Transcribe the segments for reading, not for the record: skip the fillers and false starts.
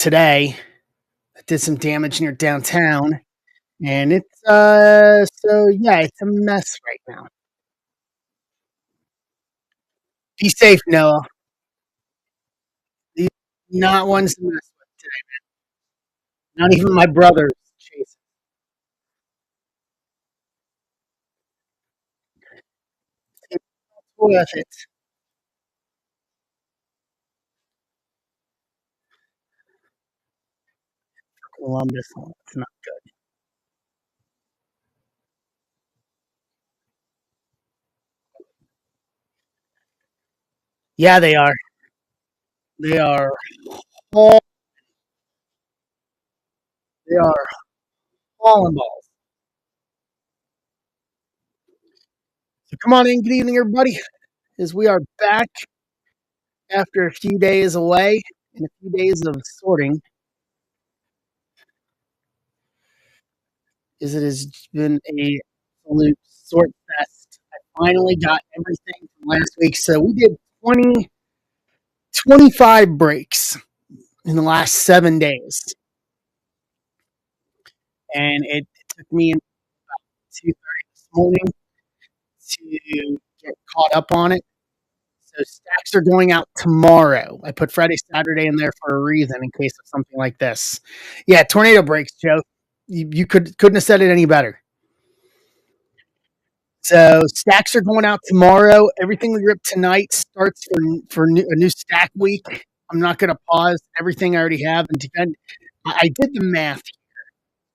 today that did some damage near downtown, and it's so yeah, it's a mess right now. Be safe, Noah. He's not one to mess with today. Not even my brother's chasing. It's worth it. Columbus, it's not good. Yeah, they are. They are all. They are all involved. So come on in. Good evening, everybody. As we are back after a few days away and a few days of sorting, as it has been a absolute sort fest. I finally got everything from last week. So we did 25 breaks in the last 7 days. And it took me until 2:30 this morning to get caught up on it. So stacks are going out tomorrow. I put Friday, Saturday in there for a reason in case of something like this. Yeah, tornado breaks, Joe. You couldn't have said it any better. So stacks are going out tomorrow. Everything we rip tonight starts a new stack week. I'm not going to pause everything I already have and defend. I did the math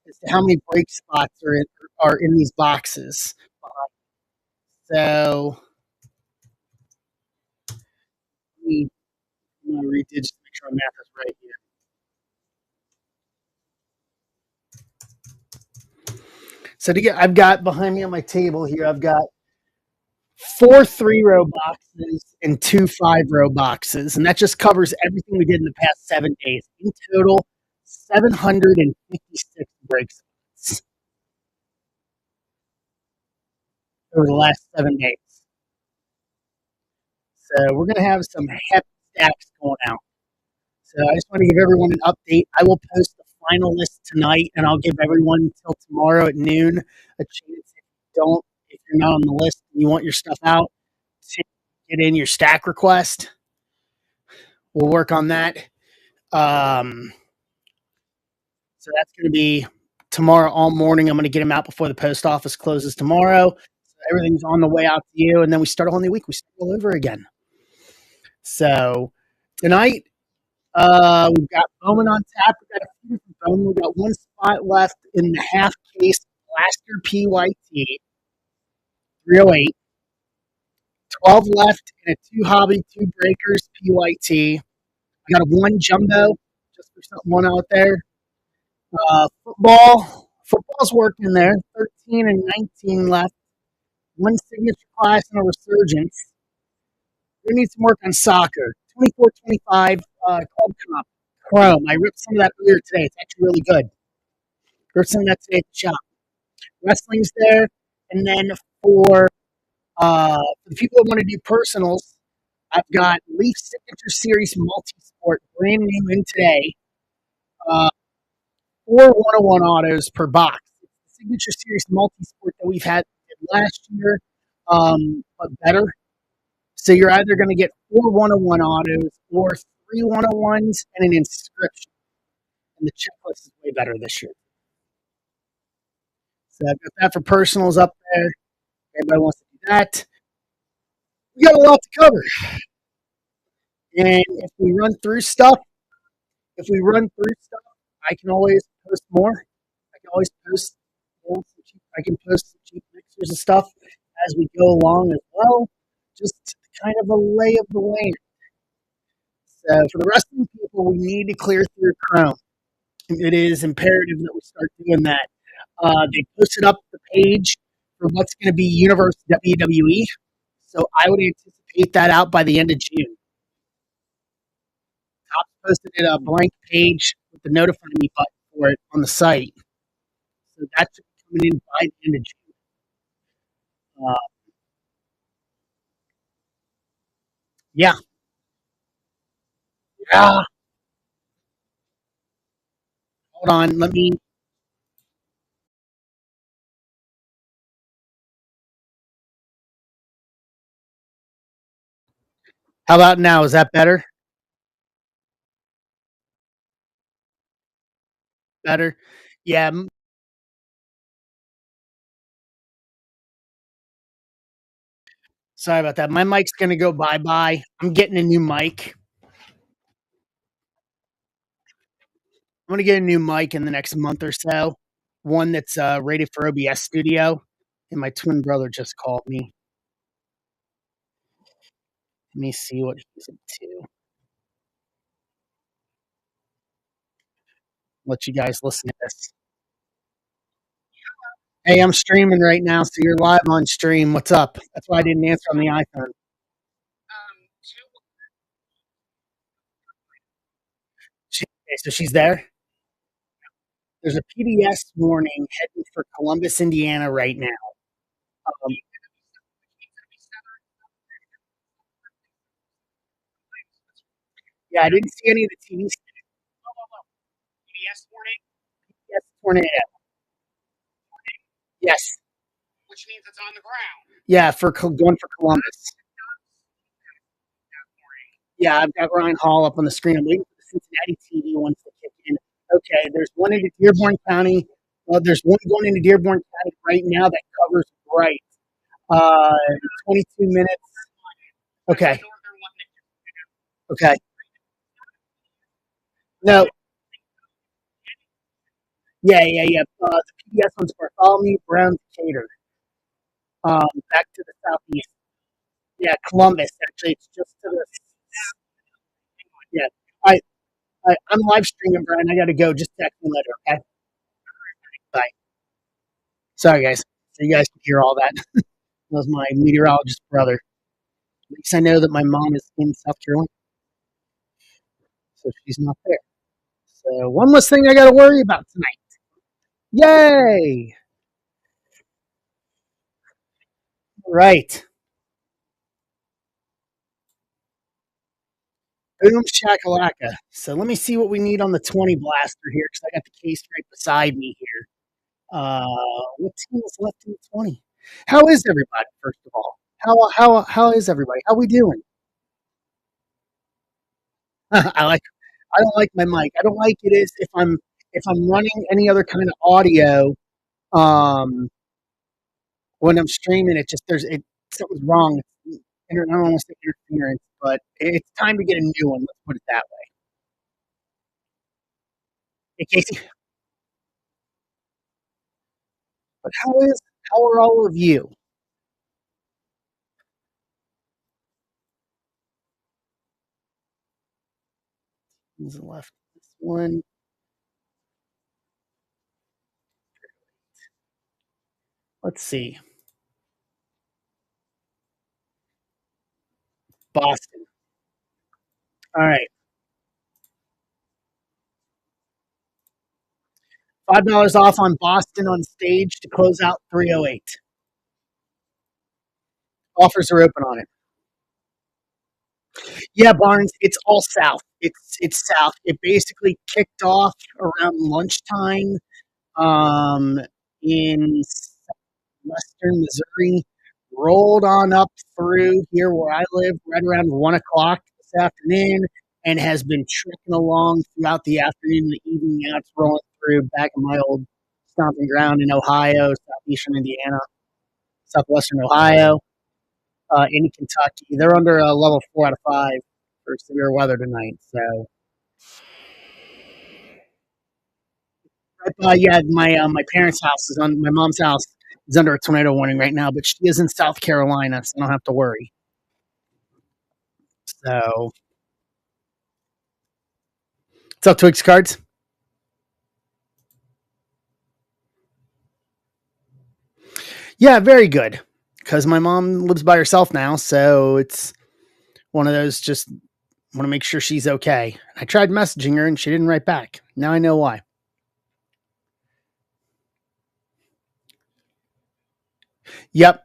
as to how many break spots are in these boxes. So let me redid just to make sure my math is right here. So to get, I've got behind me on my table here, I've got four 3-row boxes and two 5-row boxes, and that just covers everything we did in the past 7 days. In total, 756 break spots over the last 7 days. So we're going to have some hefty stacks going out. So I just want to give everyone an update. I will post the final list tonight, and I'll give everyone until tomorrow at noon a chance. If you're not on the list and you want your stuff out, to get in your stack request. We'll work on that. Um, so that's going to be tomorrow all morning. I'm going to get them out before the post office closes tomorrow. So everything's on the way out to you, and then we start a whole new week. We start all over again. So tonight, we've got Bowman on tap. We've got a few from Bowman. We've got one spot left in the half case Blaster PYT 308. 12 left in a two hobby, two breakers PYT. I got a one jumbo just for something one out there. Football's working there. 13 and 19 left. One signature class and a resurgence. We need some work on soccer. 24-25 club comp. Chrome. I ripped some of that earlier today. It's actually really good. Ripped some of that today at the shop. Wrestling's there. And then for the people that want to do personals, I've got Leaf Signature Series Multi-Sport, brand new in today. Uh, 4 101 autos per box. It's the Signature Series Multi-Sport that we've had last year, but better. So you're either going to get 4 101 autos or 3 101s and an inscription. And the checklist is way better this year. So I've got that for personals up there. Everybody wants to do that. We got a lot to cover. And if we run through stuff, I can always post more. I can always post, I can post some cheap mixers and stuff as we go along as well. Just kind of a lay of the land. So for the rest of the people, we need to clear through Chrome. It is imperative that we start doing that. They posted up the page for what's going to be Universe WWE. So I would anticipate that out by the end of June. Top posted it a blank page with the notify me button for it on the site. So that should be coming in by the end of June. Uh, yeah, yeah, Hold on. Let me. How about now? Is that better? Better? Yeah. Sorry about that. My mic's going to go bye bye. I'm getting a new mic. I'm going to get a new mic in the next month or so. One that's rated for OBS Studio. And my twin brother just called me. Let me see what he's up to. Let you guys listen to this. Hey, I'm streaming right now, so you're live on stream. What's up? That's why I didn't answer on the iPhone. Okay, so she's there. There's a PBS warning heading for Columbus, Indiana, right now. Um, yeah, I didn't see any of the TV. PBS warning. Yes, tornado. Yes. Which means it's on the ground. Yeah, for going for Columbus. Yeah, I've got Ryan Hall up on the screen. I'm waiting for the Cincinnati TV ones to kick in. Okay, there's one into Dearborn County. There's one going into Dearborn County right now that covers right. 22 minutes. Okay. Okay. No. Yeah. The PBS one's Bartholomew Brown Decatur. Back to the southeast. Yeah, Columbus. Actually, it's just to the. Yeah. I'm live streaming, Brian. I got to go. Just text me later. Okay. Bye. Sorry, guys. So you guys can hear all that. That was my meteorologist brother. At least I know that my mom is in South Carolina, so she's not there. So one less thing I got to worry about tonight. Yay! Right. Boom shakalaka. So let me see what we need on the 20 blaster here because I got the case right beside me here. What team is left in the 20? How is everybody? First of all, how is everybody? How we doing? I like. I don't like my mic. I don't like it is if I'm running any other kind of audio. Um, when I'm streaming, it just something's wrong. I don't want to say interference, but it's time to get a new one. Let's put it that way. In case, but how are all of you? Who's left? This one. Let's see. Boston. All right. $5 off on Boston on stage to close out 308. Offers are open on it. Yeah, Barnes, it's all south. It's south. It basically kicked off around lunchtime um, in western Missouri, rolled on up through here where I live right around 1 o'clock this afternoon, and has been trekking along throughout the afternoon and the evening. Now it's rolling through back in my old stomping ground in Ohio, southeastern Indiana, southwestern Ohio, into Kentucky. They're under a level 4 out of 5 for severe weather tonight. So, yeah, my parents' house is on my mom's house is under a tornado warning right now, but she is in South Carolina, so I don't have to worry. So, what's up, Twigs Cards? Yeah, very good. Because my mom lives by herself now, so it's one of those just want to make sure she's okay. I tried messaging her and she didn't write back. Now I know why. Yep.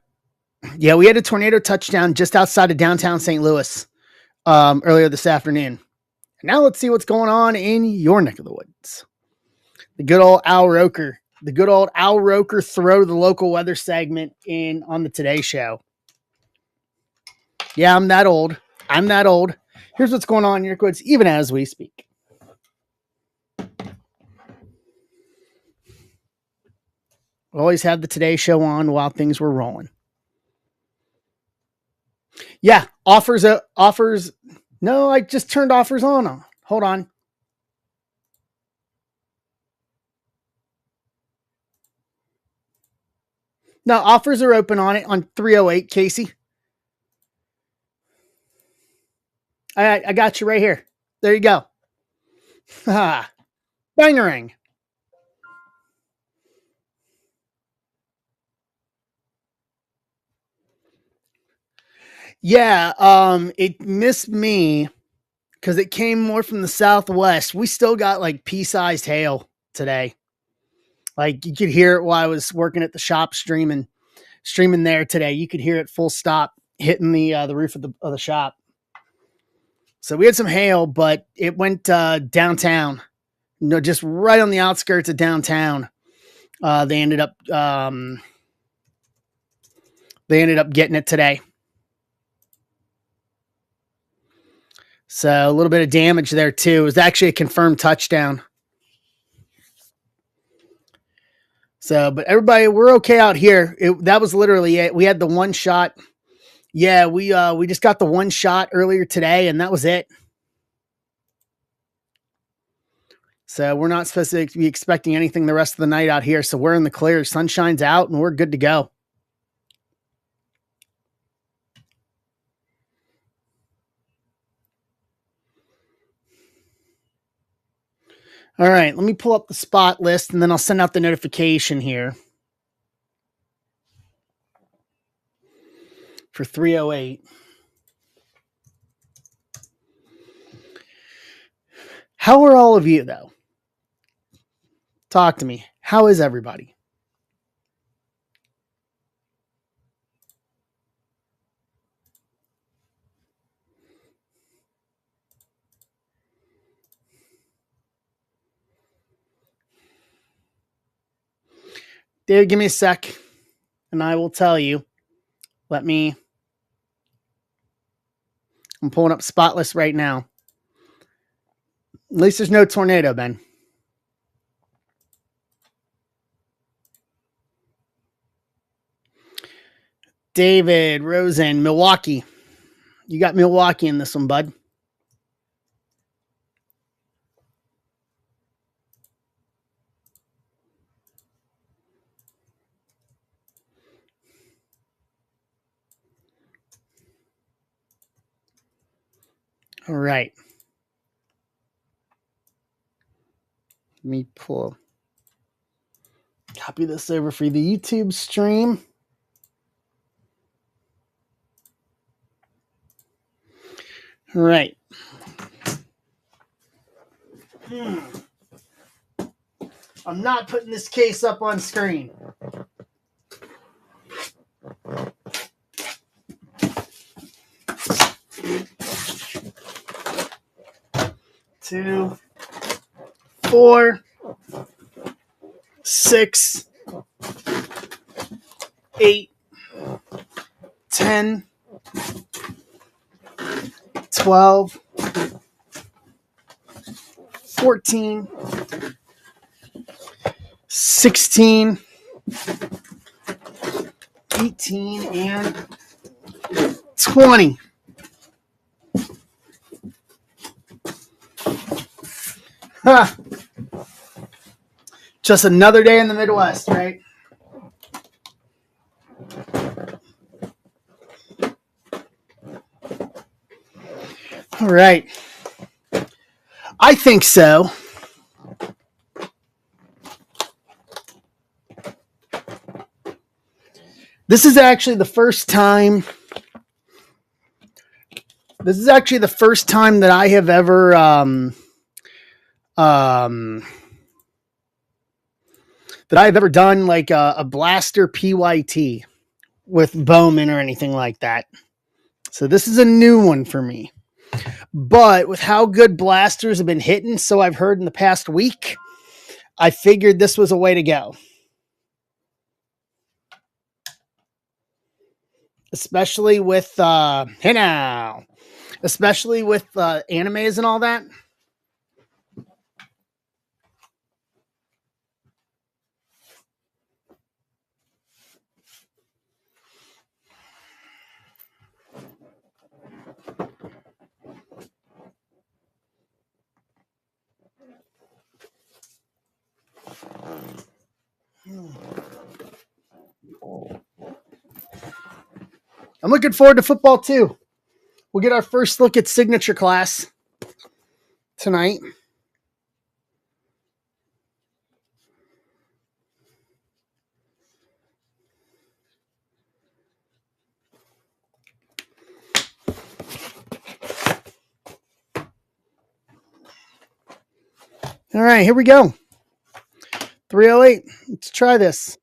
Yeah, we had a tornado touchdown just outside of downtown St. Louis earlier this afternoon. Now let's see what's going on in your neck of the woods. The good old Al Roker. The good old Al Roker throw the local weather segment in on the Today Show. Yeah, I'm that old. I'm that old. Here's what's going on in your quotes, even as we speak. Always had the Today Show on while things were rolling. Yeah, offers. No, I just turned offers on. Hold on. No, offers are open on it on 308, Casey. I got you right here. There you go. Bangerang. Yeah, it missed me because it came more from the southwest. We still got like pea-sized hail today. Like you could hear it while I was working at the shop streaming there today. You could hear it full stop hitting the roof of the shop. So we had some hail, but it went downtown. No, just right on the outskirts of downtown. They ended up getting it today. So a little bit of damage there too. It was actually a confirmed touchdown. So, but everybody, we're okay out here. That was literally it. We had the one shot. Yeah, we just got the one shot earlier today, and that was it. So we're not supposed to be expecting anything the rest of the night out here. So we're in the clear. Sun shines out, and we're good to go. All right, let me pull up the spot list, and then I'll send out the notification here for 308. How are all of you, though? Talk to me. How is everybody? David, give me a sec, and I will tell you. I'm pulling up spot list right now. At least there's no tornado, Ben. David, Rosen, Milwaukee. You got Milwaukee in this one, bud. All right. Let me copy this over for the YouTube stream. All right. I'm not putting this case up on screen. Two, 4, 6, 8, 10, 12, 14, 16, 18, and 20. Huh. Just another day in the Midwest, right? All right. I think so. This is actually the first time. That I have ever that I've ever done like a blaster PYT with Bowman or anything like that. So this is a new one for me. But with how good blasters have been hitting, so I've heard in the past week, I figured this was a way to go, especially with hey now, especially with animes and all that. I'm looking forward to football too. We'll get our first look at signature class tonight. All right, here we go. 308. Let's try this.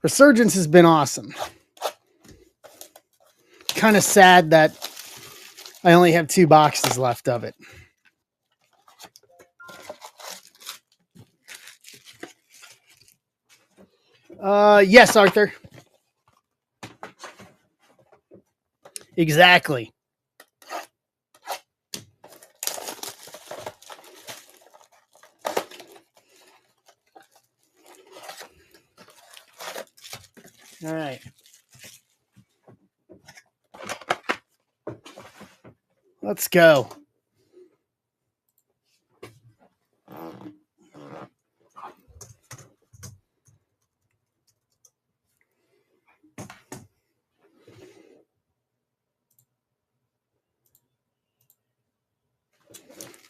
Resurgence has been awesome. Kind of sad that I only have 2 boxes left of it. Yes, Arthur. Exactly. All right. Let's go.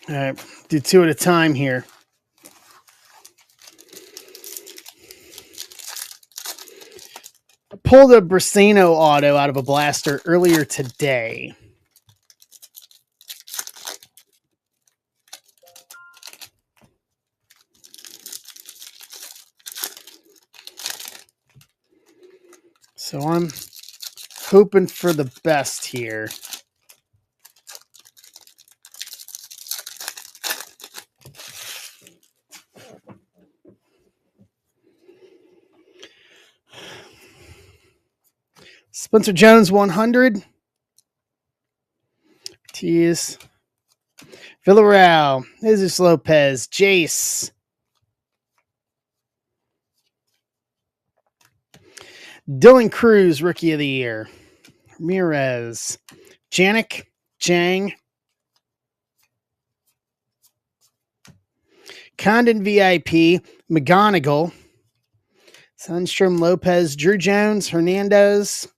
All right. Do 2 at a time here. I pulled a Brasino auto out of a blaster earlier today. So I'm hoping for the best here. Spencer Jones 100. Tease. Villarreal. Jesus Lopez. Jace. Dylan Cruz, Rookie of the Year. Ramirez. Janik. Jang. Condon VIP. McGonigal. Sunstrom, Lopez. Drew Jones. Hernandez.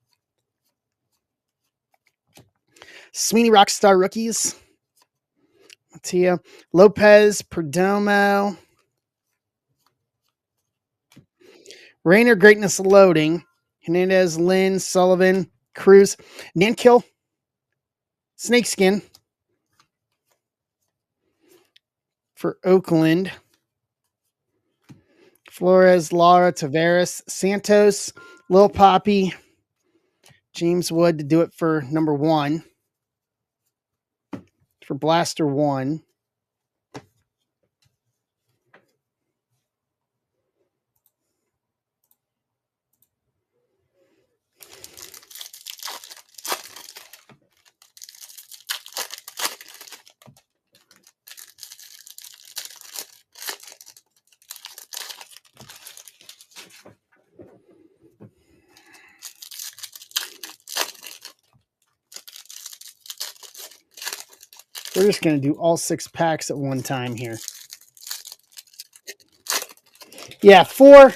Sweeney Rockstar Rookies. Mattia. Lopez. Perdomo. Rainer Greatness Loading. Hernandez, Lynn, Sullivan, Cruz, Nankill, Snakeskin for Oakland. Flores, Lara, Tavares, Santos, Lil Poppy, James Wood to do it for number 1. For Blaster 1. We're just going to do all 6 packs at one time here. Yeah, 4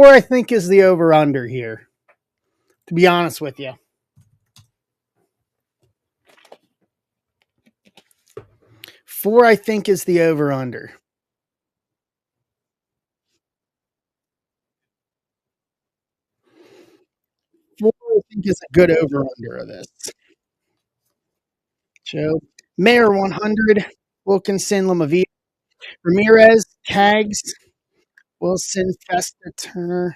I think is the over-under here, to be honest with you. 4 I think is the over-under. 4 I think is a good over-under of this. Joe. Mayor 100. Wilkinson, Lamavia. Ramirez, Tags, Wilson, Festa, Turner.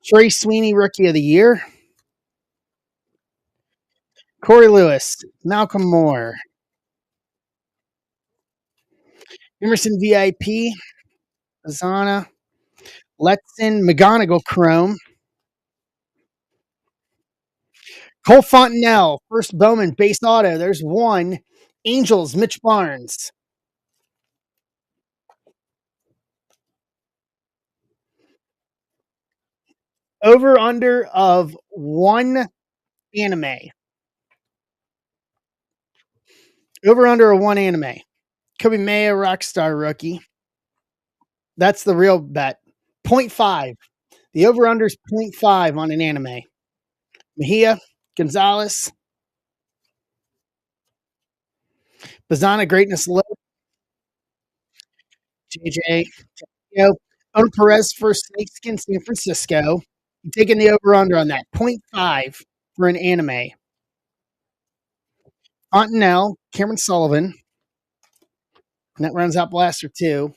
Trey Sweeney, Rookie of the Year. Corey Lewis, Malcolm Moore, Emerson VIP, Azana, Letson, McGonigal Chrome, Cole Fontenelle, first Bowman, base auto. There's one. Angels, Mitch Barnes. Over under of one anime. Over under of one anime. Kobe Mayo, Rockstar rookie. That's the real bet. Point 0.5. The over under is 0.5 on an anime. Mejia, Gonzalez, Bazana, Greatness Low, JJ, Owen Perez for Snakeskin, San Francisco. I'm taking the over under on that. 0.5 for an anime. Fontenelle, Cameron Sullivan. And that runs out Blaster 2.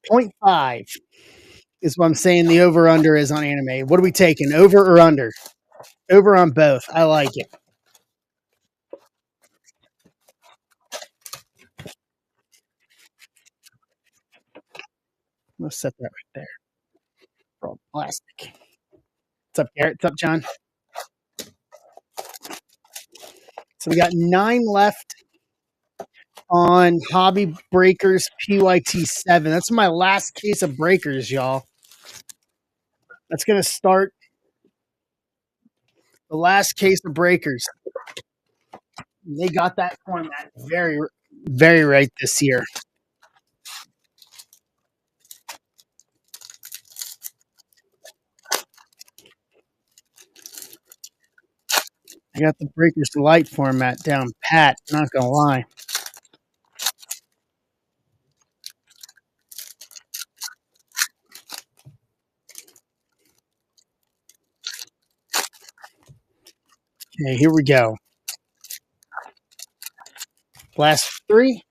Point 0.5 is what I'm saying the over under is on anime. What are we taking? Over or under? Over on both. I like it. Let's set that right there. For plastic. What's up, Garrett? What's up, John? So we got 9 left on Hobby Breakers PYT7. That's my last case of breakers, y'all. That's going to start the last case of breakers. They got that format very, very right this year. I got the Breakers to Light format down pat, not going to lie. Okay, here we go. Last 3.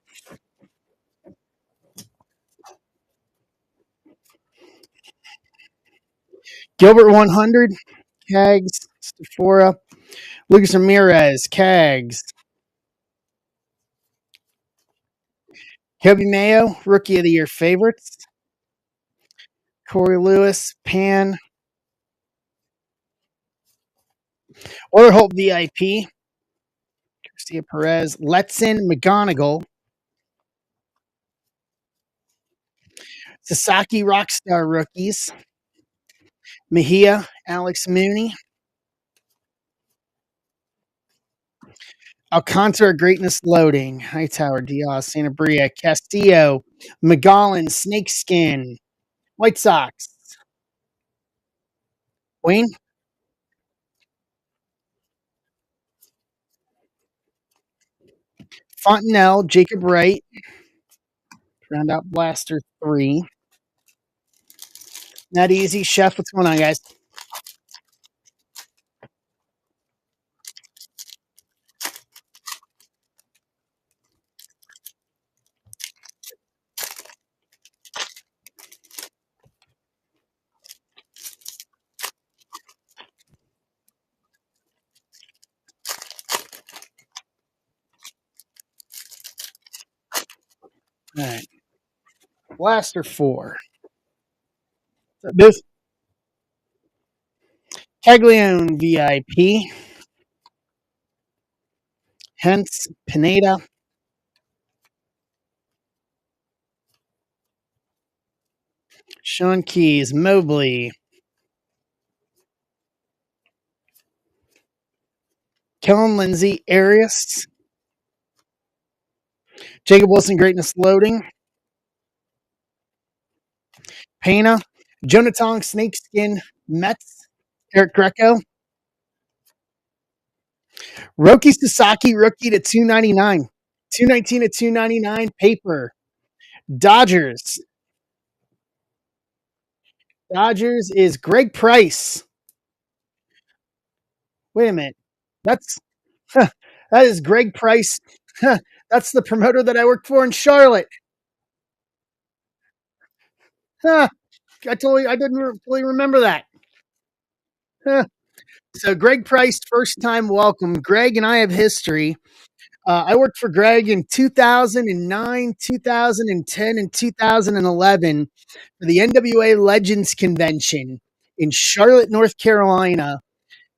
Gilbert 100, Cags, Stafora, Lucas Ramirez, Cags, Kobe Mayo, Rookie of the Year favorites, Corey Lewis, Pan, Orderholt VIP, Garcia Perez, Letson, McGonigal, Sasaki Rockstar rookies, Mejia, Alex Mooney, Alcantara Greatness Loading, Hightower, Diaz, Santa Bria, Castillo, McGollin, Snakeskin, White Sox, Wayne, Fontenelle, Jacob Wright, round out Blaster 3. Not easy. Chef, what's going on, guys? All right. Blaster 4. This Caglione VIP, Hence, Pineda, Sean Keys, Mobley, Kellen Lindsay, Arias, Jacob Wilson, Greatness Loading, Pena, Jonathan, Snakeskin, Mets, Eric Greco, Roki Sasaki, rookie to 299, 219 to 299, paper, Dodgers. Dodgers is Greg Price. Wait a minute. That's That is Greg Price. Huh, that's the promoter that I worked for in Charlotte. Huh, I didn't really remember that. Huh. So Greg Price, first time welcome. Greg and I have history. I worked for Greg in 2009, 2010, and 2011 for the NWA Legends Convention in Charlotte, North Carolina.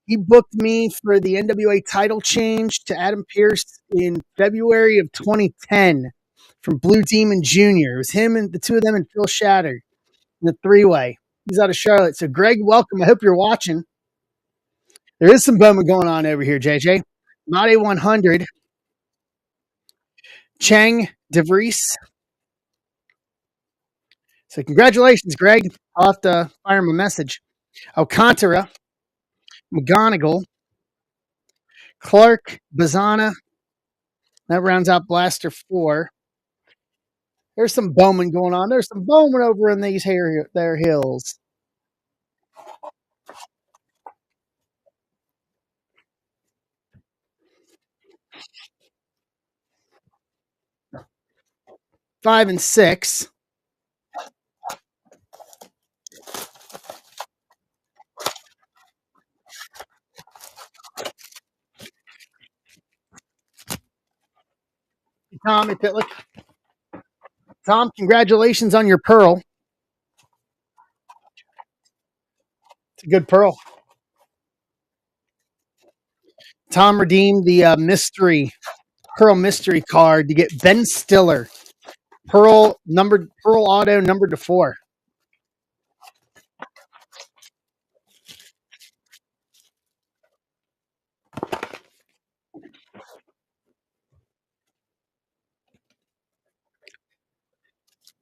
He booked me for the NWA title change to Adam Pearce in February of 2010 from Blue Demon Jr. It was him and the two of them and Phil Shatter in the three-way. He's out of Charlotte. So, Greg, welcome. I hope you're watching. There is some Bowman going on over here, JJ. Mate 100, Chang DeVries. So, congratulations, Greg. I'll have to fire him a message. Alcantara, McGonigal, Clark, Bazana. That rounds out Blaster 4. There's some Bowman going on. There's some Bowman over in these their hills. Five and six. Tom Pitlick. Tom, congratulations on your pearl. It's a good pearl. Tom redeemed the mystery pearl mystery card to get Ben Stiller. Pearl auto numbered to 4.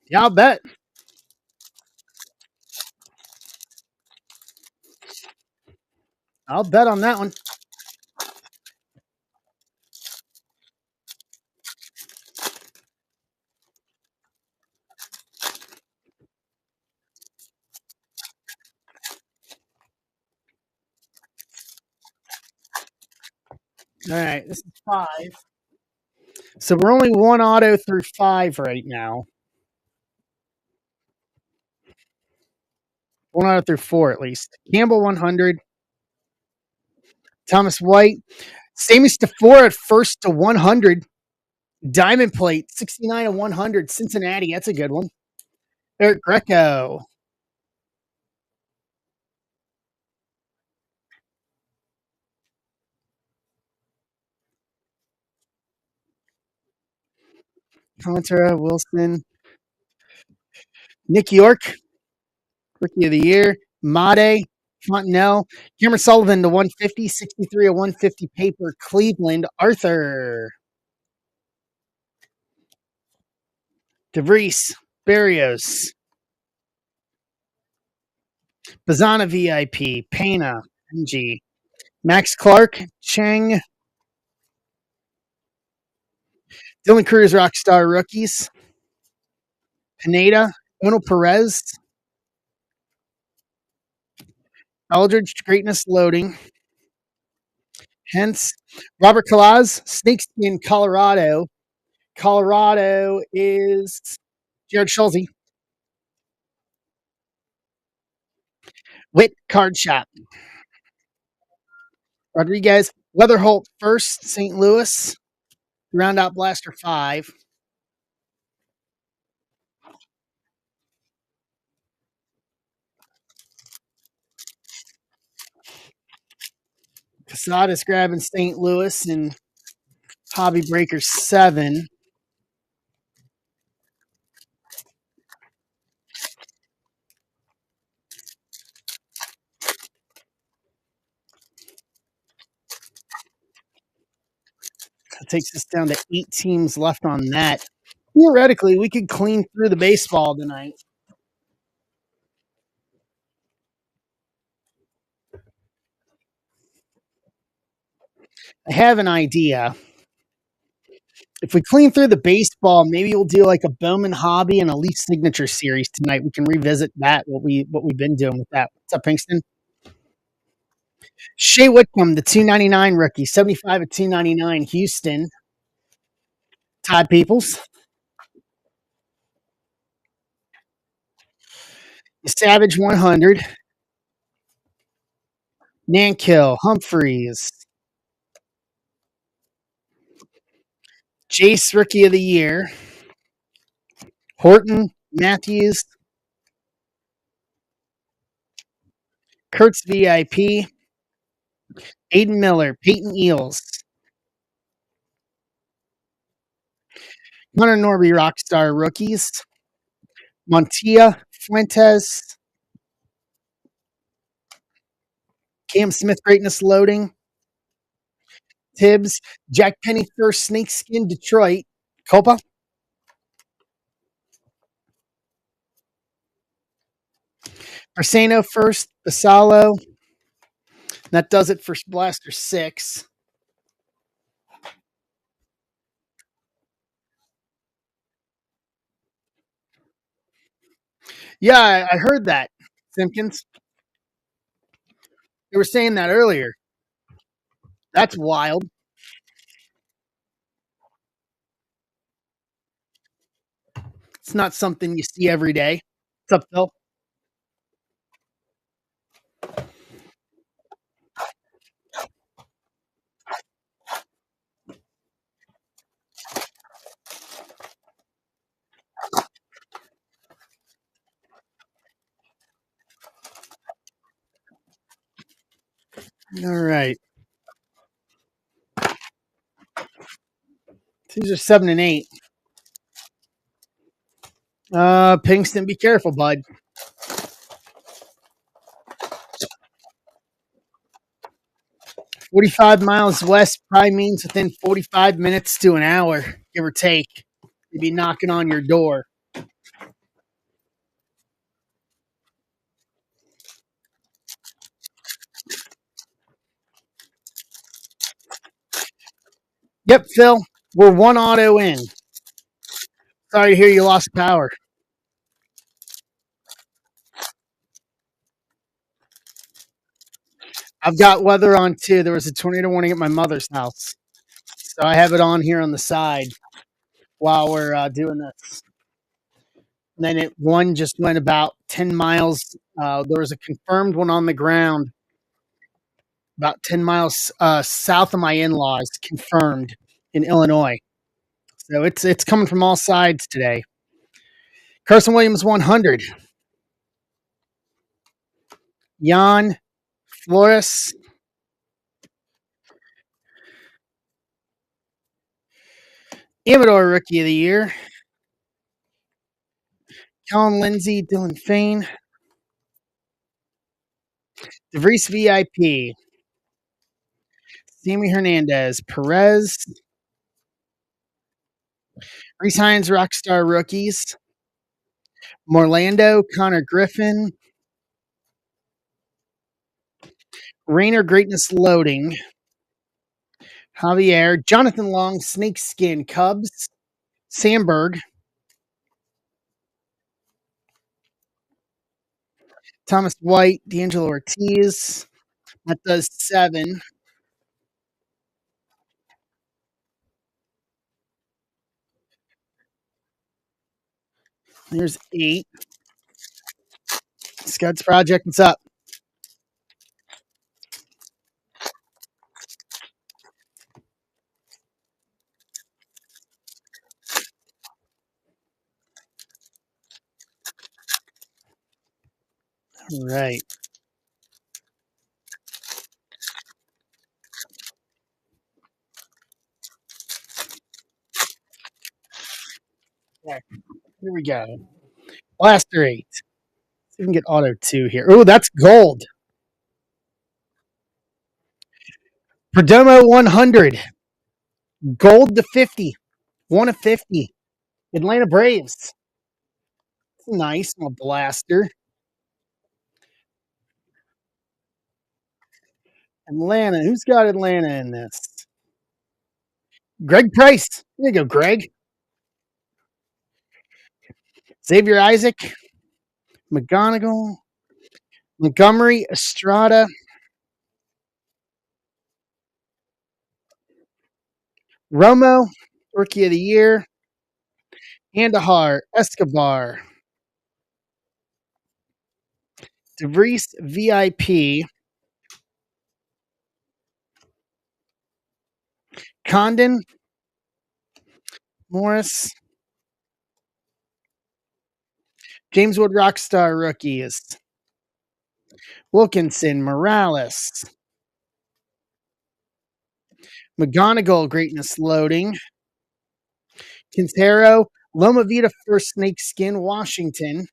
Yeah, I'll bet. I'll bet on that one. All right, this is 5. So we're only one auto through 5 right now. One auto through 4 at least. Campbell 100. Thomas White. Samus DeFore at first to 100. Diamond plate 69 to 100. Cincinnati. That's a good one. Eric Greco. Contra Wilson. Nick York. Rookie of the Year. Made. Fontenelle. Cameron Sullivan to 150. 63 to 150 paper. Cleveland. Arthur. DeVries. Barrios. Bazana VIP. Pena. NG. Max Clark. Cheng. Dylan Cruz Rockstar Rookies. Pineda. Ono Perez. Eldridge Greatness Loading. Hence, Robert Calaz, Snakeskin, Colorado. Colorado is Jared Schulze. Witt Card Shop. Rodriguez, Weatherholt first, St. Louis. Round out Blaster 5. Casadas grabbing St. Louis and Hobby Breaker 7. That takes us down to 8 teams left on that. Theoretically, we could clean through the baseball tonight. I have an idea. If we clean through the baseball, maybe we'll do like a Bowman Hobby and a Leaf Signature series tonight. We can revisit that, what we've been doing with that. What's up, Pinkston? Shea Whitcomb, the 299 rookie, 75 at 299, Houston. Todd Peoples, the Savage 100, Nankill, Humphreys, Jace, rookie of the year, Horton, Matthews, Kurtz, VIP, Aiden Miller, Peyton Eels, Hunter Norby, Rockstar rookies, Montilla, Fuentes, Cam Smith, Greatness Loading, Tibbs, Jack Penny, first Snakeskin, Detroit, Copa, Arseno, first, Basalo. That does it for Blaster 6. Yeah, I heard that, Simpkins. You were saying that earlier. That's wild. It's not something you see every day. What's up, Phil? All right. These are 7 and 8. Pinkston, be careful, bud. 45 miles west probably means within 45 minutes to an hour, give or take. They'd be knocking on your door. Yep, Phil. We're one auto in. Sorry to hear you lost power. I've got weather on too. There was a tornado warning at my mother's house. So I have it on here on the side while we're doing this. And then one just went about 10 miles. There was a confirmed one on the ground about 10 miles south of my in-laws, confirmed in Illinois. So it's coming from all sides today. Carson Williams 100. Jan Flores. Amador Rookie of the Year. Kellen Lindsay, Dylan Fain. DeVries VIP. Sammy Hernandez. Perez. Reese Hines Rockstar Rookies. Morlando, Connor Griffin. Rainer Greatness Loading. Javier. Jonathan Long, Snakeskin Cubs. Sandberg. Thomas White, D'Angelo Ortiz. That does 7. There's 8. Scuds Project, what's up? All right. Here we go. Blaster 8. See if we can get auto 2 here. Oh, that's gold. Perdomo 100. Gold to 50. 1 of 50. Atlanta Braves. Nice. A blaster. Atlanta. Who's got Atlanta in this? Greg Price. There you go, Greg. Xavier Isaac. McGonigal. Montgomery Estrada. Romo, Rookie of the Year. Andahar, Escobar. DeVries, VIP. Condon, Morris. James Wood, Rockstar Rookies. Wilkinson, Morales. McGonigal, Greatness Loading. Quintero, Loma Vita First Snake Skin, Washington.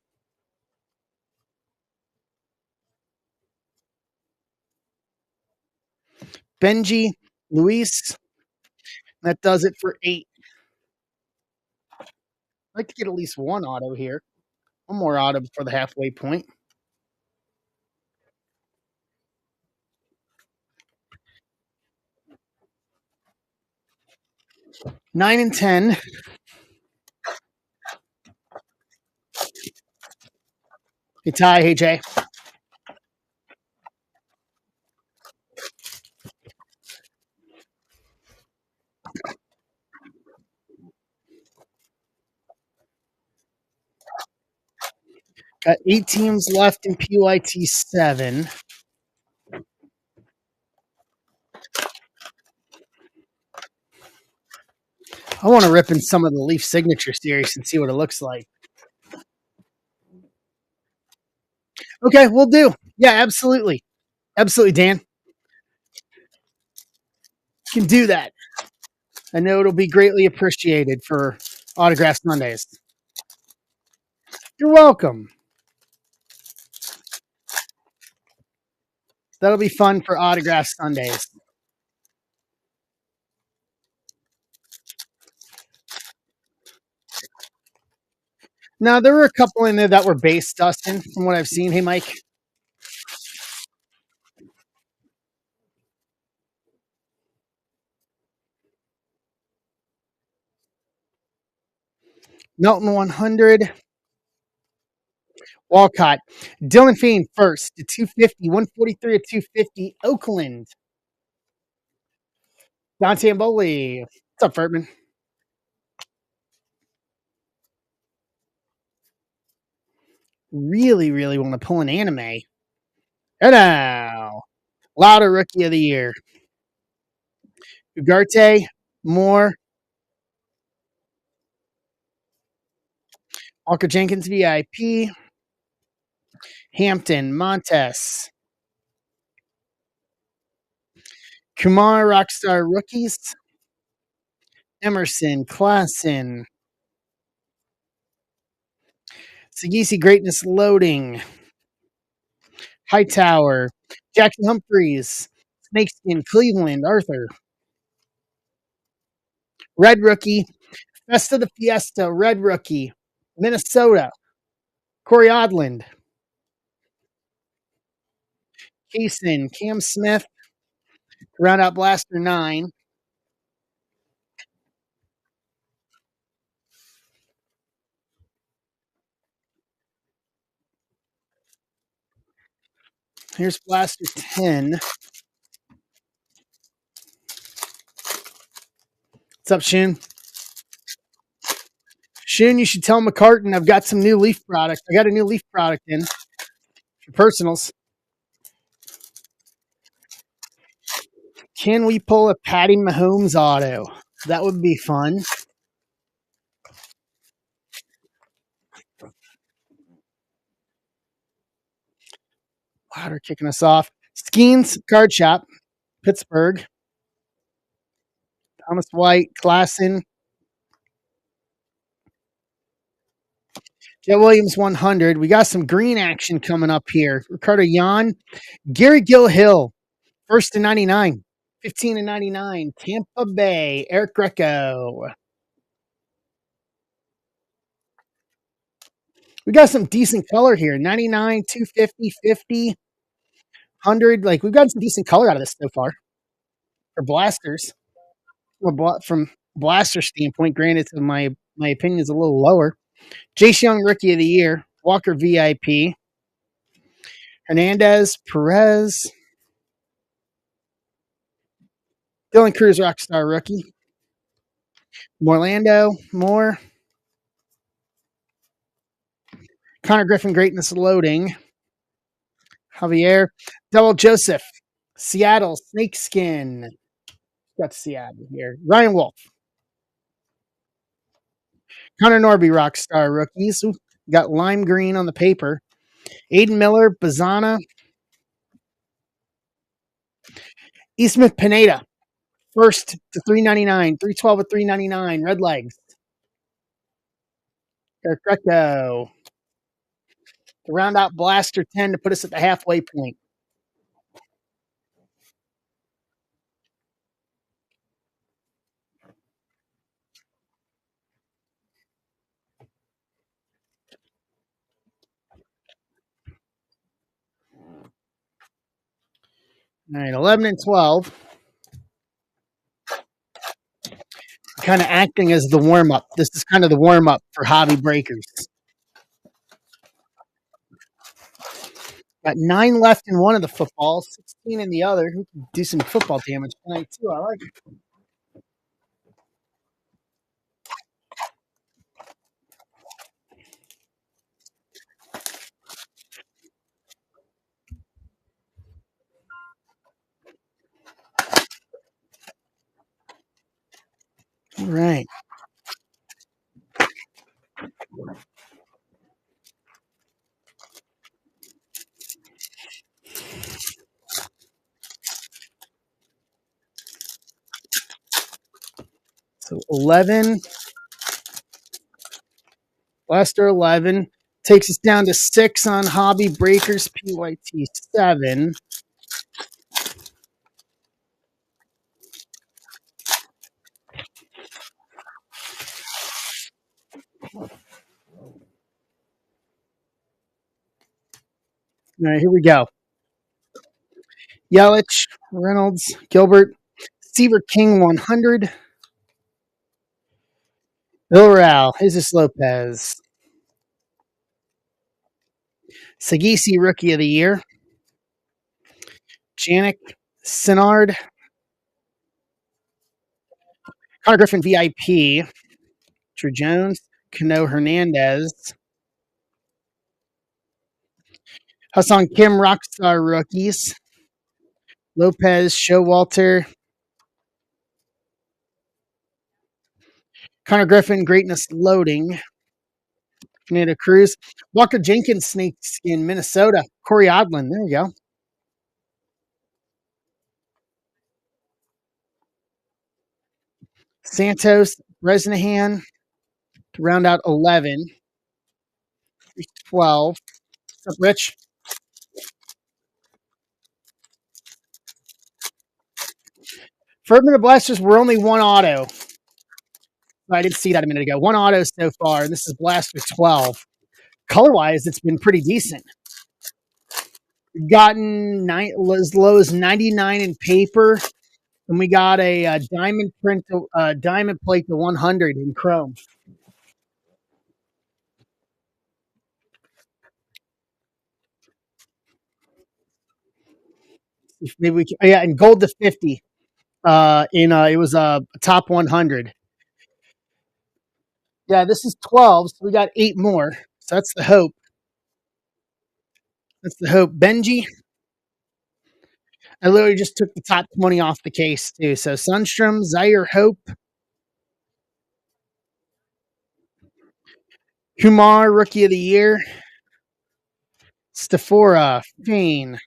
Benji, Luis. That does it for 8. I'd like to get at least one auto here. One more auto before the halfway point. 9 and 10. Hey, Ty. Hey, Jay. Got 8 teams left in PYT 7. I want to rip in some of the Leaf Signature Series and see what it looks like. Okay, we'll do. Yeah, absolutely. Absolutely, Dan. You can do that. I know it'll be greatly appreciated for Autograph Sundays. You're welcome. That'll be fun for Autograph Sundays. Now, there were a couple in there that were base, Dustin, from what I've seen. Hey, Mike. Melton 100. Walcott. Dylan Fiend first to 250. 143 to 250. Oakland. Dante Amboli. What's up, Furtman? Really, really want to pull an anime. Hello. Louder Rookie of the Year. Ugarte. Moore. Walker Jenkins VIP. Hampton. Montes. Kumar Rockstar Rookies. Emerson. Klassen. Sagisi Greatness Loading. Hightower. Jackson Humphreys. Snakeskin Cleveland. Arthur. Red Rookie. Festa the Fiesta. Red Rookie. Minnesota. Corey Odland. Kaysen. Cam Smith. Round out Blaster 9. Here's Blaster 10. What's up, Shun? Shun, you should tell McCartan I've got some new Leaf product. I got a new Leaf product in for personals. Can we pull a Patty Mahomes auto? That would be fun. Louder kicking us off. Skeens Card Shop, Pittsburgh. Thomas White, Klassen. Jet Williams 100. We got some green action coming up here. Ricardo Yan. Gary Gill Hill, first to 99. 15 and 99. Tampa Bay, Eric Greco. We got some decent color here. 99, 250, 50, 100. Like, we've got some decent color out of this so far for blasters. From blaster standpoint, granted, my opinion is a little lower. Jace Young, Rookie of the Year. Walker, VIP. Hernandez, Perez. Dylan Cruz, Rockstar Rookie. Morlando, Moore, Connor Griffin, Greatness loading. Javier, Double Joseph, Seattle, Snakeskin. Got Seattle here. Ryan Wolf, Connor Norby, Rockstar rookies. Ooh, got lime green on the paper. Aiden Miller, Bazana, E. Smith Pineda, first to 399, 312 at 399, red legs. Eric Greco. To round out Blaster 10 to put us at the halfway point. All right, 11 and 12. Kind of acting as the warm up. This is kind of the warm up for hobby breakers. Got 9 left in one of the footballs, 16 in the other. Who can do some football damage tonight, too? I like it. All right. So 11, Blaster 11 takes us down to 6 on Hobby Breakers PYT 7. All right, here we go. Yelich, Reynolds, Gilbert, Seaver King 100, Villarreal, Jesus Lopez, Sagisi Rookie of the Year, Janik, Sinard, Connor Griffin VIP, Drew Jones, Cano Hernandez, Hassan Kim Rockstar Rookies, Lopez, Showalter, Connor Griffin Greatness Loading, Fernando Cruz, Walker Jenkins Snakeskin Minnesota, Corey Odlin. There you go. Santos, Bresnahan to round out 11. 12. What's up, Rich? For Urban Blasters, we're only one auto. I didn't see that a minute ago. One auto so far, and this is Blaster 12. Color-wise, it's been pretty decent. We've gotten as low as 99 in paper, and we got a diamond print, diamond plate to 100 in chrome. Maybe we can, yeah, and gold to 50. It was a top 100. Yeah, this is 12, so we got 8 more. So that's the hope. That's the hope. Benji, I literally just took the top 20 off the case too. So Sunstrom, Zaire Hope, Kumar, Rookie of the Year, Stafora, Fane.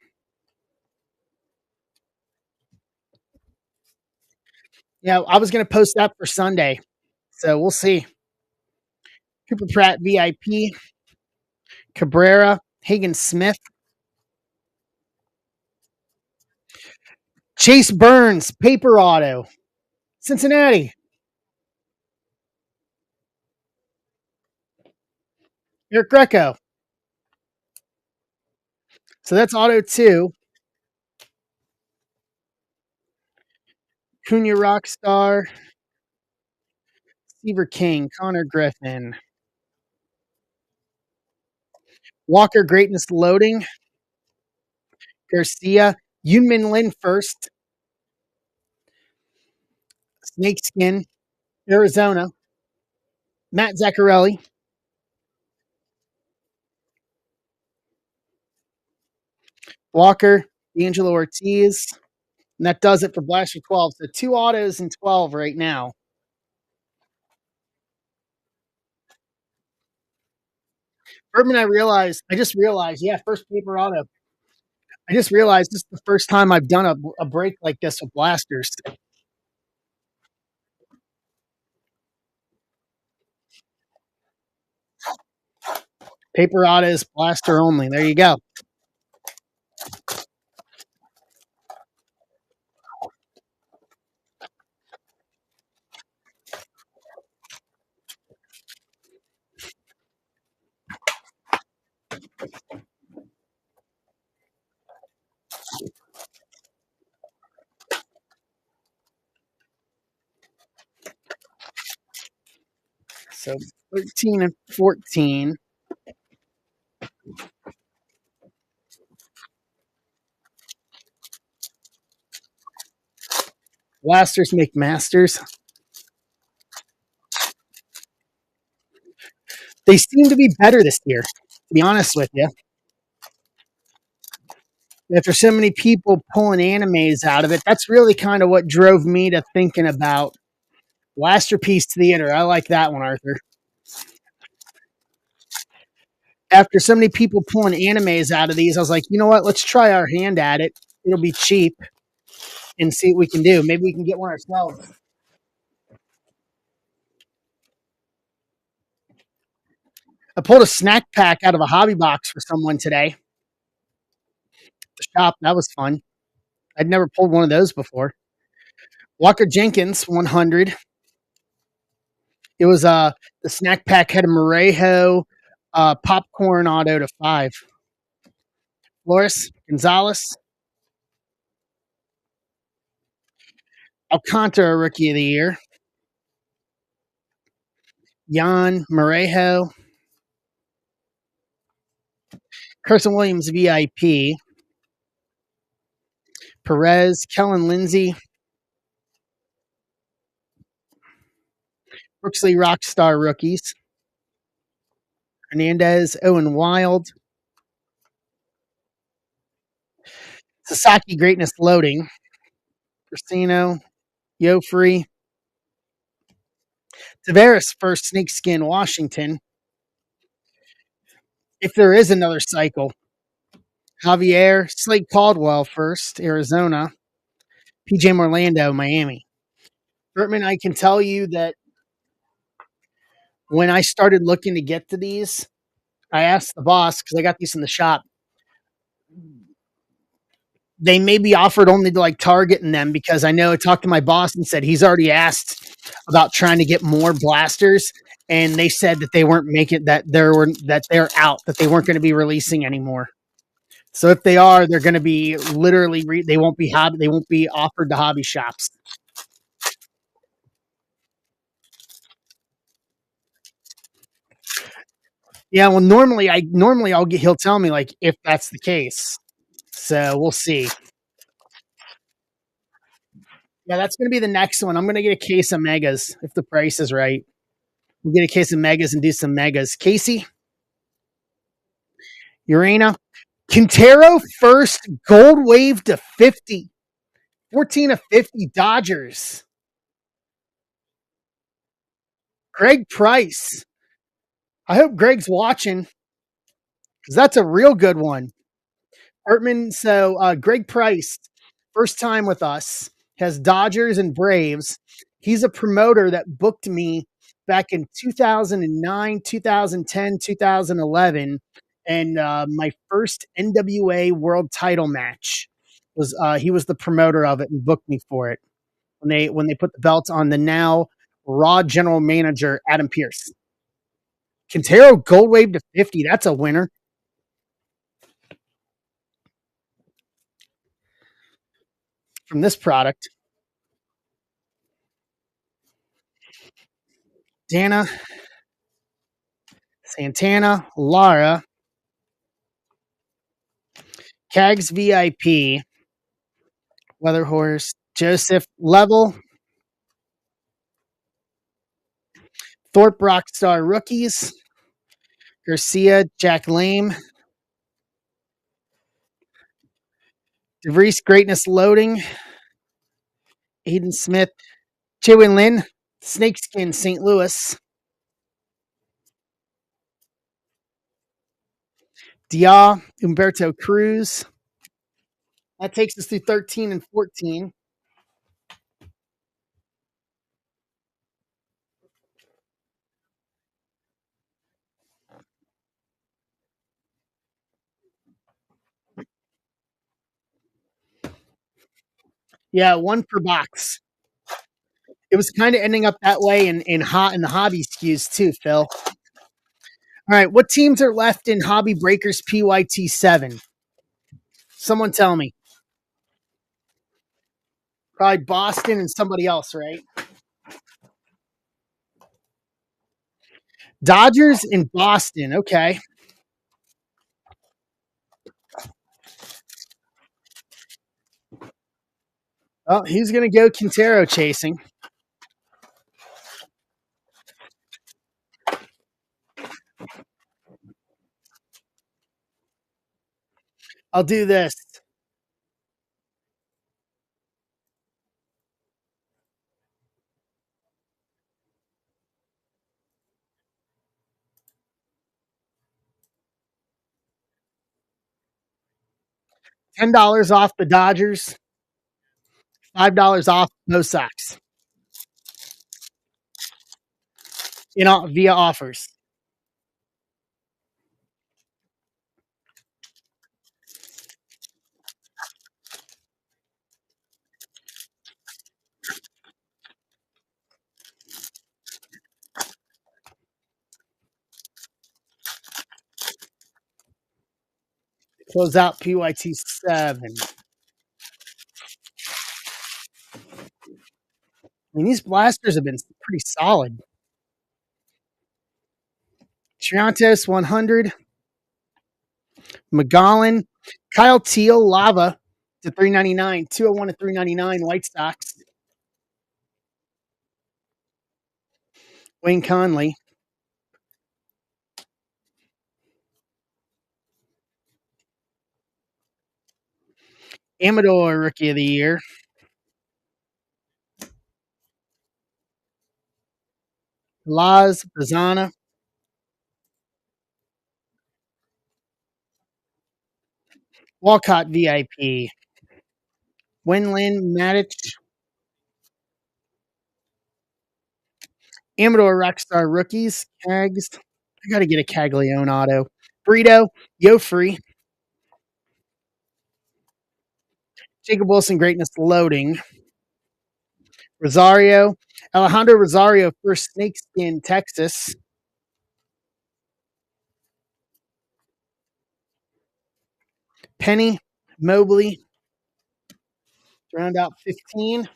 Yeah, I was going to post that for Sunday. So we'll see. Cooper Pratt, VIP, Cabrera, Hagen Smith, Chase Burns, Paper Auto, Cincinnati. Eric Greco. So that's Auto 2. Cunha Rockstar, Seaver King, Connor Griffin, Walker Greatness Loading, Garcia, Yunmin Lin first, Snakeskin, Arizona, Matt Zaccarelli, Walker, D'Angelo Ortiz. And that does it for Blaster 12. So 2 autos and 12 right now. Urban, I just realized, yeah, first paper auto. I just realized this is the first time I've done a break like this with blasters. Paper autos, blaster only. There you go. So 13 and 14. Blasters make masters. They seem to be better this year, to be honest with you. After so many people pulling animes out of it, that's really kind of what drove me to thinking about Blasterpiece Theater. I like that one, Arthur. After so many people pulling animes out of these, I was like, you know what? Let's try our hand at it. It'll be cheap and see what we can do. Maybe we can get one ourselves. I pulled a snack pack out of a hobby box for someone today. The shop. That was fun. I'd never pulled one of those before. Walker Jenkins 100. It was the snack pack had a Morejo popcorn auto to 5. Flores Gonzalez, Alcantara Rookie of the Year, Jan Morejo, Carson Williams VIP, Perez, Kellen Lindsay, Brooksley Rockstar Rookies, Hernandez, Owen Wild, Sasaki Greatness Loading, Christino, Yofree, Tavares first snakeskin Washington. If there is another cycle, Javier, Slade Caldwell first, Arizona, PJ Orlando, Miami. Bertman, I can tell you that when I started looking to get to these, I asked the boss because I got these in the shop. They may be offered only to like Target and them because I know I talked to my boss and said he's already asked about trying to get more blasters, and they said that they weren't making that they're out, that they weren't going to be releasing anymore. So if they are, they're going to be literally they won't be offered to hobby shops. Yeah, well, normally he'll tell me like if that's the case. So we'll see. Yeah, that's going to be the next one. I'm going to get a case of megas if the price is right. We'll get a case of megas and do some megas. Casey, Urena, Quintero first gold wave to 50. 14 of 50 Dodgers. Greg Price. I hope Greg's watching because that's a real good one. Hartman, so Greg Price, first time with us, has Dodgers and Braves. He's a promoter that booked me back in 2009, 2010, 2011, and my first NWA World Title match was he was the promoter of it and booked me for it when they put the belt on the now Raw General Manager Adam Pierce. Quintero gold wave to 50. That's a winner. From this product. Dana, Santana, Lara, Cags VIP, Weather Horse, Joseph Level, Thorpe Rockstar Rookies, Garcia, Jack Lame, DeVries Greatness Loading, Aiden Smith, Chewin Lin, Snakeskin St. Louis, Dia, Umberto Cruz. That takes us through 13 and 14. Yeah, one per box. It was kind of ending up that way in the hobby SKUs too, Phil. All right, what teams are left in Hobby Breakers PYT 7? Someone tell me. Probably Boston and somebody else, right? Dodgers in Boston. Okay. Oh, he's going to go Quintero chasing. I'll do this. $10 off the Dodgers, $5 off no socks. Via offers. Close out PYT 7. I mean, these blasters have been pretty solid. Triantos 100. Magallan. Kyle Teal Lava to 399. 201 to 399. White Sox. Wayne Conley. Amador Rookie of the Year. Laz Bazana. Walcott VIP. Winlin Matic. Amador Rockstar Rookies. Cags. I got to get a Caglione auto. Burrito. Yo Free. Jacob Wilson Greatness Loading. Rosario. Alejandro Rosario first Snakeskin Texas. Penny. Mobley. Round out 15.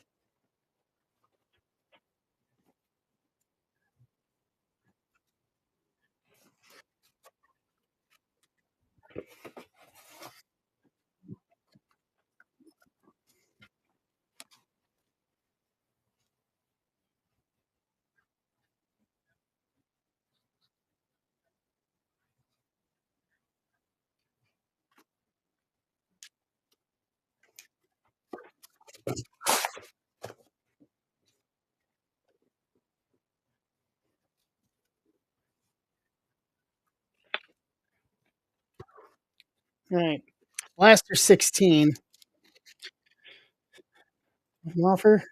All right. Blaster 16. Offer.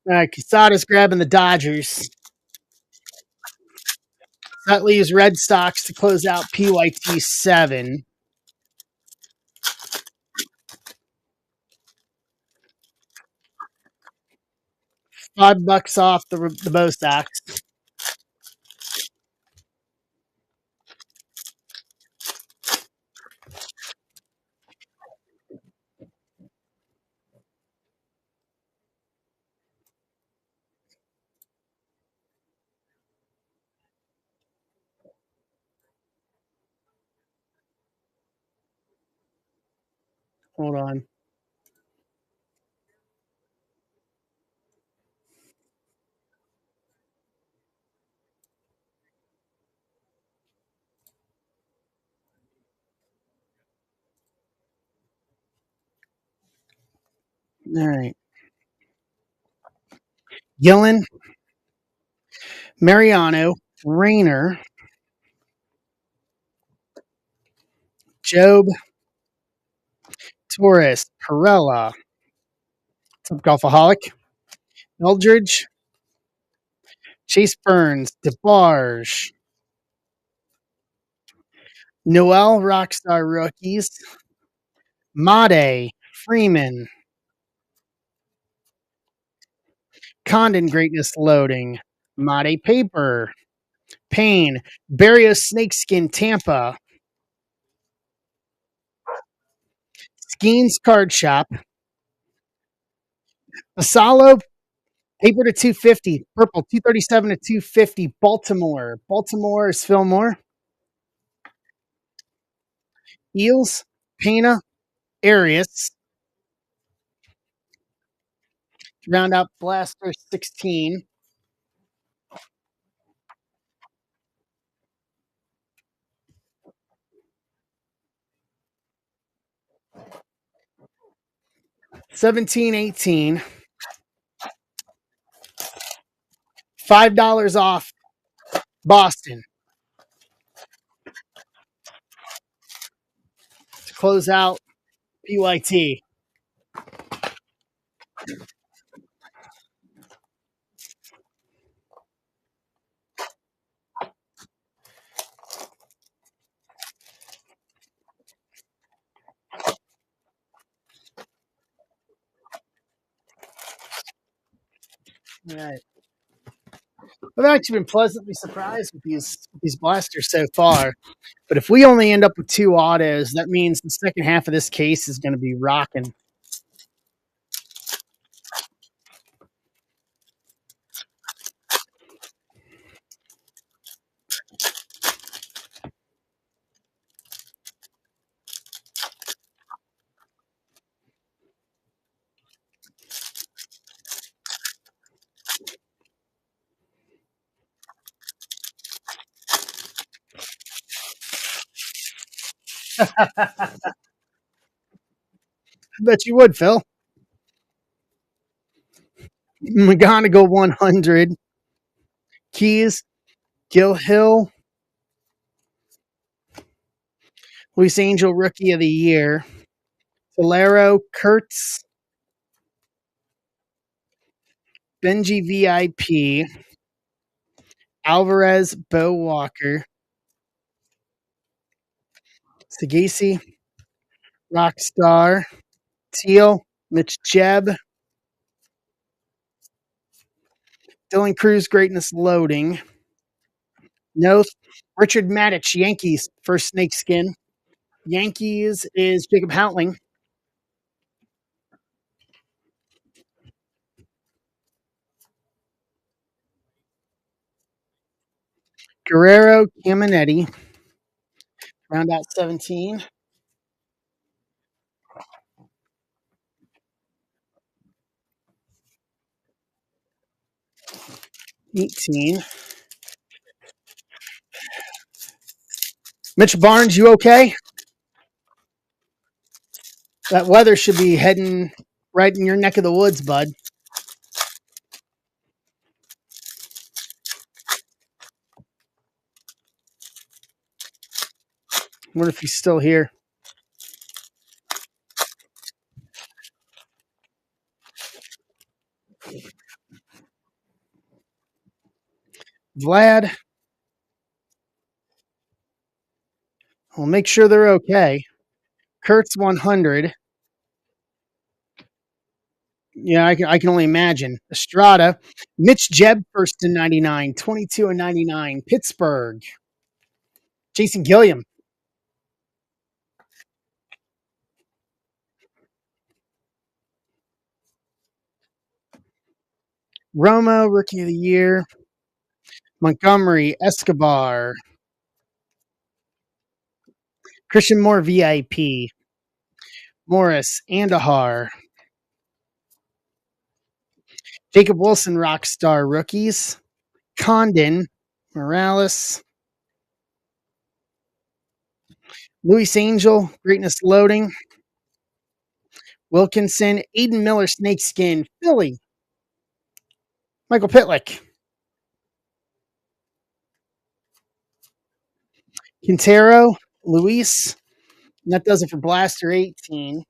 All right. Quesada's grabbing the Dodgers. That leaves Red Sox to close out PYT 7. $5 off the Bo Sox. Hold on. All right. Gillen, Mariano, Rayner, Job, Torres, Perella, Golfaholic, Eldridge, Chase Burns, DeBarge, Noel, Rockstar Rookies, Made, Freeman, Condon, Greatness Loading, Made Paper, Payne, Barrios Snakeskin, Tampa, Skeens Card Shop, Asalo, Paper to 250, Purple 237 to 250, Baltimore. Baltimore is Fillmore. Eels, Pena, Arias, round out Blaster 16. $17.18. $5 off Boston to close out PYT. All right. I've actually been pleasantly surprised with these blasters so far. But if we only end up with 2 autos, that means the second half of this case is going to be rocking. I bet you would, Phil. McGonigal 100, Keys, Gil Hill, Luis Angel Rookie of the Year, Valero, Kurtz, Benji VIP, Alvarez, Bo Walker, Sagisi, Rockstar, Teal, Mitch Jeb, Dylan Cruz, Greatness Loading, Noth, Richard Maddich, Yankees, first snakeskin. Yankees is Jacob Houtling, Guerrero, Caminetti, round out 17. 18. Mitch Barnes, you okay? That weather should be heading right in your neck of the woods, bud. I wonder if he's still here. Vlad, we'll make sure they're okay. Kurtz 100. Yeah, I can only imagine. Estrada, Mitch Jeb first to 99, 22 and 99. Pittsburgh, Jason Gilliam, Romo, Rookie of the Year, Montgomery, Escobar, Christian Moore, VIP, Morris, Andahar, Jacob Wilson, Rockstar Rookies, Condon, Morales, Luis Angel, Greatness Loading, Wilkinson, Aiden Miller, Snakeskin, Philly, Michael Pitlick, Quintero, Luis. And that does it for Blaster 18.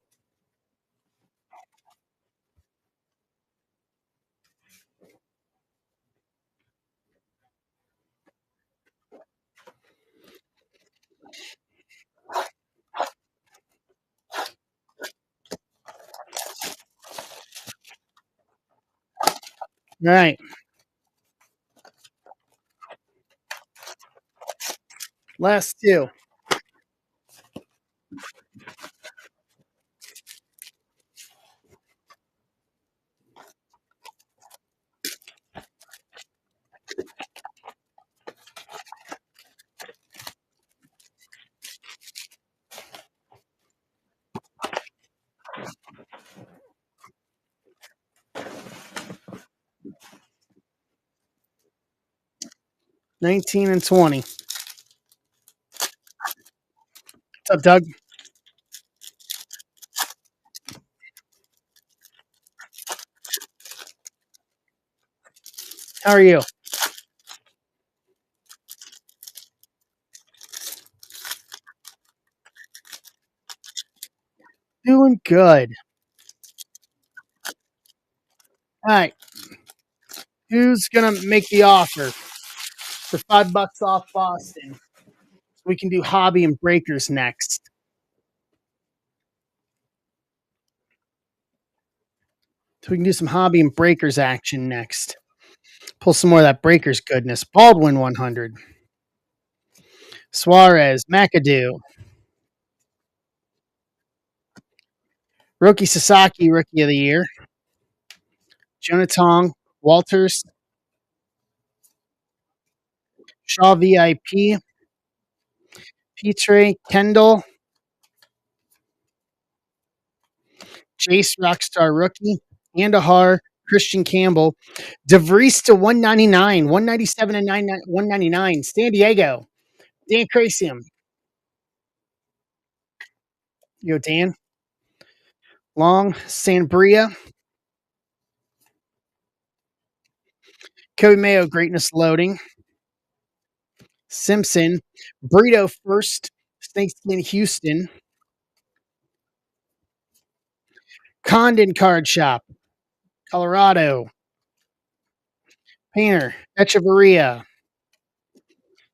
All right. Last two. 19 and 20. What's up, Doug? How are you? Doing good. All right. Who's going to make the offer for $5 off Boston? We can do hobby and breakers next. So we can do some hobby and breakers action next. Pull some more of that breakers goodness. Baldwin 100. Suarez, McAdoo. Roki Sasaki, Rookie of the Year. Jonah Tong, Walters. Shaw VIP. Petre, Kendall. Jace, Rockstar Rookie. Andahar, Christian Campbell. DeVries to 199, 197 and 199. San Diego. Dan Crasium. Yo, Dan. Long, Sanbria. Kobe Mayo, Greatness Loading. Simpson. Burrito First. Snakeskin Houston. Condon Card Shop. Colorado. Painter. Echeverria.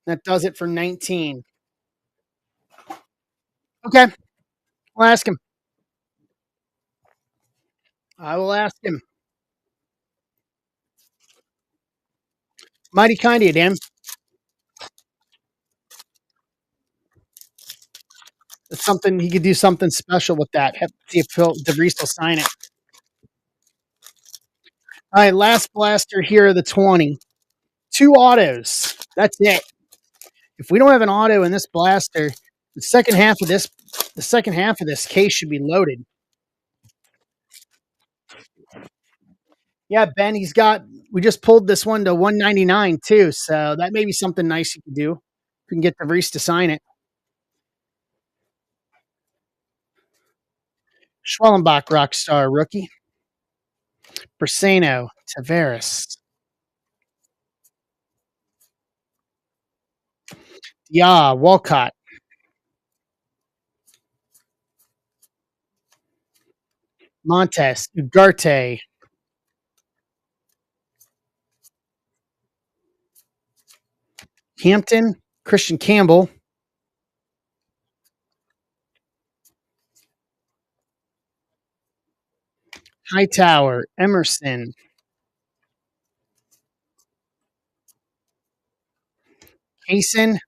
That does it for 19. Okay. I'll ask him. I will ask him. Mighty kind of you, Dan. It's something he could do something special with that. See if DeVries will sign it. All right, last blaster here of the 20. 2 autos. That's it. If we don't have an auto in this blaster, the second half of this case should be loaded. Yeah, Ben, we just pulled this one to 199 too, so that may be something nice you can do. You can get DeVries to sign it. Schwellenbach, Rockstar Rookie. Briseno, Tavares. Yeah, Walcott. Montes, Ugarte. Hampton, Christian Campbell. Hightower, Emerson. Kaysen,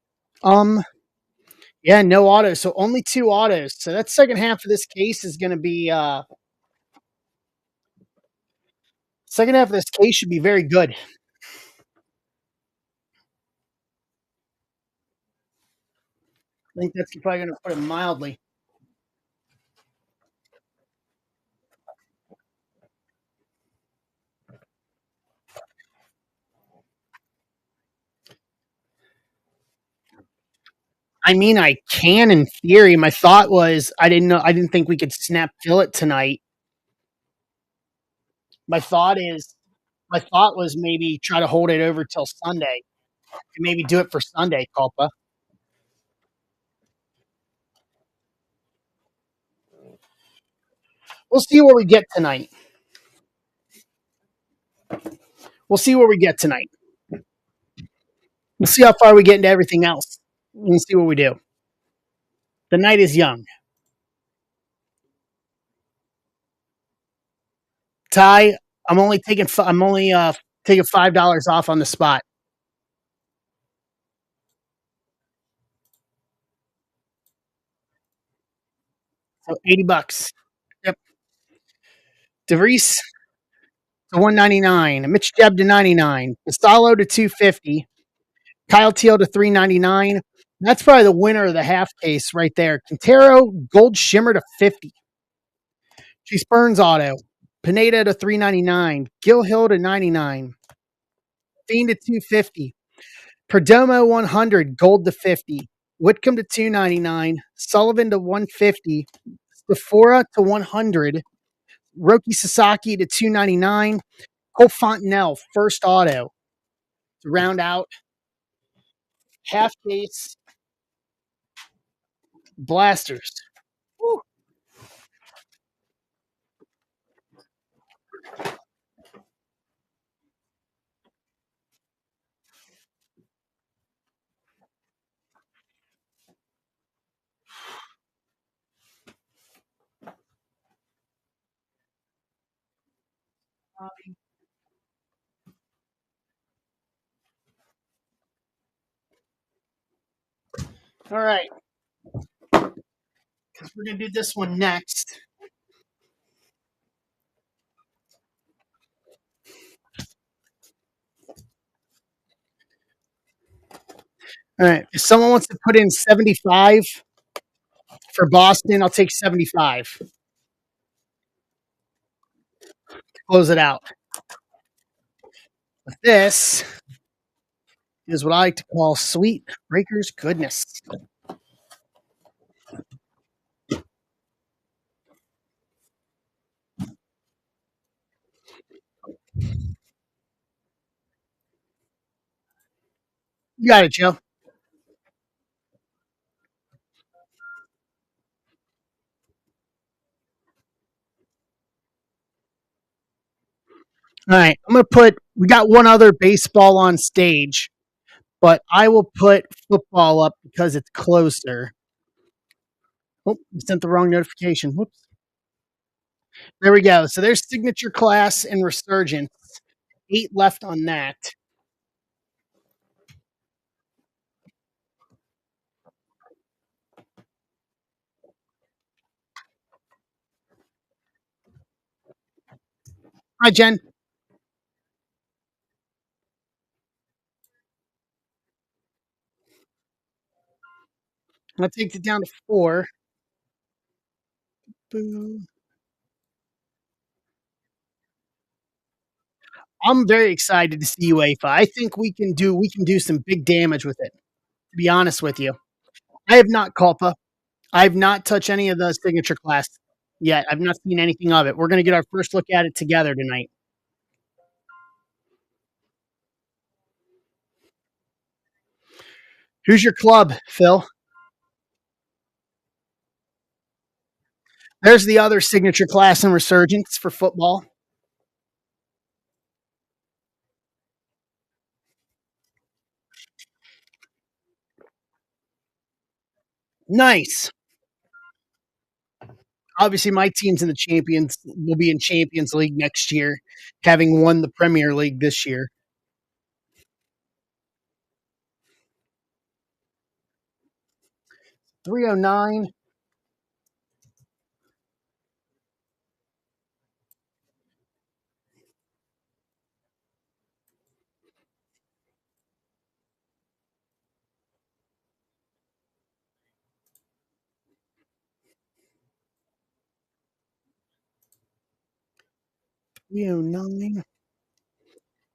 yeah, no autos. So only 2 autos. So that second half of this case is going to be second half of this case should be very good. I think that's probably going to put it mildly. I mean, I can in theory. My thought was I didn't think we could snap fill it tonight My thought is, my thought was maybe try to hold it over till Sunday and maybe do it for Sunday, Culpa. We'll see where we get tonight. We'll see where we get tonight. We'll see how far we get into everything else. We'll see what we do. The night is young. Ty, I'm only taking $5 off on the spot. So $80. Yep. DeVries to 199. Mitch Jeb to 99. Pasalo to 250. Kyle Teal to 399. That's probably the winner of the half case right there. Quintero Gold Shimmer to 50. Chase Burns auto. Pineda to 399. Gil Hill to 99. Fiend to 250. Perdomo 100 gold to 50. Whitcomb to 299. Sullivan to 150. Sephora to 100. Roki Sasaki to 299. Cole Fontenelle first auto to round out half case blasters. Woo. All right, we're gonna do this one next. All right, if someone wants to put in 75 for Boston, I'll take 75. Close it out. This is what I like to call sweet breakers goodness. You got it, Joe. All right, I'm gonna put. We got one other baseball on stage, but I will put football up because it's closer. Oh, I sent the wrong notification. Whoops. There we go. So there's signature class and resurgence. 8 left on that. Hi, Jen. That takes it down to 4. Boo. I'm very excited to see UEFA. I think we can do some big damage with it. To be honest with you, I have not culpa. I have not touched any of the signature class yet. I've not seen anything of it. We're going to get our first look at it together tonight. Who's your club, Phil? There's the other signature class and resurgence for football. Nice. Obviously, my team's in the champions. Will be in Champions League next year, having won the Premier League this year. 309. 309.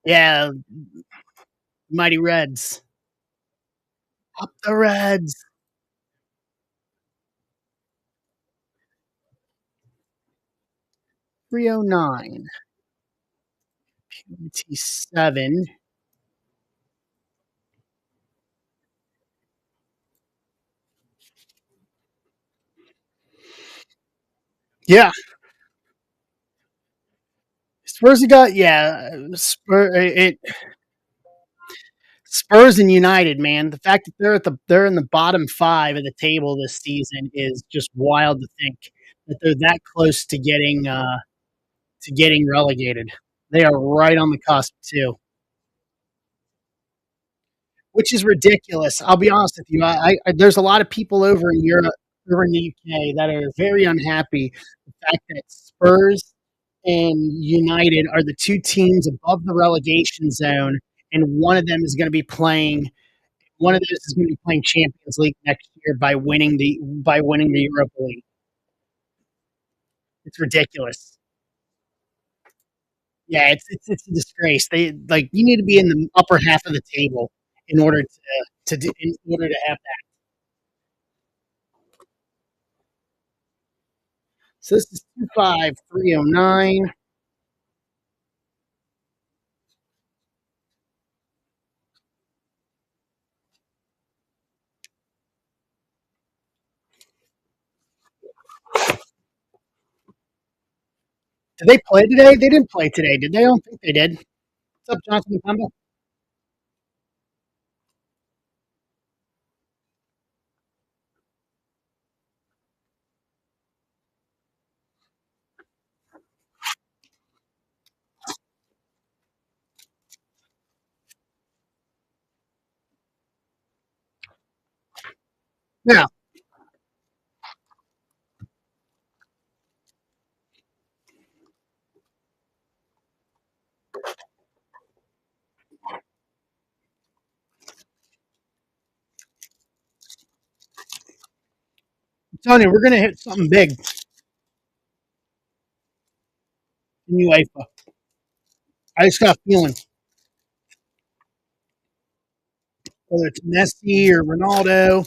Yeah, Mighty Reds. Up the Reds. 309. T7. Yeah, Spurs have got Spurs and United, man. The fact that they're in the bottom five of the table this season is just wild to think that they're that close to getting relegated. They are right on the cusp too, which is ridiculous. I'll be honest with you. There's a lot of people over in Europe, over in the UK, that are very unhappy. The fact that Spurs and United are the two teams above the relegation zone, and one of them is going to be playing. One of those is going to be playing Champions League next year by winning the Europa League. It's ridiculous. Yeah, it's a disgrace. They like you need to be in the upper half of the table in order in order to have that. So this is 25309. Did they play today? They didn't play today, did they? I don't think they did. What's up, Jonathan Campbell? Yeah, I'm telling you, we're gonna hit something big in UEFA. I just got a feeling, whether it's Messi or Ronaldo,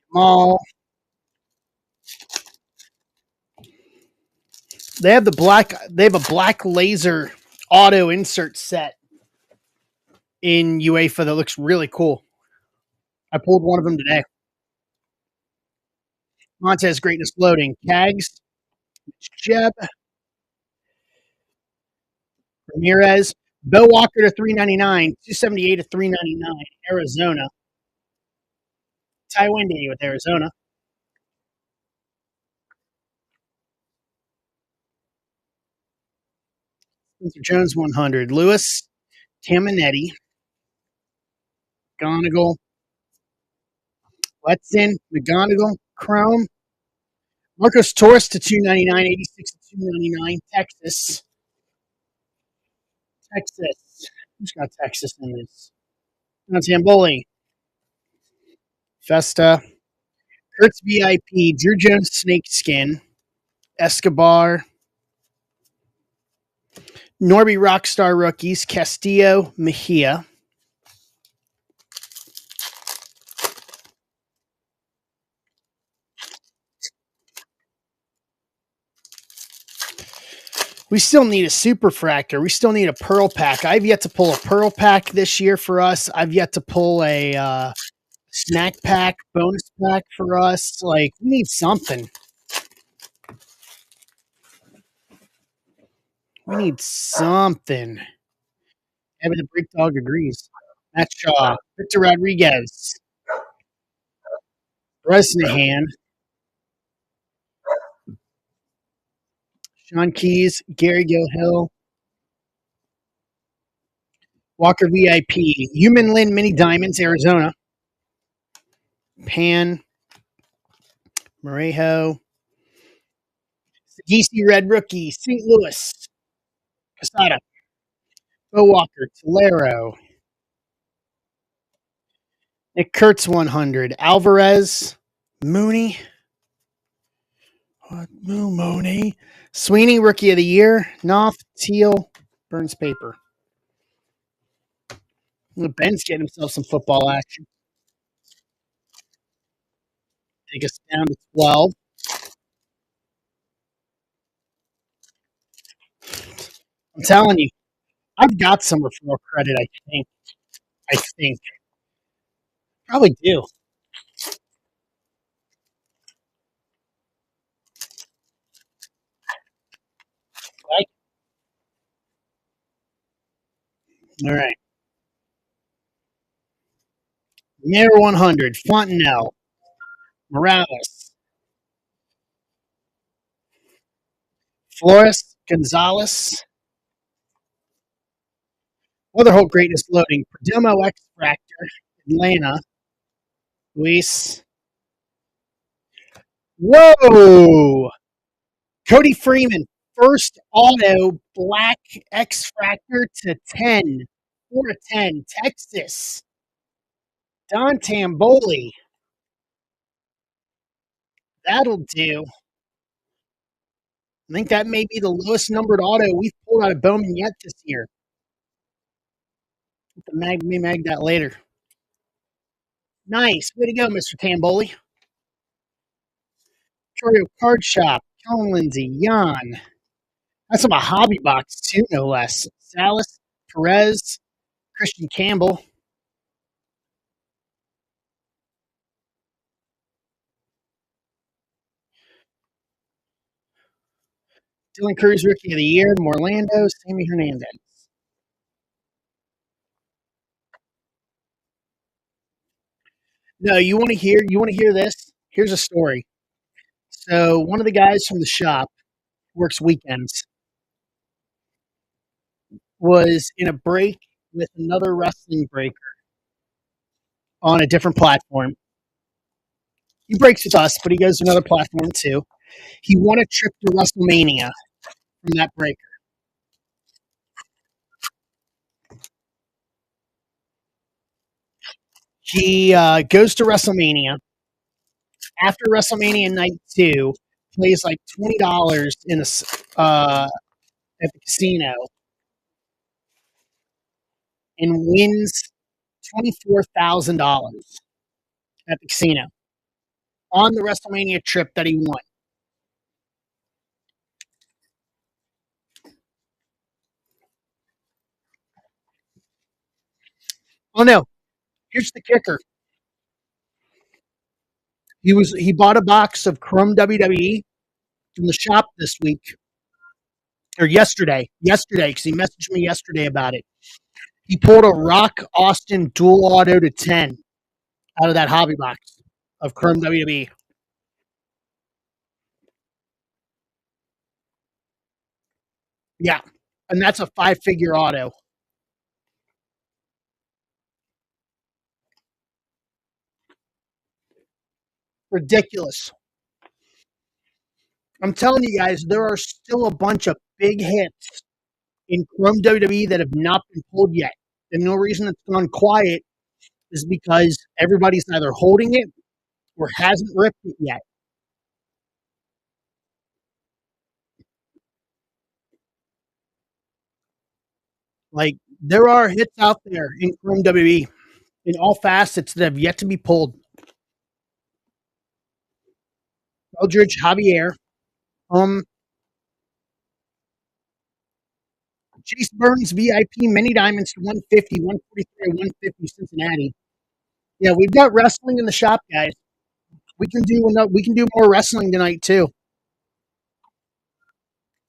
Jamal, they have a black laser auto insert set in UEFA that looks really cool. I pulled one of them today. Montez greatness loading. Cags, Jeb, Ramirez, Bo Walker to 399, 278 to 399. Arizona. Ty Wendy with Arizona. Spencer Jones 100. Lewis, Taminetti, McGonigal, Letson, McGonigal, Chrome, Marcos Torres to 299, 86 to 299. Texas. Texas. Who's got Texas in this? Zamboli, Festa, Kurtz VIP, Drew Jones Snakeskin, Escobar, Norby Rockstar rookies, Castillo, Mejia. We still need a super fractor. We still need a pearl pack. I've yet to pull a pearl pack this year for us. I've yet to pull a snack pack, bonus pack for us. Like, we need something. We need something. Evan the Brick Dog agrees. Matt Shaw, Victor Rodriguez, Bresnahan, Sean Keys, Gary Gilhill, Walker VIP, Human Lynn Mini Diamonds, Arizona, Pan, Morejo, Sagisi Red Rookie, St. Louis, Casada, Bo Walker, Tolero, Nick Kurtz 100, Alvarez, Mooney, Mooney, Sweeney Rookie of the Year, Knopf, Teal, Burns Paper. Ben's getting himself some football action. Take us down to 12. I'm telling you, I've got some referral credit. I think. I think probably do. Like, all right. Mayor 100, Fontenelle, Morales, Flores, Gonzalez, Weatherholt Greatness Loading, Perdomo X Fractor, Atlanta, Luis. Whoa! Cody Freeman, first auto, black X Fractor to 10, 4 to 10, Texas. Don Tamboli, that'll do. I think that may be the lowest numbered auto we've pulled out of Bowman yet this year. May mag that later. Nice. Way to go, Mr. Tamboli. Chorio Card Shop, Kellen Lindsay, Jan. That's from a hobby box, too, no less. Salas, Perez, Christian Campbell. Dylan Cruz, Rookie of the Year. Morlando, Sammy Hernandez. No, you want to hear this? Here's a story. So one of the guys from the shop works weekends was in a break with another wrestling breaker on a different platform. He breaks with us, but he goes to another platform too. He won a trip to WrestleMania from that breaker. He goes to WrestleMania. After WrestleMania night two, plays like $20 in at the casino and wins $24,000 at the casino on the WrestleMania trip that he won. Oh no! Here's the kicker. He bought a box of Chrome WWE from the shop this week or yesterday because he messaged me yesterday about it. He pulled a Rock Austin dual auto to 10 out of that hobby box of Chrome WWE. Yeah, and that's a 5-figure auto. Ridiculous. I'm telling you guys, there are still a bunch of big hits in Chrome WWE that have not been pulled yet. And the reason it's gone quiet is because everybody's either holding it or hasn't ripped it yet. Like there are hits out there in Chrome WWE in all facets that have yet to be pulled. Eldridge, Javier, um, Chase Burns, VIP, mini diamonds to 150, 143, 150, Cincinnati. Yeah, we've got wrestling in the shop, guys. We can do more wrestling tonight too.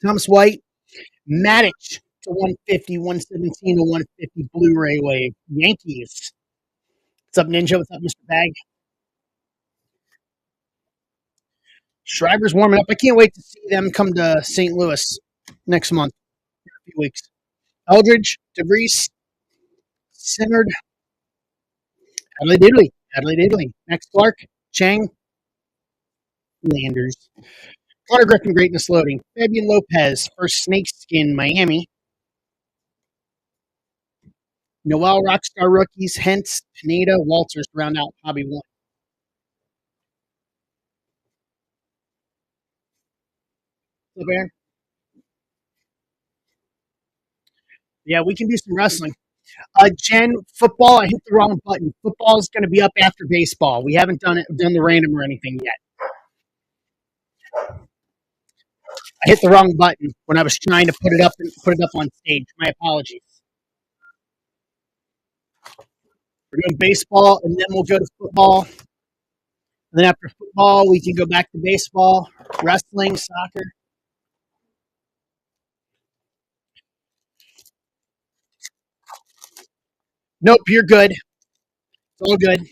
Thomas White, Matic to 150, 117 to 150, Blu-ray wave. Yankees. What's up, Ninja? What's up, Mr. Bag? Schreiber's warming up. I can't wait to see them come to St. Louis next month, in a few weeks. Eldridge, DeVries, Sinard, Adelaide Italy, Adelaide Italy. Max Clark, Chang, Landers. Connor Griffin, Greatness Loading. Fabian Lopez, first Snakeskin, Miami. Noel, Rockstar Rookies, Hentz, Pineda, Walters to round out Hobby 1. What's up, Aaron? Yeah, we can do some wrestling. Jen, football, I hit the wrong button. Football is going to be up after baseball. We haven't done the random or anything yet. I hit the wrong button when I was trying to put it up on stage. My apologies. We're doing baseball, and then we'll go to football. And then after football, we can go back to baseball, wrestling, soccer. Nope, you're good. It's all good.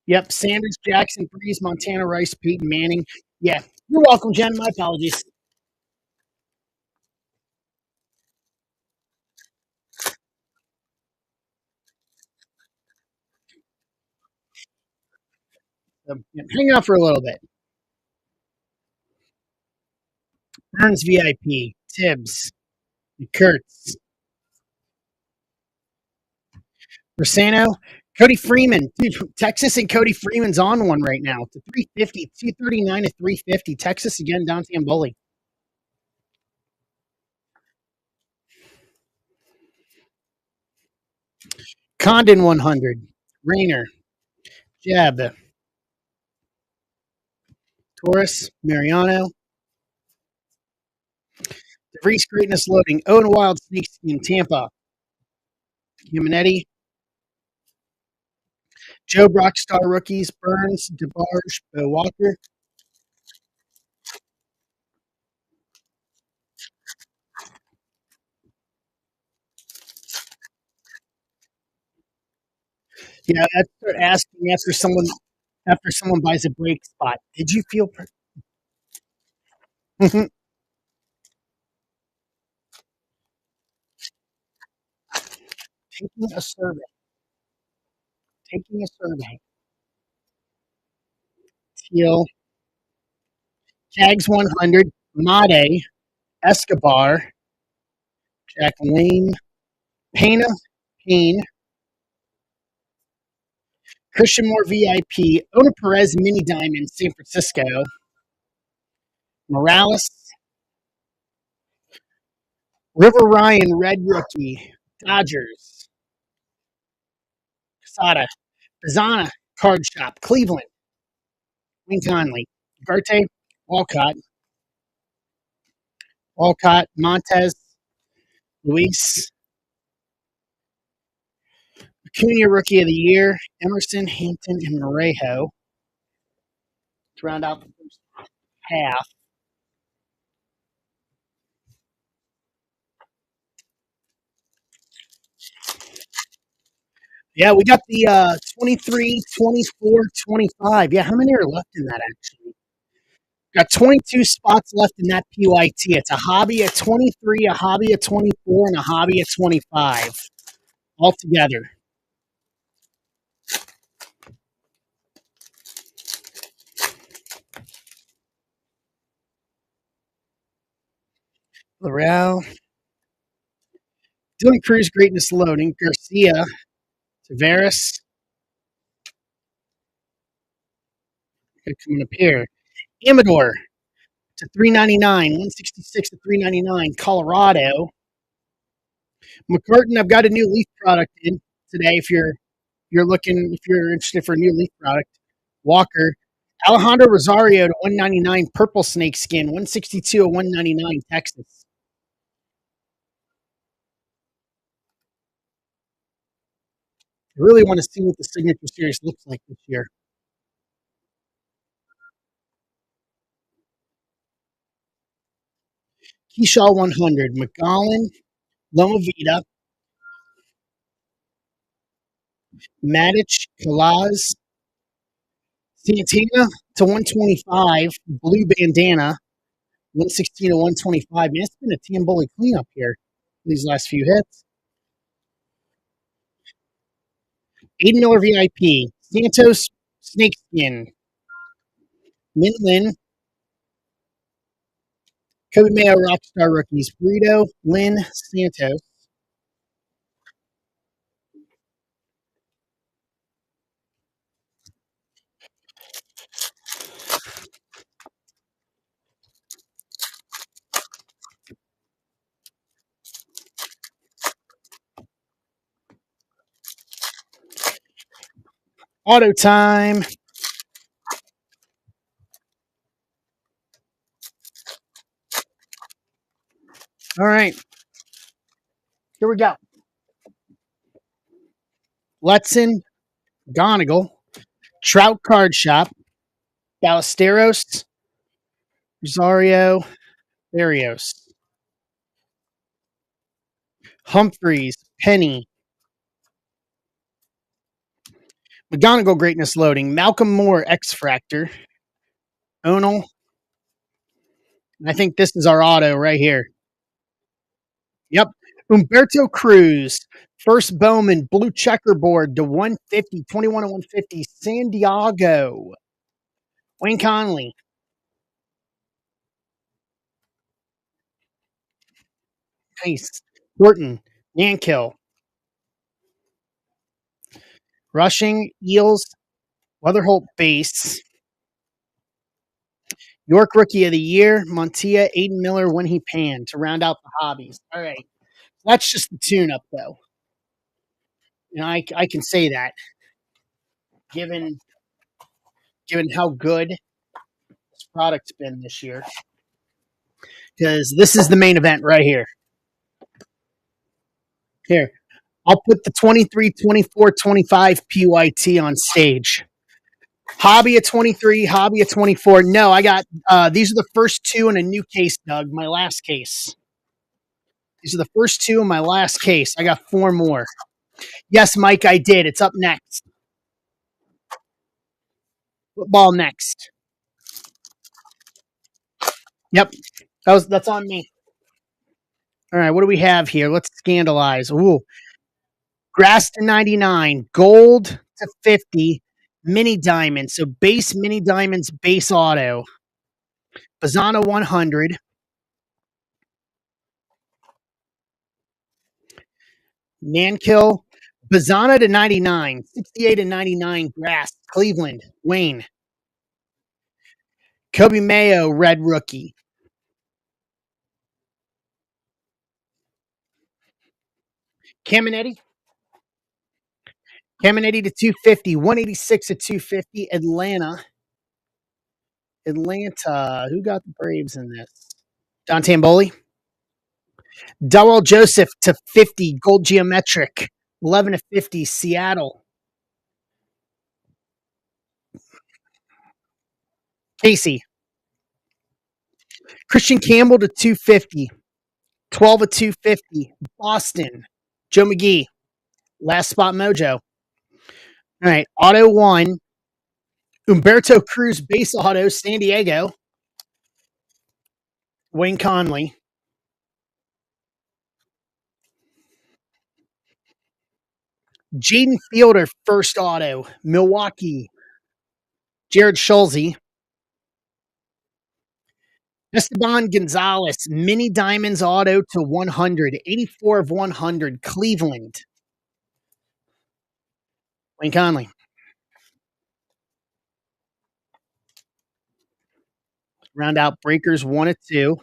Yep, Sanders, Jackson, Breeze, Montana, Rice, Peyton, Manning. Yeah, you're welcome, Jen. My apologies. Yeah, hang out for a little bit. Burns, VIP, Tibbs, Kurtz, Rosano, Cody Freeman. Dude, Texas and Cody Freeman's on one right now. To 350, 239 to 350. Texas again, Dante and Bully. Condon 100. Rayner, Jeb, Taurus, Mariano, DeVries Greatness Loading, Owen Wild Snakes in Tampa, Humanetti, Joe Brockstar Rookies, Burns, DeBarge, Bo Walker. Yeah, I start asking after someone buys a break spot. Did you feel taking a survey? Taking a survey. Teal, Jags 100, Made, Escobar, Jacqueline, Pena, Payne, Christian Moore VIP, Ona Perez Mini Diamond, San Francisco, Morales, River Ryan Red Rookie, Dodgers, Casada, Bazana, Card Shop, Cleveland, Wayne Conley, Garte, Walcott, Montez, Luis, Acuna Rookie of the Year, Emerson, Hampton, and Morejo to round out the first half. Yeah, we got the 23, 24, 25. Yeah, how many are left in that actually? Got 22 spots left in that PYT. It's a hobby at 23, a hobby at 24, and a hobby at 25 all together. L'Oreal, Dylan Cruz, Greatness Loading, Garcia, Tavares, coming up here. Amador to 399, 166 to 399, Colorado. McCartan, I've got a new leaf product in today. If you're interested for a new leaf product, Walker, Alejandro Rosario to 199, purple snake skin, 162 to 199, Texas. I really want to see what the signature series looks like this year. Keyshaw 100, McGowan, Loma Vita, Matic, Kalaz, Santana to 125, blue bandana, 116 to 125. Man, it's been a Team Bully cleanup here these last few hits. Aiden Miller VIP, Santos Snakeskin, Min Lin, Kobe Mayo Rockstar Rookies, Burrito, Lynn, Santos, Auto Time. All right. Here we go. Letson, Gonigal, Trout Card Shop, Ballesteros, Rosario, Barrios, Humphreys, Penny, McGonigal Greatness Loading, Malcolm Moore X Fractor, Onal. I think this is our auto right here. Yep. Umberto Cruz, first Bowman, blue checkerboard to 150, 21 to 150, San Diego. Wayne Conley. Nice. Thornton, Nankill. Rushing, Eels, Weatherholt base. York Rookie of the Year, Montilla, Aiden Miller, when he panned to round out the hobbies. All right. That's just the tune-up, though. You know, I can say that, given how good this product's been this year, because this is the main event right here. Here, I'll put the 23, 24, 25 PYT on stage. Hobby at 23, hobby at 24. No, I got these are the first two in a new case, Doug. My last case. These are the first two in my last case. I got four more. Yes, Mike, I did. It's up next. Football next. Yep. That's on me. All right, what do we have here? Let's scandalize. Ooh. Grass to 99, gold to 50, mini diamonds. So base mini diamonds, base auto. Bazana 100. Nankill, Bazana to 99, 68 to 99, grass, Cleveland, Wayne. Kobe Mayo, red rookie. Caminetti to 250, 186 to 250, Atlanta. Who got the Braves in this? Don Tamboli. Dowell Joseph to 50, gold geometric, 11 to 50, Seattle. Casey. Christian Campbell to 250, 12 to 250, Boston. Joe McGee. Last spot mojo. All right, auto one. Umberto Cruz base auto, San Diego. Wayne Conley. Jaden Fielder first auto, Milwaukee. Jared Schulze. Esteban Gonzalez, mini diamonds auto to 100, 84 of 100, Cleveland. Wayne Conley. Round out breakers 1 of 2.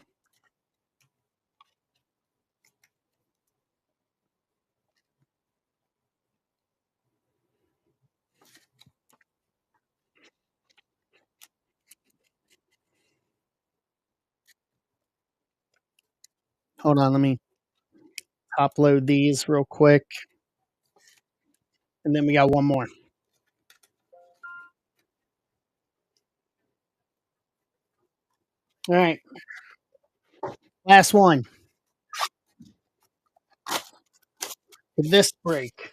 Hold on, let me top load these real quick. And then we got one more. All right. Last one. For this break.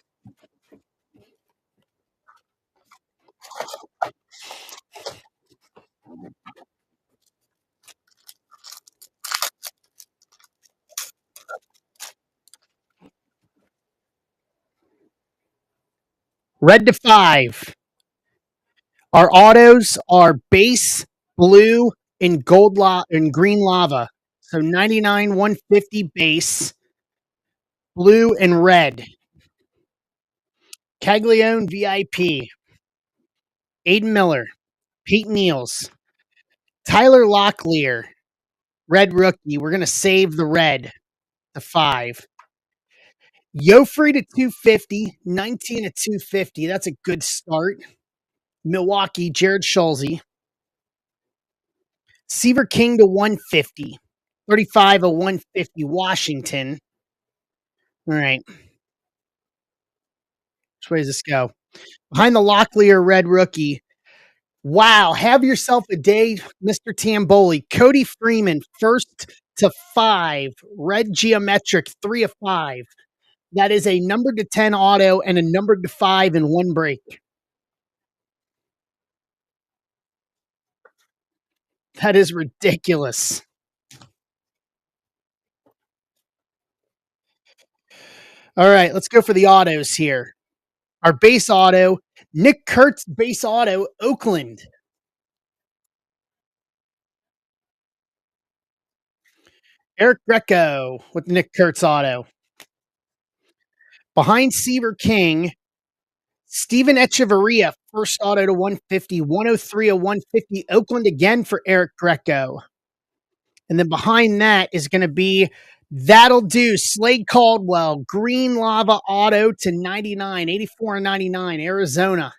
Red to 5. Our autos are base, blue, and and green lava. So 99, 150 base, blue, and red. Caglione VIP. Aiden Miller. Pete Neals. Tyler Locklear. Red rookie. We're going to save the red to 5. Yofrey to 250. 19 to 250. That's a good start. Milwaukee. Jared Schulze. Seaver King to 150. 35 of 150. Washington. All right. Which way does this go? Behind the Locklear red rookie. Wow. Have yourself a day, Mr. Tamboli. Cody Freeman, first to five. Red geometric, 3 of 5. That is a number to 10 auto and a number to 5 in one break. That is ridiculous. All right, let's go for the autos here. Our base auto, Nick Kurtz base auto, Oakland. Eric Greco with Nick Kurtz auto. Behind Seaver King, Steven Echeverria, first auto to 150, 103 of 150, Oakland again for Eric Greco. And then behind that is going to be That'll Do, Slade Caldwell, Green Lava auto to 99, 84 and 99, Arizona.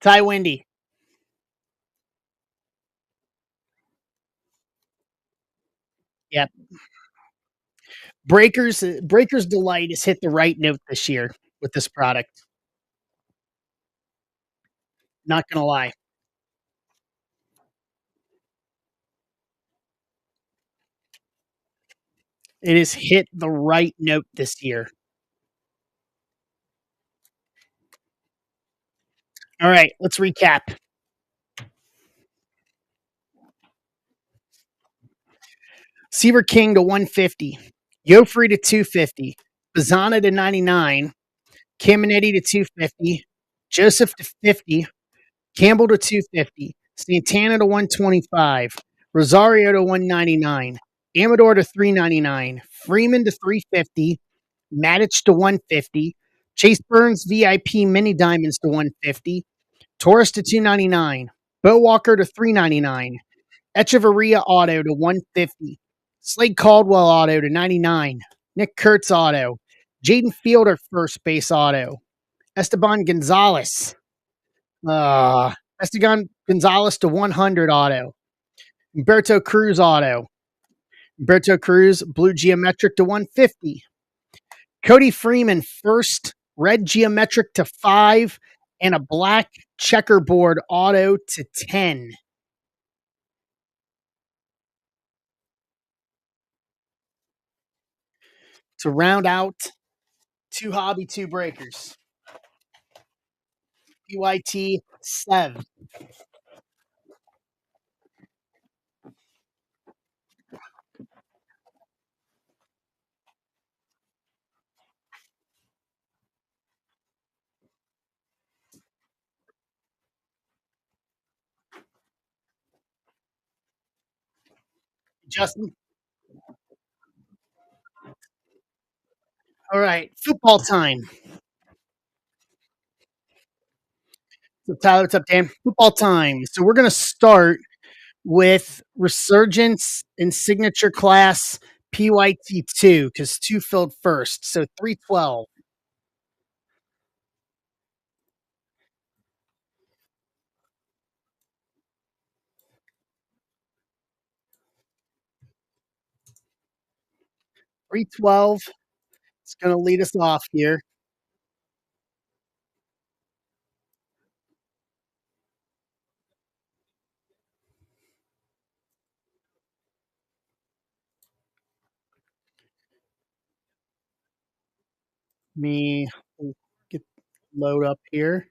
Ty Wendy. Yep. Breakers Delight has hit the right note this year with this product. Not going to lie. It has hit the right note this year. All right, let's recap. Seaver King to 150, Yofree to 250, Bazana to 99, Caminetti to 250, Joseph to 50, Campbell to 250, Santana to 125, Rosario to 199, Amador to 399, Freeman to 350, Matic to 150, Chase Burns VIP Mini Diamonds to 150, Taurus to 299, Bo Walker to 399, Echeverria Auto to 150, Slade Caldwell Auto to 99, Nick Kurtz Auto, Jaden Fielder First Base Auto, Esteban Gonzalez, Esteban Gonzalez to 100 Auto, Humberto Cruz Auto, Humberto Cruz Blue Geometric to 150, Cody Freeman First Red Geometric to 5, and a black checkerboard auto to 10. To round out two hobby, two breakers. PYT 7. Justin. All right, football time. So Tyler, what's up, Dan? Football time. So we're gonna start with Resurgence and Signature Class PYT2 because 2 filled first. So 312. $312. It's gonna lead us off here. Me get load up here.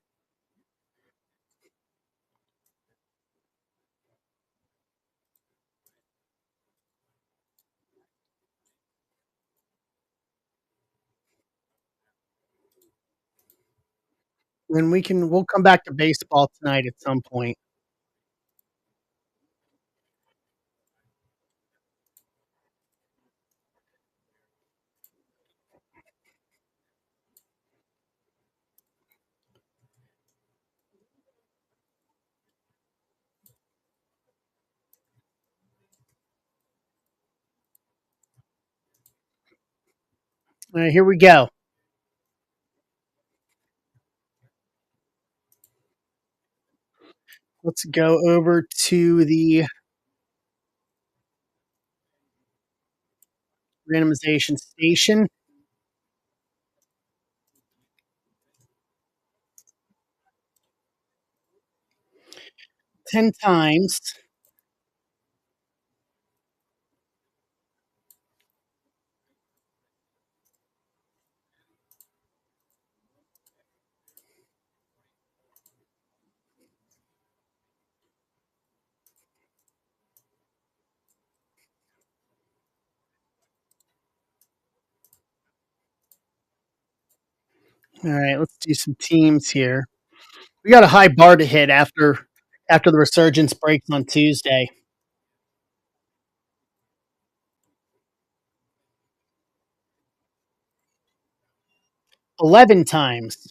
Then we'll come back to baseball tonight at some point. All right, here we go. Let's go over to the Randomization station. 10 times. All right, let's do some teams here. We got a high bar to hit after the resurgence breaks on Tuesday. 11 times.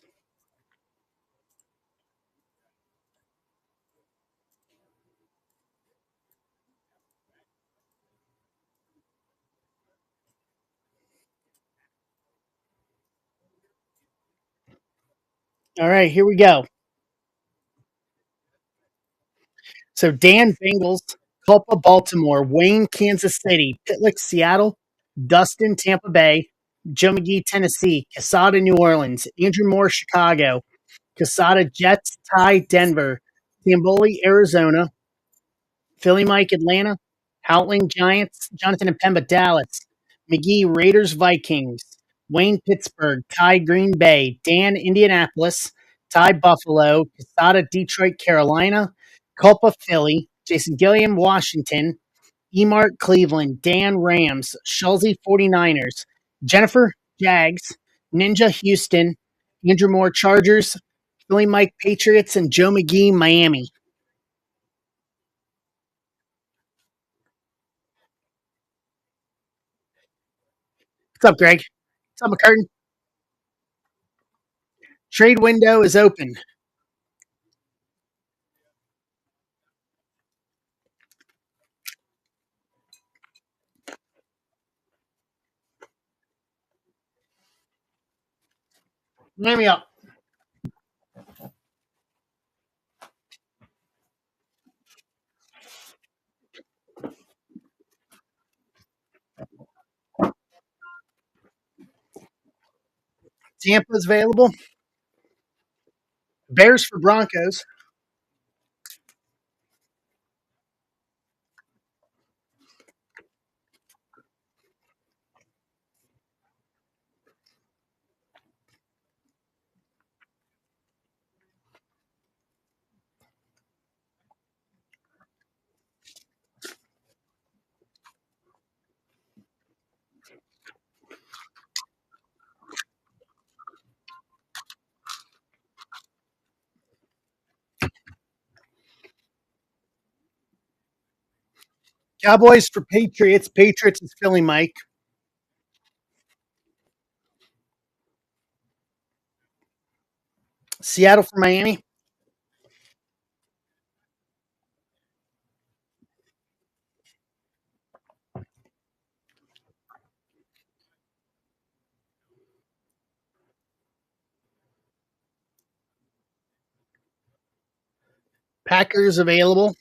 All right, here we go. So Dan Bengals, Culpa Baltimore, Wayne Kansas City, Pitlick Seattle, Dustin Tampa Bay, Joe McGee Tennessee, Casada New Orleans, Andrew Moore Chicago, Casada Jets Ty Denver, Tamboli Arizona, Philly Mike Atlanta, Howling Giants, Jonathan and Pemba Dallas, McGee Raiders Vikings, Wayne Pittsburgh, Ty Green Bay, Dan Indianapolis, Ty Buffalo, Casada Detroit Carolina, Culpa Philly, Jason Gilliam Washington, Emart Cleveland, Dan Rams, Schulze 49ers, Jennifer Jags, Ninja Houston, Andrew Moore Chargers, Philly Mike Patriots, and Joe McGee Miami. What's up, Greg? What's up, McCurtain? Trade window is open. Name me up. Tampa's available. Bears for Broncos. Cowboys for Patriots. Patriots is Philly Mike. Seattle for Miami. Packers available.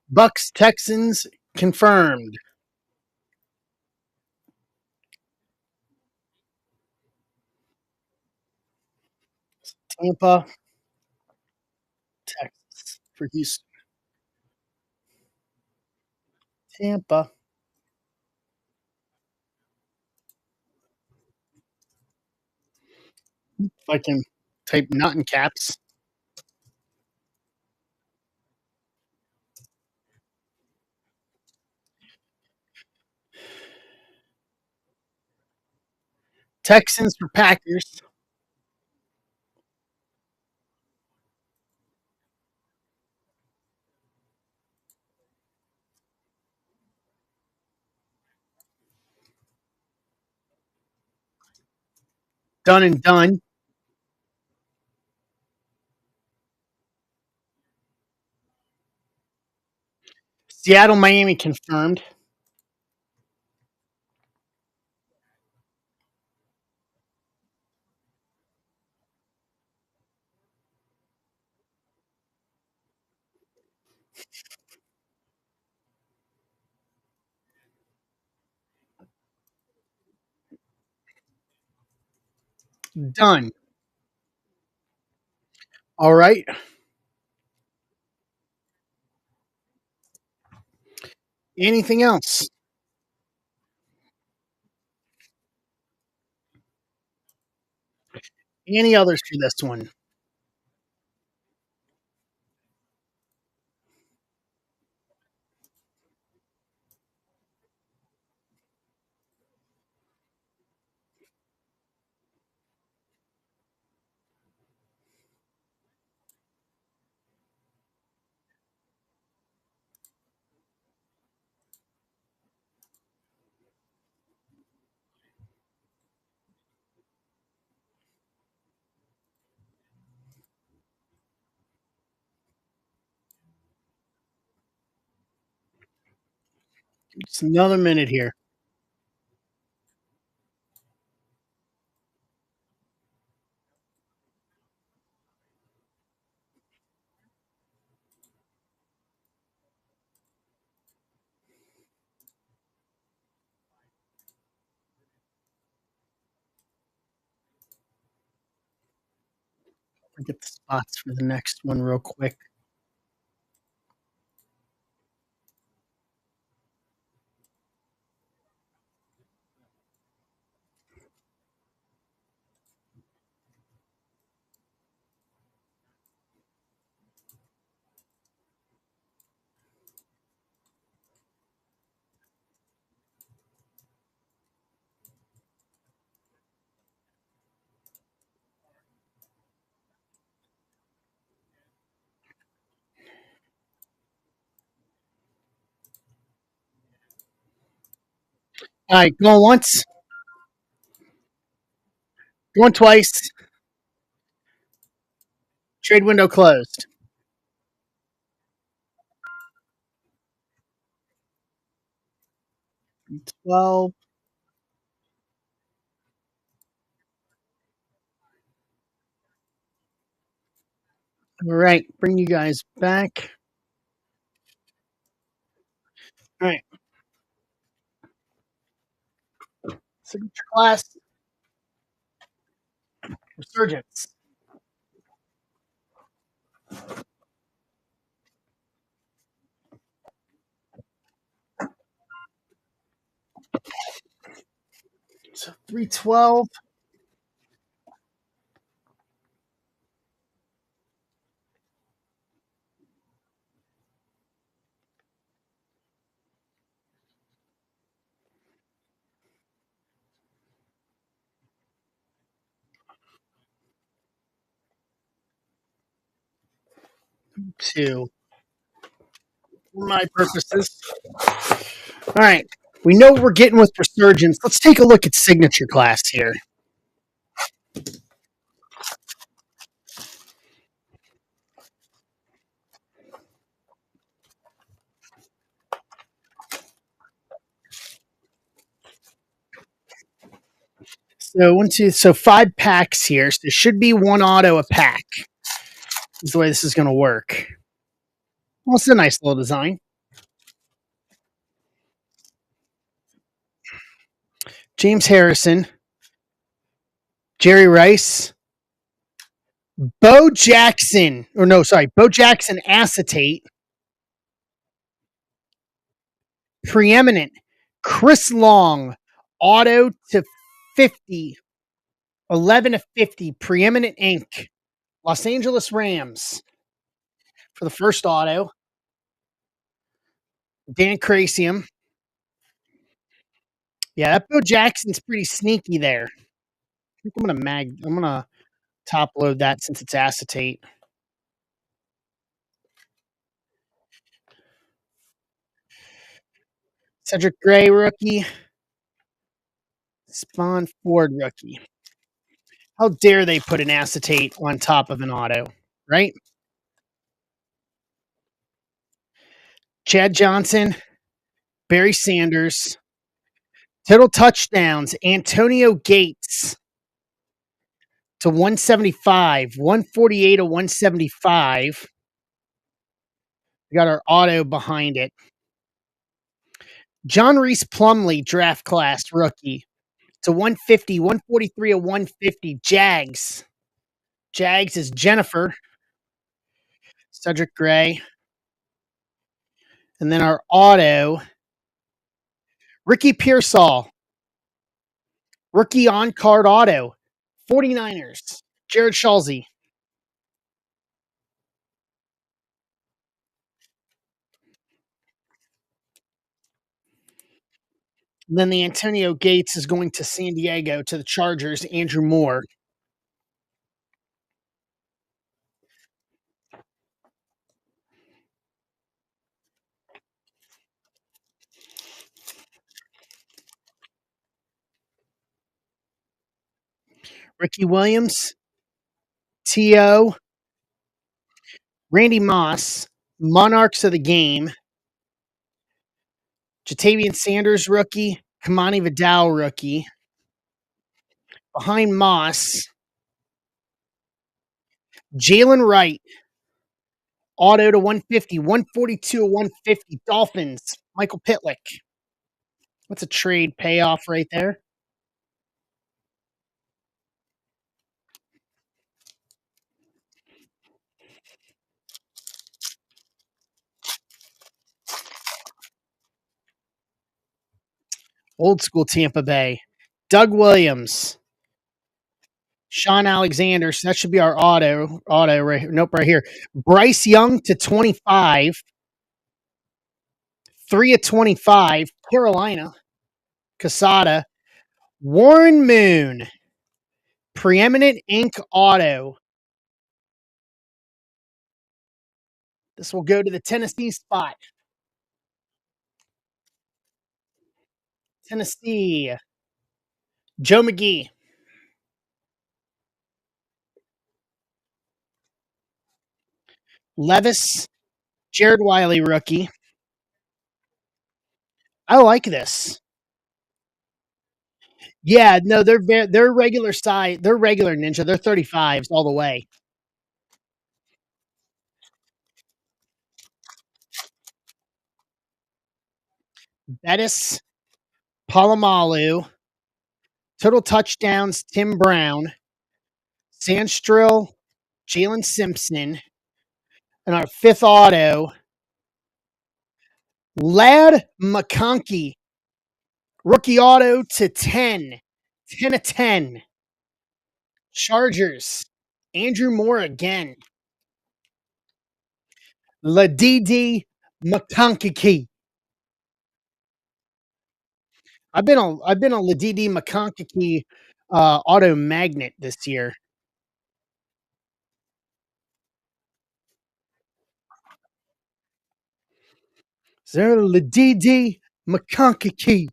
Bucks Texans confirmed. Tampa, Texas for Houston. Tampa. If I can type not in caps. Texans for Packers. Done and done. Seattle, Miami confirmed. Done. All right. Anything else? Any others for this one? Just another minute here. I'll get the spots for the next one real quick. All right, going once, going twice. Trade window closed. 12. All right, bring you guys back. All right, signature class, resurgence. So 312, 2. For my purposes. All right, we know what we're getting with resurgence. Let's take a look at signature class here. So 5 packs here. So there should be one auto a pack. Is the way this is going to work. Well, it's a nice little design. James Harrison, Jerry Rice, Bo Jackson, or no, sorry, Bo Jackson acetate, preeminent, Chris Long, auto to 50, 11 to 50, preeminent ink, Los Angeles Rams for the first auto, Dan Crasium. Yeah, that Bo Jackson's pretty sneaky there. I think I'm gonna top load that since it's acetate. Cedric Gray rookie, Spawn Ford rookie. How dare they put an acetate on top of an auto, right? Chad Johnson, Barry Sanders. Total touchdowns, Antonio Gates to 175, 148 to 175. We got our auto behind it. John Reese Plumley, draft class rookie to 150, 143 to 150. Jags. Jags is Jennifer, Cedric Gray. And then our auto, Ricky Pearsall, rookie on card auto, 49ers, Jared Schalze. And then the Antonio Gates is going to San Diego to the Chargers, Andrew Moore. Ricky Williams, T.O., Randy Moss, Monarchs of the Game, Jatavian Sanders rookie, Kamani Vidal rookie. Behind Moss, Jalen Wright, auto to 150, 142 to 150. Dolphins, Michael Pitlick. What's a trade payoff right there? Old school Tampa Bay. Doug Williams, Sean Alexander. So that should be our auto. Auto right here. Nope, right here. Bryce Young to 25. 3 of 25. Carolina. Casada. Warren Moon. Preeminent Ink Auto. This will go to the Tennessee spot. Tennessee. Joe McGee. Levis. Jared Wiley rookie. I like this. Yeah, no, they're regular size. They're regular Ninja. They're 35s all the way. Bettis, Palomalu, total touchdowns, Tim Brown, Sandstrill, Jalen Simpson, and our fifth auto, Lad McConkey, rookie auto to 10, 10 of 10. Chargers, Andrew Moore again. Ladidi McConkey. I've been a Ladidi McConkey auto magnet this year. There, Ladidi McConkey.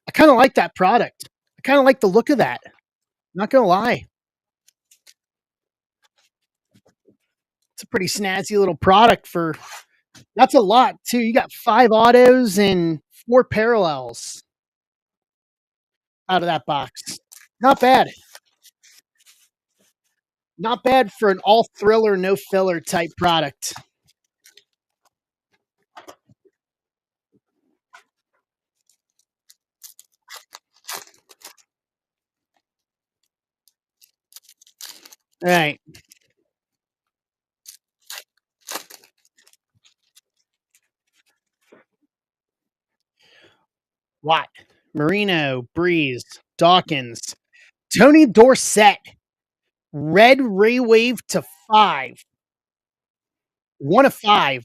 I kind of like that product. I kind of like the look of that. Not gonna lie, it's a pretty snazzy little product for. That's a lot too. You got 5 autos and 4 parallels out of that box. Not bad. Not bad for an all thriller, no filler type product. All right. Watt, Marino, Breeze, Dawkins, Tony Dorsett, Red Ray Wave to 5. 1 of 5.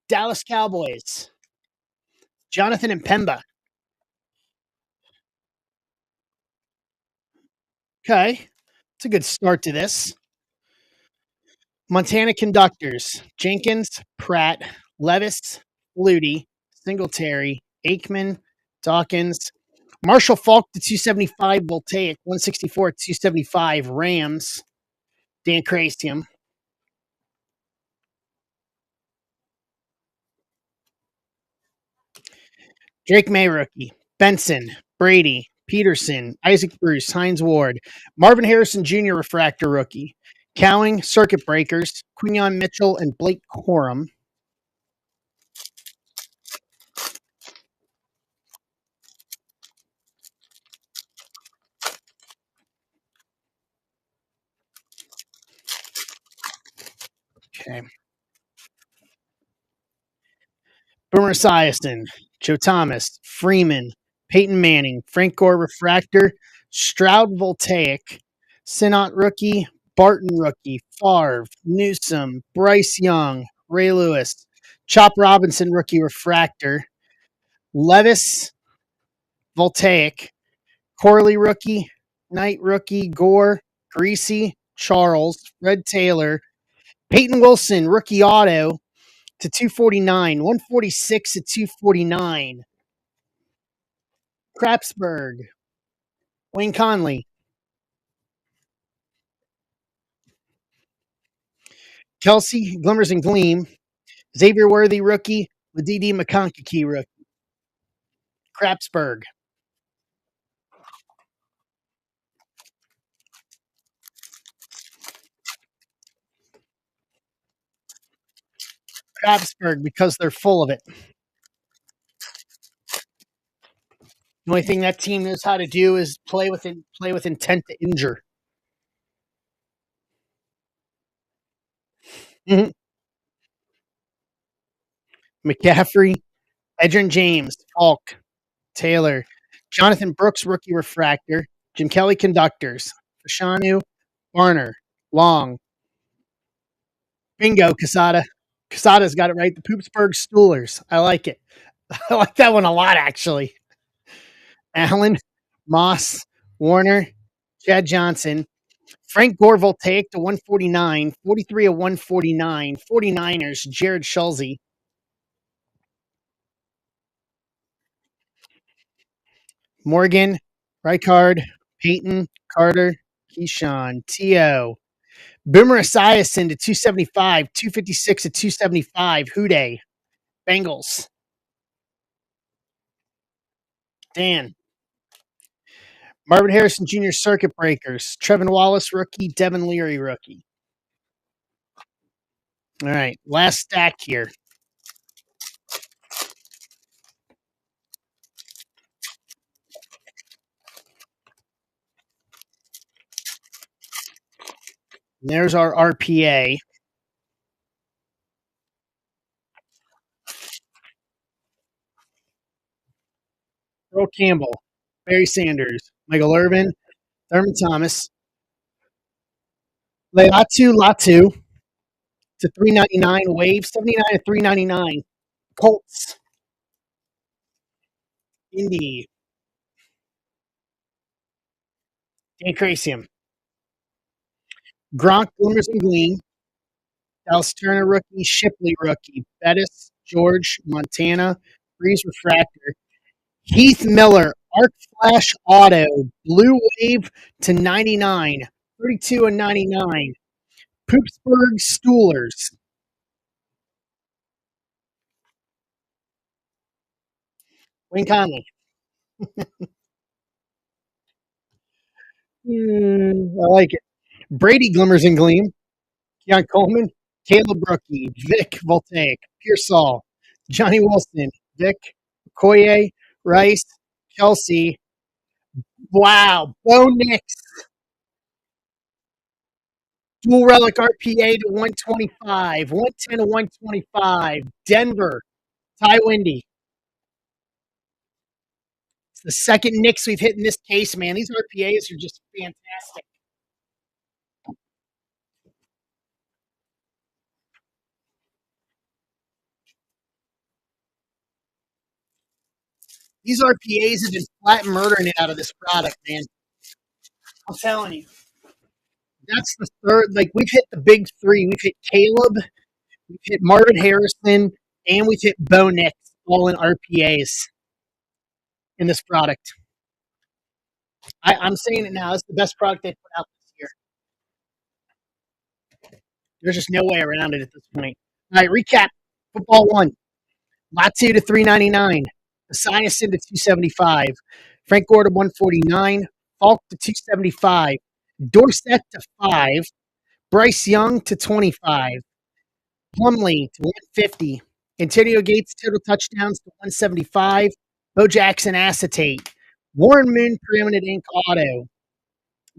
Dallas Cowboys. Jonathan and Pemba. Okay. It's a good start to this. Montana Conductors. Jenkins, Pratt, Levis, Flutie, Singletary, Aikman, Dawkins. Marshall Falk to 275, Voltaic, 164 275, Rams, Dan Crasium. Drake May rookie. Benson, Brady, Peterson, Isaac Bruce, Hines Ward, Marvin Harrison Jr. refractor rookie. Cowing, Circuit Breakers, Quinion Mitchell, and Blake Corum. Okay. Boomer Esiason, Joe Thomas, Freeman, Peyton Manning, Frank Gore refractor, Stroud Voltaic, Sinnott rookie, Barton rookie, Favre, Newsom, Bryce Young, Ray Lewis, Chop Robinson rookie refractor, Levis Voltaic, Corley rookie, Knight rookie, Gore, Greasy, Charles, Fred Taylor, Peyton Wilson rookie auto to 249, 146 to 249. Krapsburg, Wayne Conley, Kelsey, Glimmers and Gleam, Xavier Worthy rookie, Ladidi McConkey rookie. Krapsburg, Krapsburg because they're full of it. The only thing that team knows how to do is play with intent to injure. Mhm. McCaffrey, Edgerrin James, Falk, Taylor, Jonathan Brooks, rookie refractor, Jim Kelly conductors, Fashanu, Varner, Long, bingo, Casada. Casada's got it right. The Poopsburg Stoolers. I like it. I like that one a lot, actually. Allen, Moss, Warner, Chad Johnson, Frank Gore Voltaic to 149, 43 of 149, 49ers, Jared Schulze, Morgan, Ricard, Peyton, Carter, Keyshawn, T.O., Boomer Esiason to 275, 256 to 275, Houday, Bengals, Dan, Marvin Harrison Jr. Circuit Breakers, Trevin Wallace rookie, Devin Leary rookie. All right, last stack here. And there's our RPA. Earl Campbell, Barry Sanders, Michael Irvin, Thurman Thomas, Latu to 399, Wave 79 to 399, Colts, Indy, Dan Crasium, Gronk, Glimmers and Gleam, Dallas Turner rookie, Shipley rookie, Bettis, George, Montana, Breeze Refractor, Heath Miller, Arc Flash Auto, Blue Wave to 99, 32 and 99, Poopsburg Stoolers, Wayne Conley. I like it. Brady Glimmers and Gleam, Keon Coleman, Caleb Rookie, Vic Voltaic, Pearsall, Johnny Wilson, Vic, Okoye, Rice, Kelsey. Wow. Bo Nix, dual relic RPA to 125, 110 to 125. Denver, Ty Windy. It's the second Knicks we've hit in this case, man. These RPAs are just fantastic. These RPAs have been flat murdering it out of this product, man. I'm telling you. That's the third. Like, we've hit the big three. We've hit Caleb, we've hit Marvin Harrison, and we've hit Bo Nix all in RPAs in this product. I'm saying it now. It's the best product they put out this year. There's just no way around it at this point. All right, recap. Football one. Latu to 399. Esiason to 275. Frank Gore to 149. Falk to 275. Dorsett to 5. Bryce Young to 25. Plumlee to 150. Antonio Gates total touchdowns to 175. Bo Jackson acetate. Warren Moon preeminent ink auto.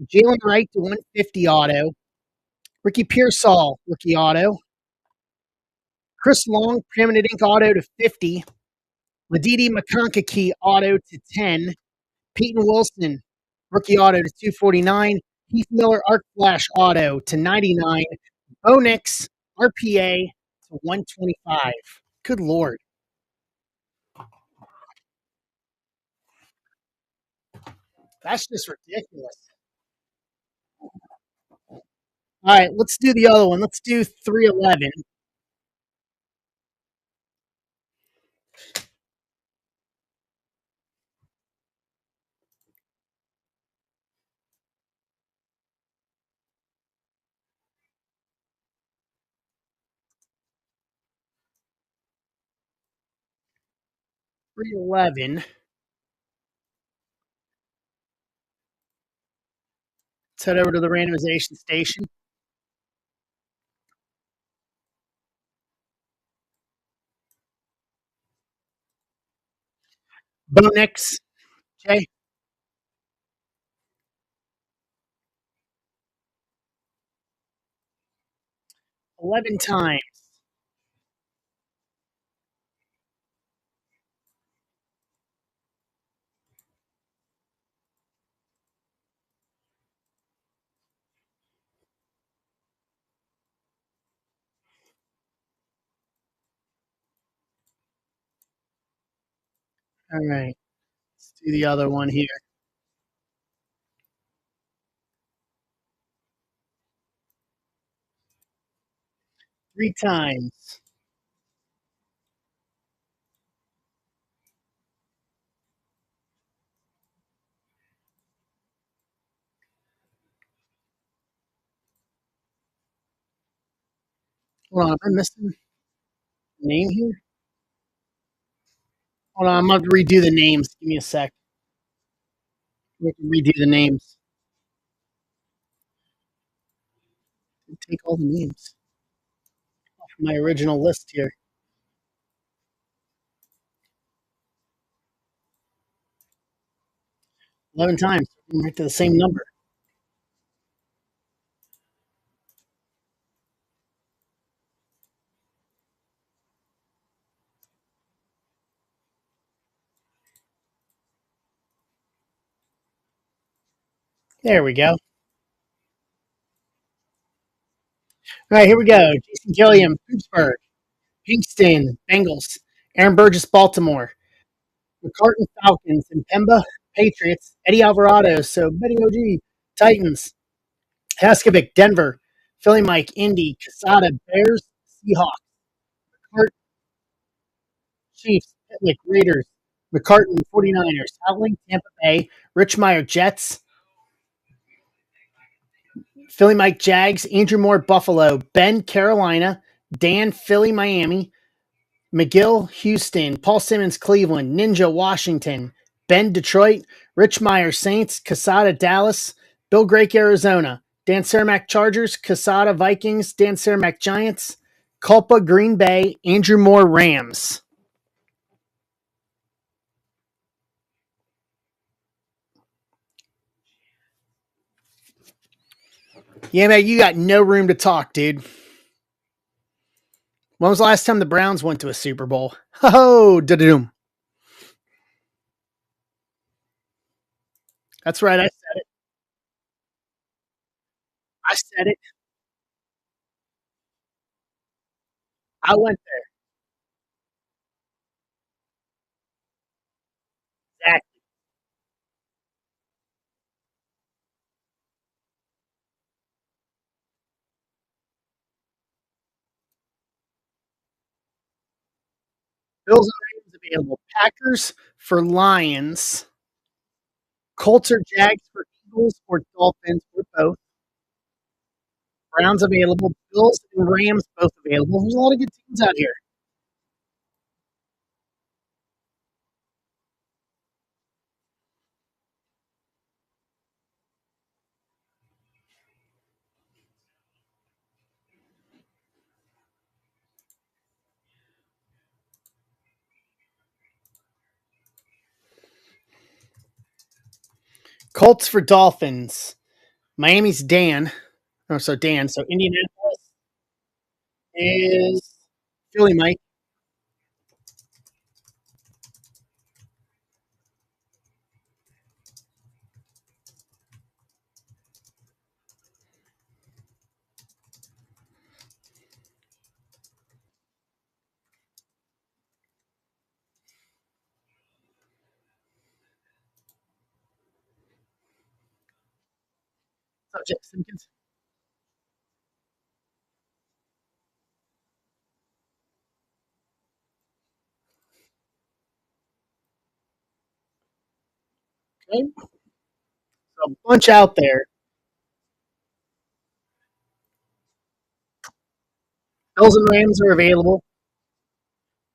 Jalen Wright to 150 auto. Ricky Pearsall rookie auto. Chris Long preeminent ink auto to 50. Ladidi McConkey auto to 10. Peyton Wilson rookie auto to 249. Heath Miller Arc Flash auto to 99. Bo Nix RPA to 125. Good Lord. That's just ridiculous. All right, let's do the other one. Let's do 311. 311. Let's head over to the randomization station. Bo Nix. Okay. 11 times. All right. Let's do the other one here. 3 times. Hold on. Am I missing a name here? Hold on. I'm going to redo the names. Give me a sec. We can redo the names. Take all the names off my original list here. 11 times. I'm right to the same number. There we go. All right, here we go. Jason Gilliam, Pittsburgh. Kingston, Bengals. Aaron Burgess, Baltimore. McCartan, Falcons. And Pemba, Patriots. Eddie Alvarado, so Betty OG, Titans. Haskovic, Denver. Philly Mike, Indy. Casada, Bears. Seahawks. Hart, Chiefs. Pitlick, Raiders. McCartan, 49ers. Howling, Tampa Bay. Richmeyer, Jets. Philly Mike, Jags. Andrew Moore, Buffalo. Ben, Carolina. Dan, Philly, Miami. McGill, Houston. Paul Simmons, Cleveland. Ninja, Washington. Ben, Detroit. Rich Meyer, Saints. Casada, Dallas. Bill Grake, Arizona. Dan Cermak, Chargers. Casada, Vikings. Dan Cermak, Giants. Culpa, Green Bay. Andrew Moore, Rams. Yeah, man, you got no room to talk, dude. When was the last time the Browns went to a Super Bowl? Oh, da-doom. That's right. I said it. I said it. I went there. Exactly. Bills and Rams available. Packers for Lions. Colts or Jags for Eagles or Dolphins or both. Browns available. Bills and Rams both available. There's a lot of good teams out here. Colts for Dolphins. Miami's Dan. Oh, so Dan. So Indianapolis is Philly, Mike. Subject Simpkins. Okay. So a bunch out there. Bills and Rams are available.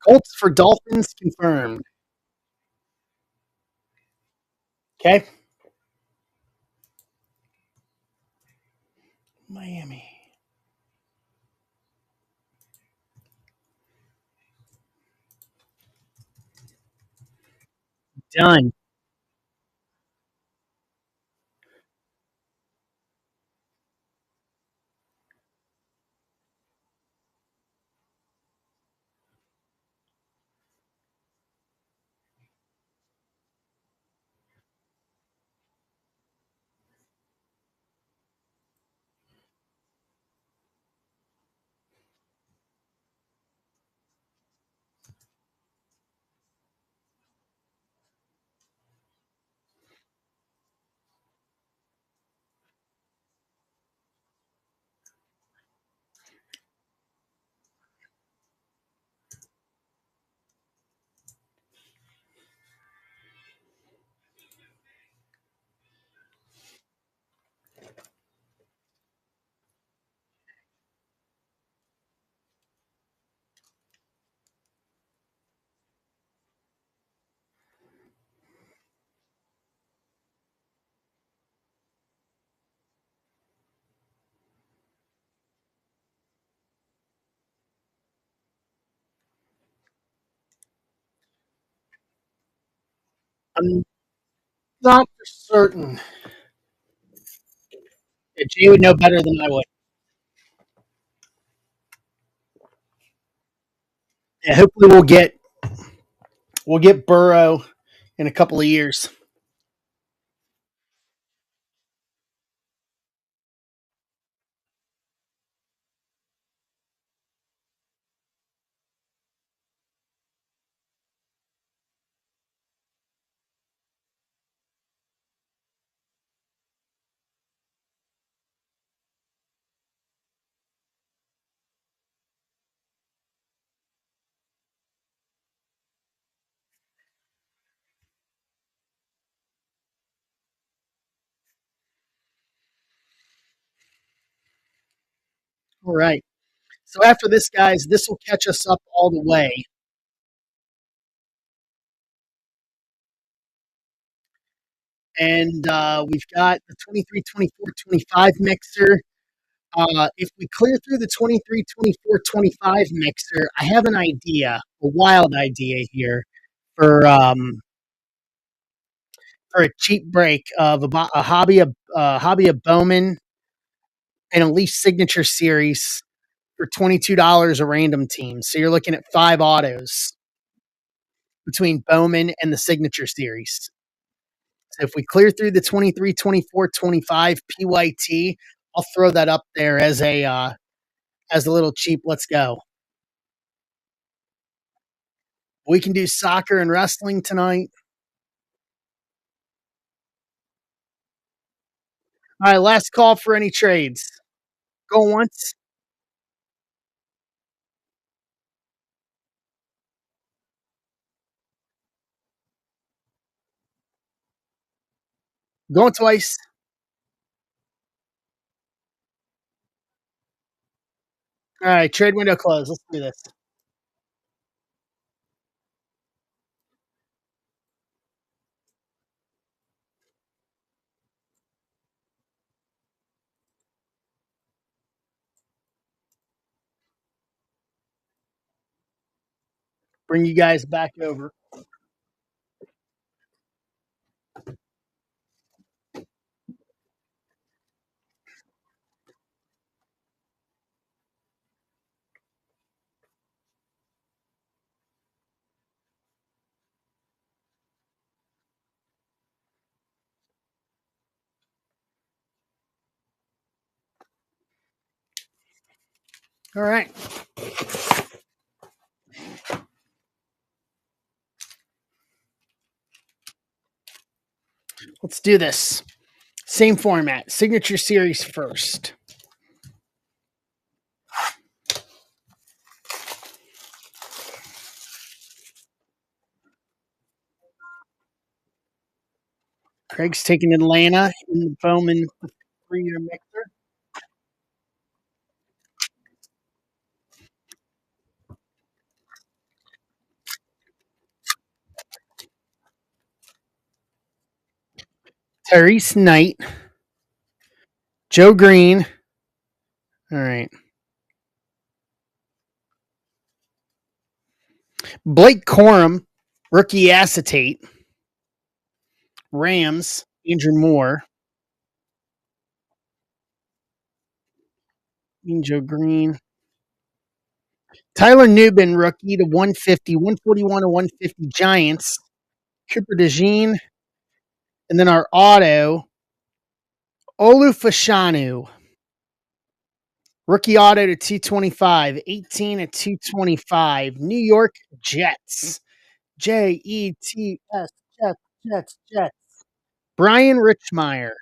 Colts for Dolphins confirmed. Okay. Miami. Done. I'm not for certain. Yeah, Jay would know better than I would. Yeah, hopefully we'll get Burrow in a couple of years. All right. So after this, guys, this will catch us up all the way. And we've got the 23, 24, 25 mixer. If we clear through the 23, 24, 25 mixer, I have an idea, a wild idea here for um, for a cheap break of a hobby of Bowman and a Leaf Signature Series for $22 a random team. So you're looking at 5 autos between Bowman and the Signature Series. So if we clear through the 23, 24, 25 PYT, I'll throw that up there as a little cheap. Let's go. We can do soccer and wrestling tonight. All right, last call for any trades. Go once, going twice. All right, trade window closed. Let's do this. Bring you guys back over. All right. Let's do this. Same format. Signature series first. Craig's taking Atlanta in the Bowman 3-year mixer. Tyrese Knight. Joe Green. All right. Blake Corum. Rookie acetate. Rams. Andrew Moore. Joe Green. Tyler Newbin, rookie to 150, 141 to 150 Giants. Cooper DeJean. And then our auto, Olu Fashanu. Rookie auto to 225, 18 to 225. New York Jets. Jets, Jets, Jets, Jets. Brian Richmeyer.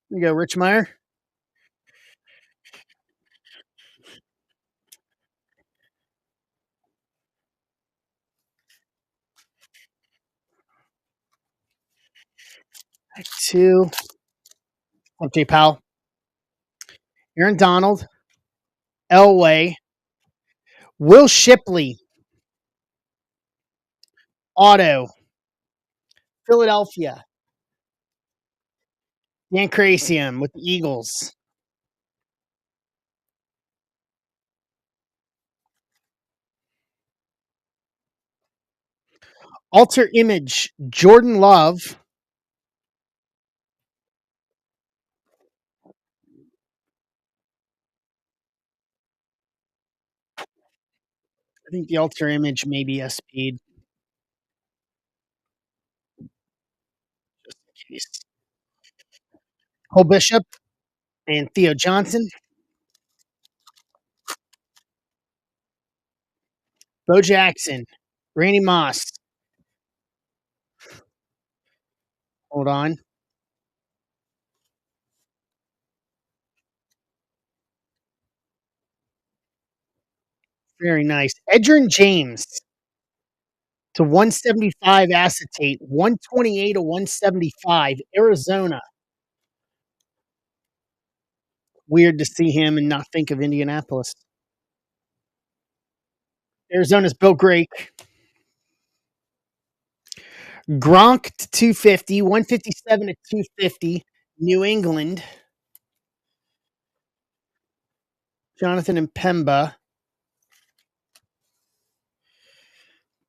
There you go, Richmeyer. Back to J. Powell. Aaron Donald. Elway. Will Shipley. Auto. Philadelphia. Dan Crasium with the Eagles. Alter Image. Jordan Love. I think the Alter Image may be SP'd. Just in case. Cole Bishop and Theo Johnson. Bo Jackson. Randy Moss. Hold on. Very nice. Edgerrin James to 175 acetate, 128 to 175, Arizona. Weird to see him and not think of Indianapolis. Arizona's Bill Drake. Gronk to 250, 157 to 250, New England. Jonathan and Pemba.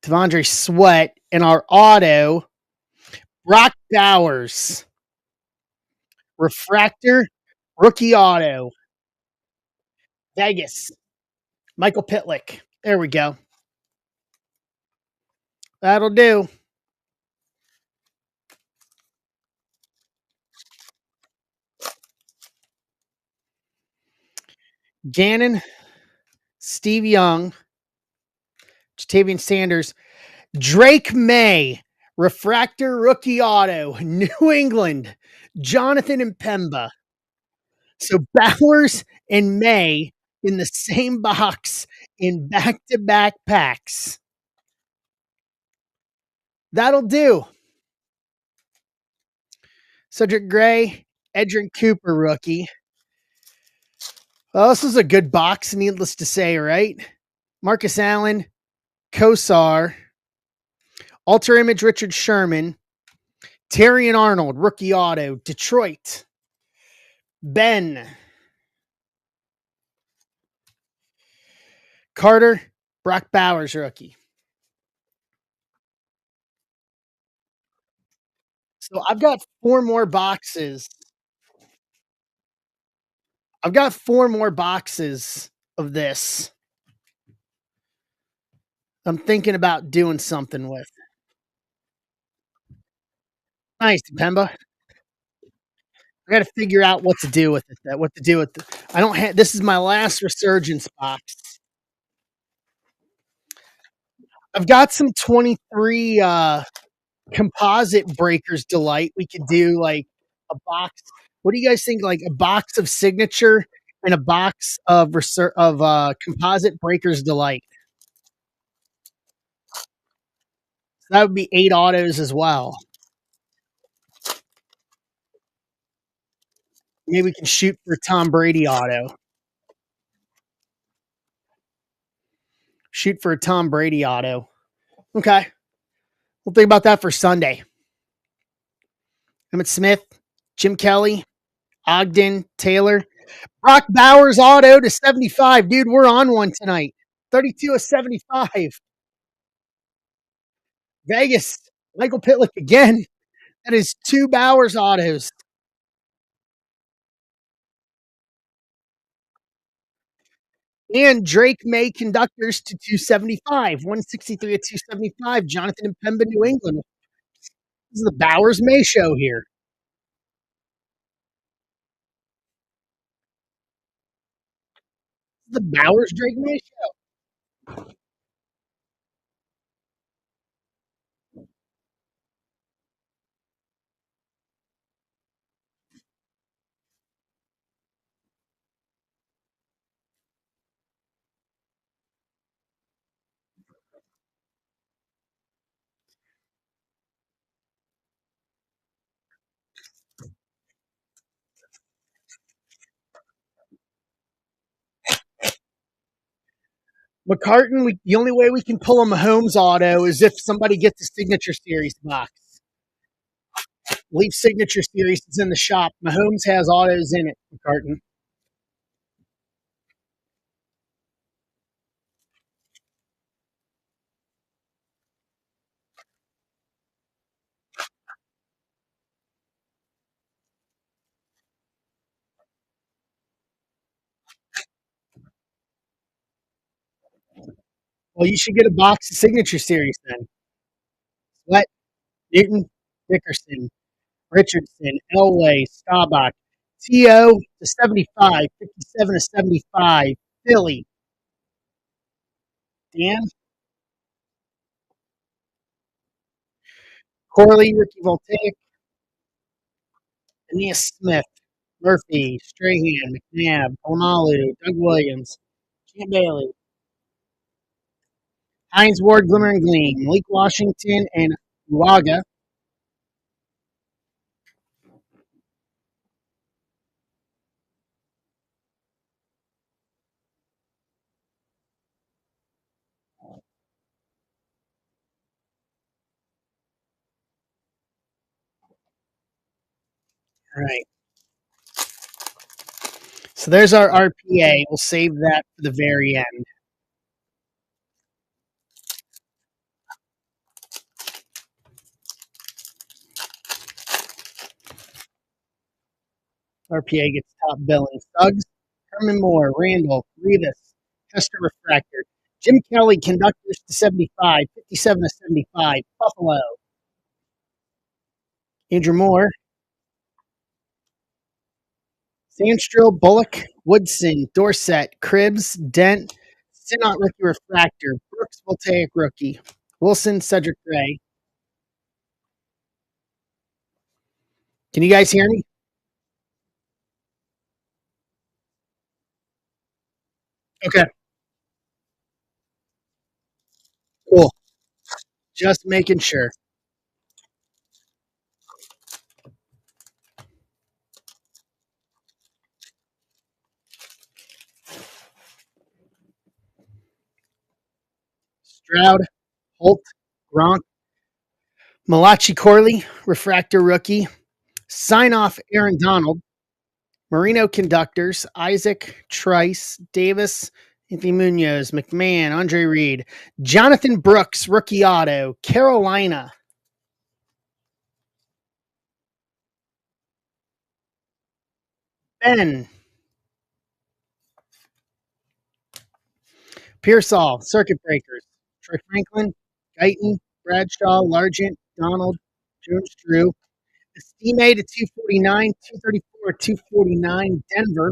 Devondre Sweat. And our auto, Brock Bowers. Refractor, rookie auto. Vegas. Michael Pitlick. There we go. That'll do. Gannon, Steve Young, Jatavian Sanders, Drake May, Refractor Rookie Auto, New England, Jonathan and Pemba. So Bowers and May in the same box in back-to-back packs. That'll do. Cedric Gray, Edrin Cooper rookie. Well, this is a good box, needless to say, right? Marcus Allen, Kosar, Alter Image Richard Sherman, Terry and Arnold, rookie auto, Detroit. Ben. Carter, Brock Bowers, rookie. So I've got 4 more boxes. I've got 4 more boxes of this. I'm thinking about doing something with. Nice, Pemba. I got to figure out what to do with it. What to do with it. I don't have. This is my last resurgence box. I've got some 23 composite breakers delight. We could do like a box. What do you guys think? Like a box of signature and a box of composite breakers delight. So that would be 8 autos as well. Maybe we can shoot for Tom Brady auto. Shoot for a Tom Brady auto. Okay. We'll think about that for Sunday. Emmett Smith, Jim Kelly, Ogden, Taylor, Brock Bowers auto to 75. Dude, we're on one tonight. 32 of 75. Vegas, Michael Pitlick again. That is 2 Bowers autos. And Drake May conductors to 275. 163 at 275. Jonathan and Pemba, New England. This is the Bowers May show here. This is the Bowers Drake May show. McCartan, the only way we can pull a Mahomes auto is if somebody gets a signature series box. Leaf signature series is in the shop. Mahomes has autos in it, McCartan. Well, you should get a box of signature series then. Sweat, Newton, Dickerson, Richardson, Elway, Staubach, T.O. to 75, 57 to 75, Philly, Dan, Corley, Ricky Voltaic, Aeneas Smith, Murphy, Strahan, McNabb, Polamalu, Doug Williams, Champ Bailey, Hines Ward, Glimmer and Gleam, Malik Washington, and Uaga. All right. So there's our RPA. We'll save that for the very end. RPA gets top billing. Suggs, Herman Moore, Randall, Rivas, Chester Refractor, Jim Kelly, conductors to 75, 57 to 75, Buffalo, Andrew Moore, Sandstrill, Bullock, Woodson, Dorsett, Cribbs, Dent, Sinnott rookie refractor, Brooks Voltaic rookie, Wilson, Cedric Gray. Can you guys hear me? Okay, cool. Just making sure. Stroud, Holt, Gronk, Malachi Corley, refractor rookie. Sign off Aaron Donald, Marino conductors, Isaac, Trice, Davis, Anthony Munoz, McMahon, Andre Reed, Jonathan Brooks, rookie auto, Carolina. Ben, Pearsall, Circuit Breakers, Troy Franklin, Guyton, Bradshaw, Largent, Donald, Jones Drew, Estime to 249, 234, 249, Denver,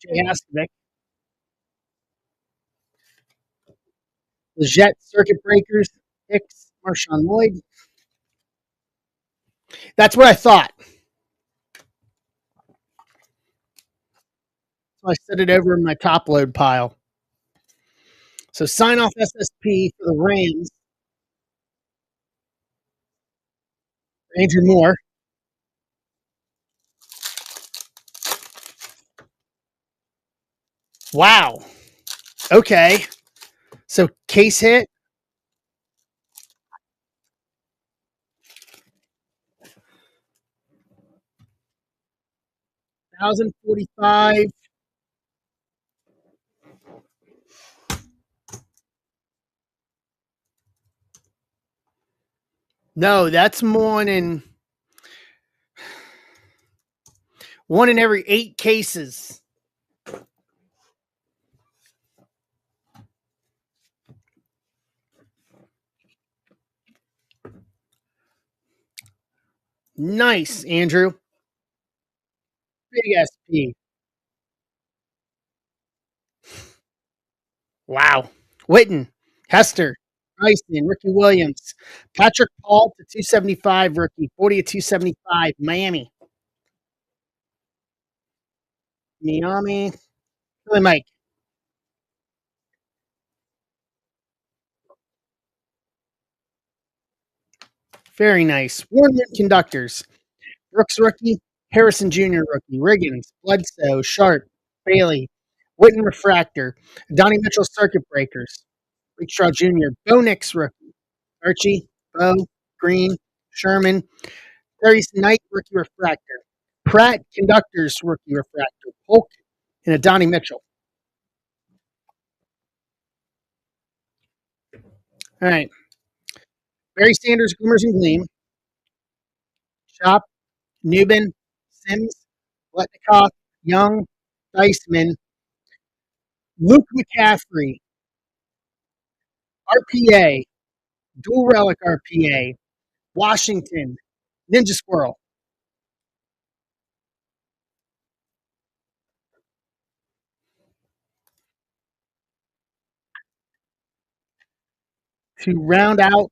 Jay Haskovic. Leggett Circuit Breakers, Hicks, Marshawn Lloyd. That's what I thought. So I set it over in my top load pile. So sign off SSP for the Rams, Andrew Moore. Wow. Okay. So case hit. 1,045. No, that's more than one in every 8 cases. Nice, Andrew. Big SP. Wow. Witten, Hester, Tyson, Ricky Williams, Patrick Paul to 275 rookie, 40 to 275, Miami. Miami. Really, Mike. Very nice. Warren Conductors. Brooks rookie, Harrison Jr. rookie, Riggins, Bledsoe, Sharp, Bailey, Witten Refractor, Donnie Mitchell Circuit Breakers, Rick Straw Jr., Bo Nix rookie, Archie, Bo, Green, Sherman, Darius Knight rookie refractor, Pratt Conductors rookie refractor, Polk, and a Donnie Mitchell. All right. Barry Sanders, Glimmers and Gleam, Chop, Newman, Sims, Letnikoff, Young, Deisman, Luke McCaffrey, RPA, Dual Relic RPA, Washington, Ninja Squirrel. To round out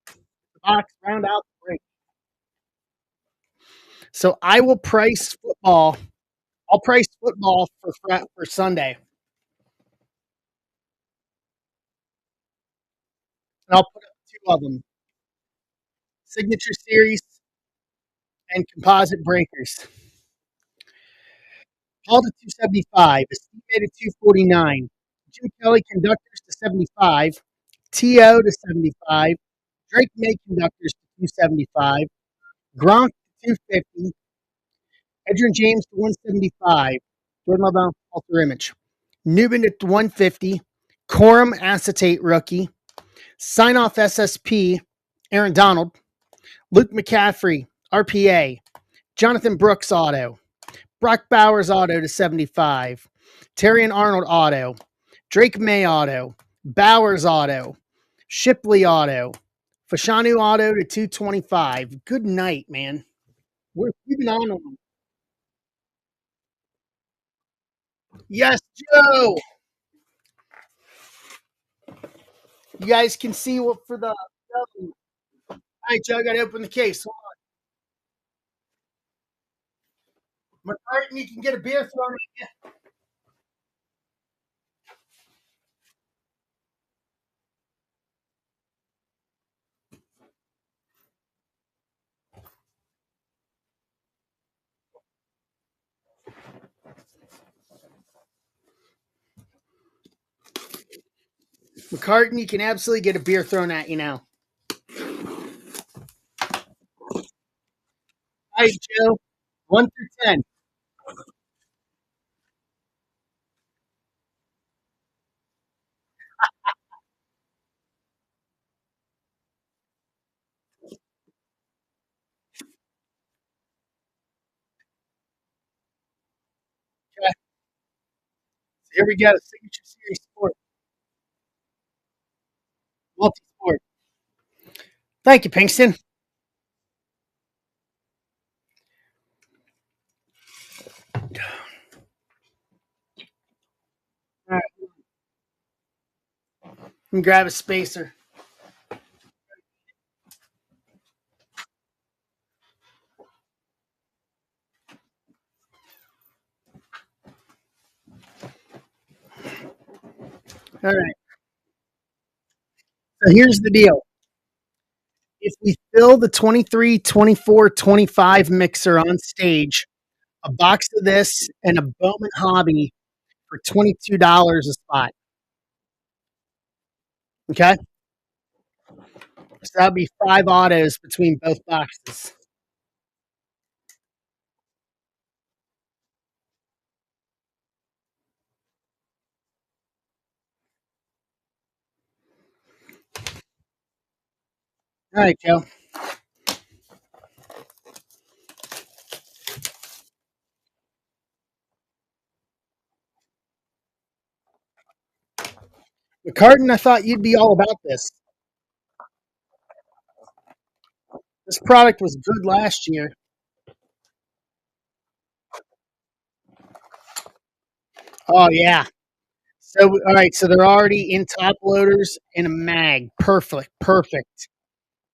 the box, round out the break. So I will price football. I'll price football for Sunday, and I'll put up 2 of them: signature series and composite breakers. Paul to 275, Estime to 249, Jim Kelly conductors to 75, To to 75, Drake May conductors to 275, Gronk to 250, Edgerrin James to 175, Jordan Love alter image, Newman to 150, Corum acetate rookie, sign off SSP, Aaron Donald, Luke McCaffrey, RPA, Jonathan Brooks auto, Brock Bowers auto to 75, Terry and Arnold auto, Drake May auto, Bowers auto, Shipley auto, Fashanu auto to 225. Good night, man. We've been on them. Yes, Joe. You guys can see what for the. All right, Joe, I got to open the case. Hold on. McCartan, you can get a beer thrown at you. McCartan, you can absolutely get a beer thrown at you now. All right, Joe. 1 through 10. Okay. So here we go. Signature Series Sport. Multi sport. Thank you, Pinkston. me grab a spacer. All right. So here's the deal. If we fill the 23, 24, 25 mixer on stage, a box of this and a Bowman Hobby for $22 a spot. Okay. So that'd be 5 autos between both boxes. All right, Joe. McCartan, I thought you'd be all about this. This product was good last year. Oh yeah. So all right, so they're already in top loaders and a mag. Perfect, perfect.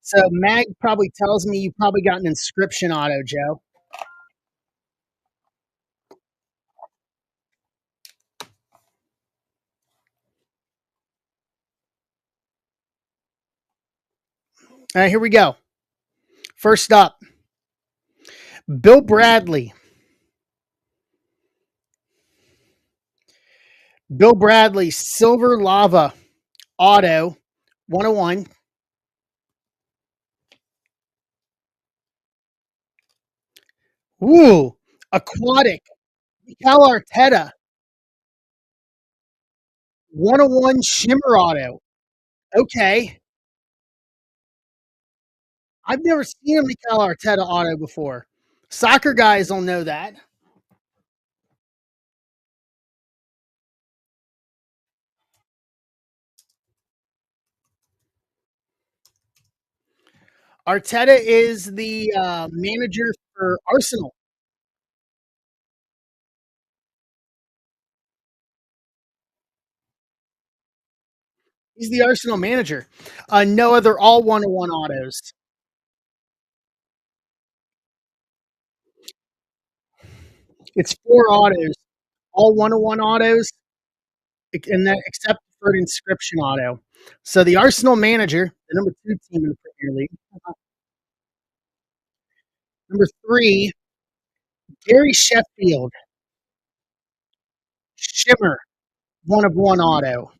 So mag probably tells me you probably got an inscription auto, Joe. All right, here we go. First up, Bill Bradley. Bill Bradley, Silver Lava Auto 101. Ooh, Aquatic. Mikel Arteta 101 Shimmer Auto. Okay. I've never seen a Mikel Arteta auto before. Soccer guys will know that. Arteta is the manager for Arsenal. He's the Arsenal manager. No other all 101 autos. It's 4 autos, all 101 autos, and that except for an inscription auto. So the Arsenal manager, the number 2 team in the Premier League. Number 3, Gary Sheffield, Shimmer, 1 of 1 auto.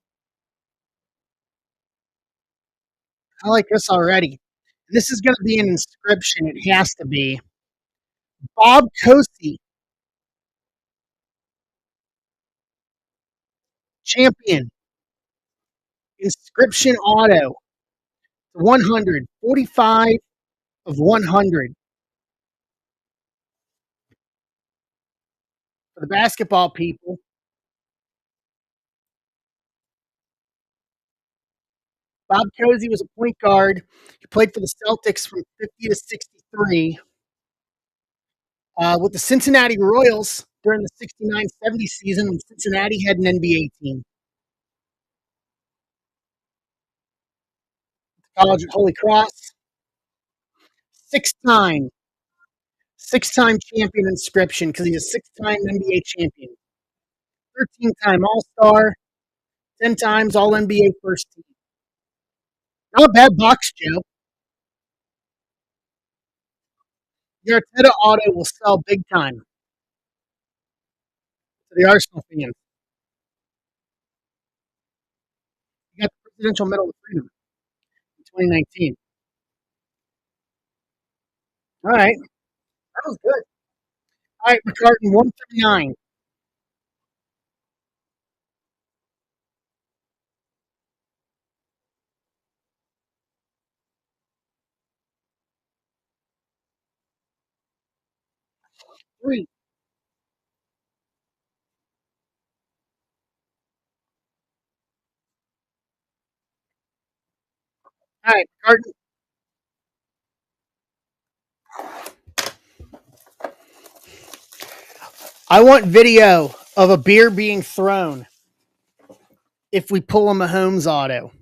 I like this already. This is going to be an inscription. It has to be. Bob Cosi, champion, inscription auto, 100, 45 of 100 for the basketball people. Bob Cousy was a point guard. He played for the Celtics from 50 to 63. With the Cincinnati Royals during the 69-70 season when Cincinnati had an NBA team. College at Holy Cross. Six-time, six-time champion inscription because he's a six-time NBA champion. 13-time All-Star, 10 times All-NBA first team. Not a bad box, Joe. The Arteta auto will sell big time to the Arsenal fans. You got the Presidential Medal of Freedom in 2019. All right, that was good. All right, McCartan 139. 3. All right, McCartan. I want video of a beer being thrown if we pull a Mahomes auto.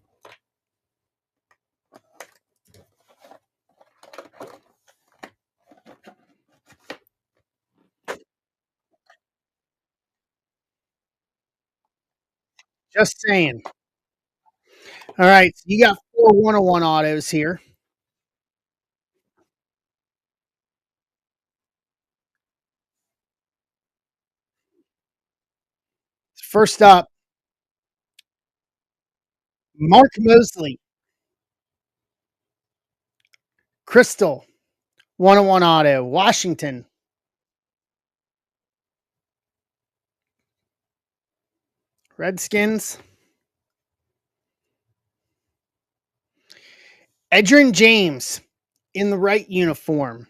Just saying. All right, so you got 4 101 autos here. First up, Mark Mosley, Crystal, 101 auto, Washington. Redskins. Edgerrin James in the right uniform.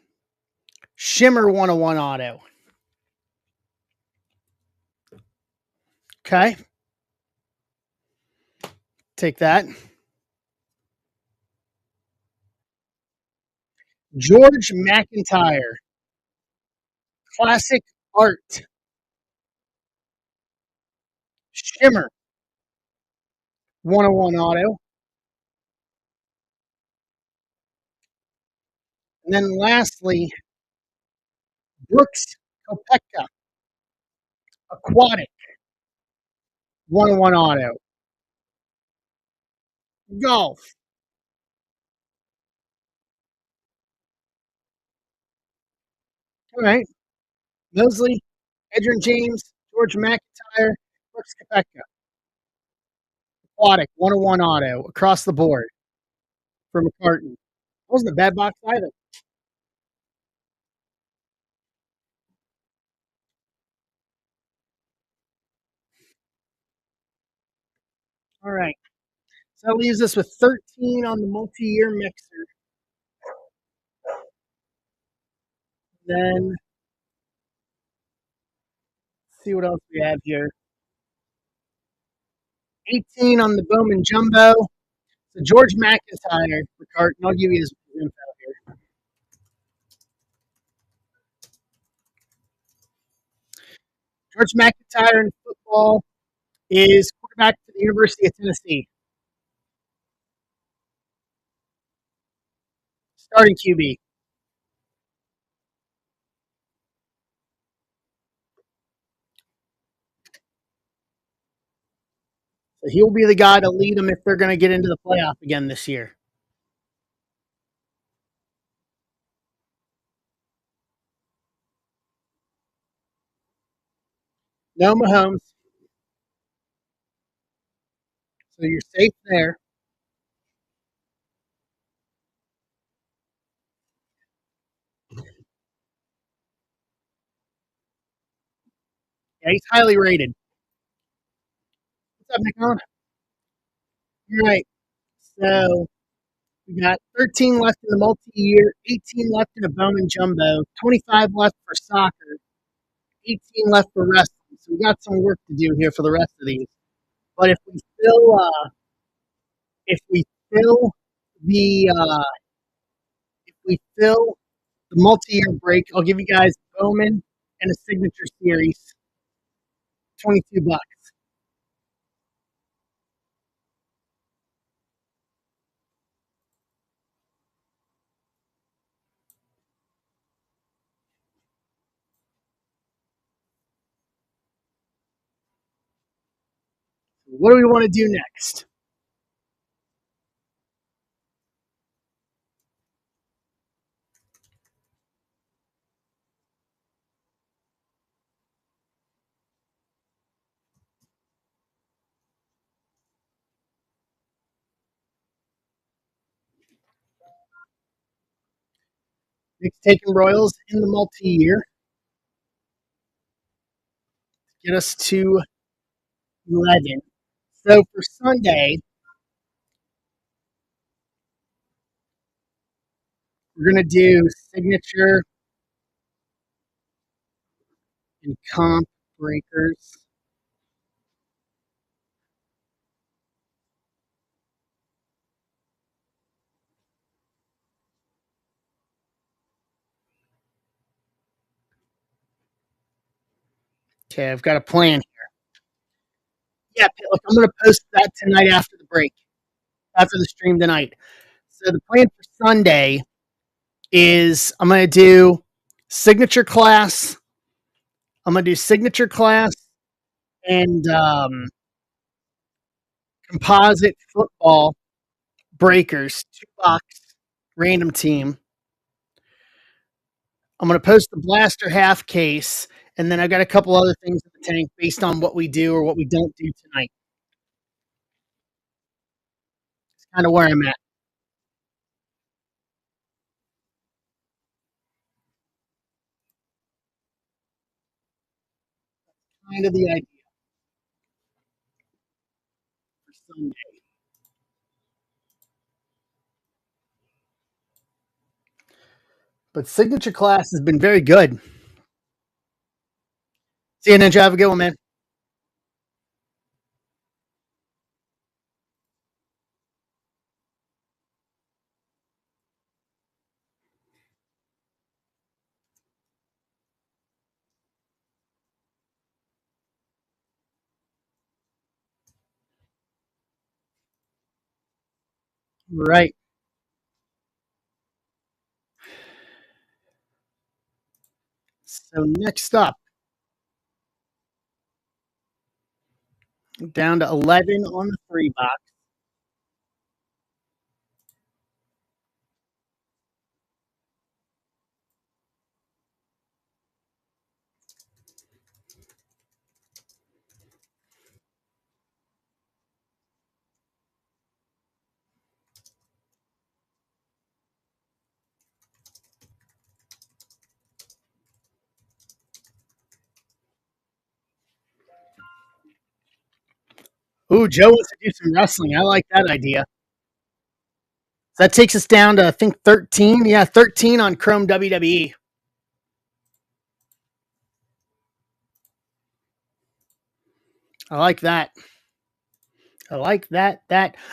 Shimmer 101 auto. Okay. Take that. George McIntyre. Classic art. Shimmer 101 auto. And then lastly, Brooks Kopeka. Aquatic 101 auto. Golf. All right. Mosley, Edgerrin James, George McIntyre, Brooks Kopeka. Aquatic 101 auto across the board for McCartan. Wasn't a bad box either. All right. So that leaves us with 13 on the multi-year mixer. Then see what else we have here. 18 on the Bowman Jumbo. So George McIntyre for Carton. I'll give you his info here. George McIntyre in football is quarterback for the University of Tennessee. Starting QB. So he'll be the guy to lead them if they're going to get into the playoff again this year. No Mahomes. So you're safe there. Yeah, he's highly rated. What's up, Nick? All right. So we got 13 left in the multi-year, 18 left in a Bowman Jumbo, 25 left for soccer, 18 left for wrestling. So we got some work to do here for the rest of these. But if we fill the if we fill the multi-year break, I'll give you guys Bowman and a signature series, $22. What do we want to do next? Nick's taking Royals in the multi-year. Get us to 11. So for Sunday, we're going to do signature and comp breakers. Okay, I've got a plan. Yeah, look, I'm going to post that tonight after the break, after the stream tonight. So the plan for Sunday is I'm going to do signature class. I'm going to do signature class and composite football breakers, 2 box, random team. I'm going to post the blaster half case, and then I got a couple other things in the tank based on what we do or what we don't do tonight. It's kind of where I'm at. Kind of the idea for Sunday. But signature class has been very good. See you, Ninja. Have a good one, man. Right. So next up, down to 11 on the 3 box. Ooh, Joe wants to do some wrestling. I like that idea. So that takes us down to, I think, 13. Yeah, 13 on Chrome WWE. I like that. I like that.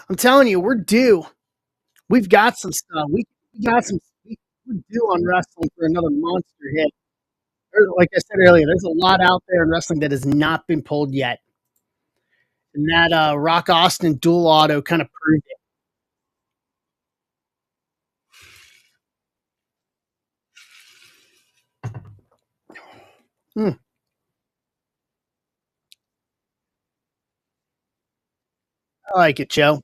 I'm telling you, we're due. We've got some stuff. We got some. We're due on wrestling for another monster hit. Like I said earlier, there's a lot out there in wrestling that has not been pulled yet, and that Rock Austin dual auto kind of proved it. Hmm, I like it, Joe.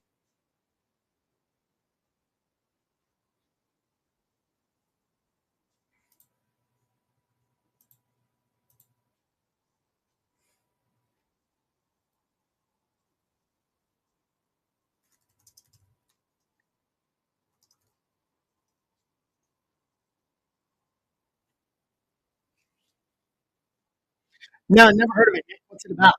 No, never heard of it. What's it about?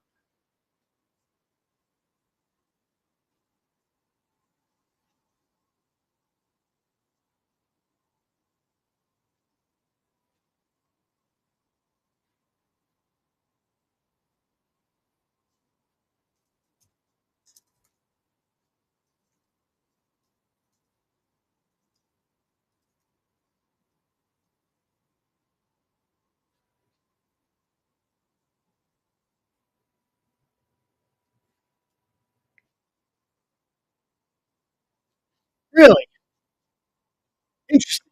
Really interesting.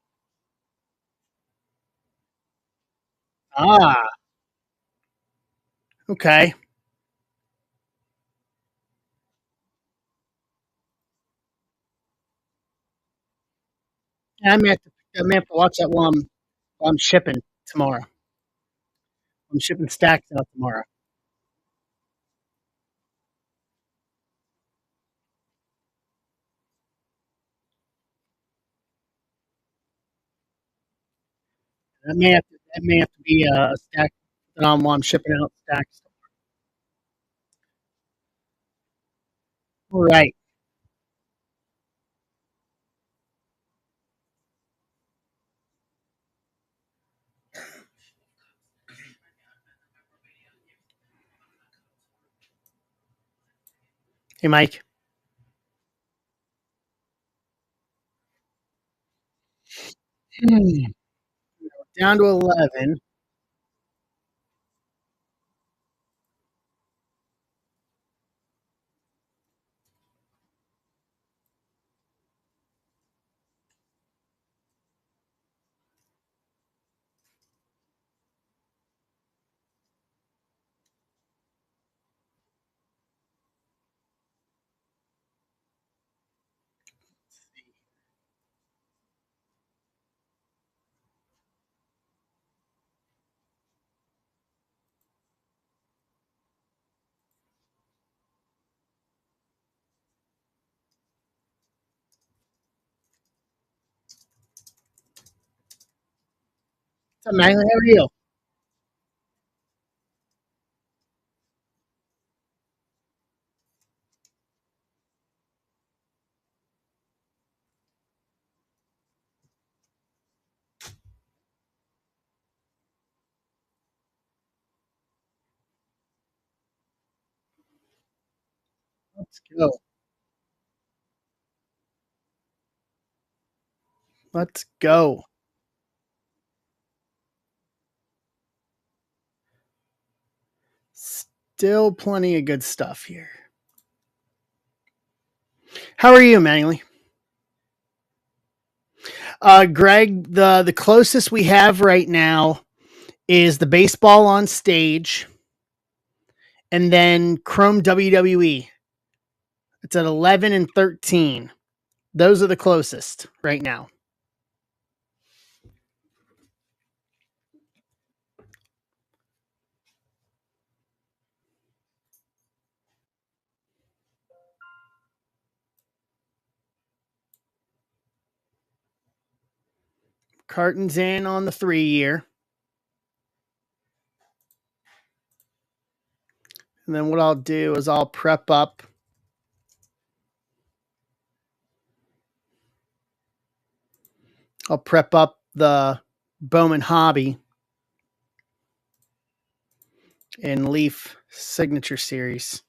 Ah, okay. Yeah, I may have to watch that while I'm shipping tomorrow. I'm shipping stacks out tomorrow. That may have to be a stack that I'm while I'm shipping out stacks. All right. Hey, Mike. Hmm. Down to 11. What's up, Mangley? How are you? Let's go. Let's go. Still plenty of good stuff here. How are you, Mangley? Greg, the closest we have right now is the baseball on stage, and then Chrome WWE. It's at 11 and 13. Those are the closest right now. Carton's in on the 3 year. And then what I'll do is I'll prep up. I'll prep up the Bowman Hobby and Leaf Signature Series.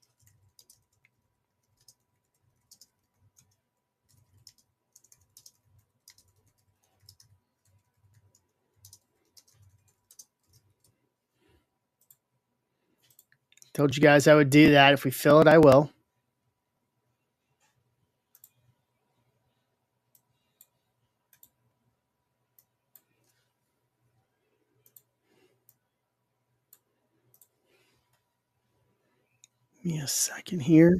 Told you guys I would do that. If we fill it, I will. Give me a second here.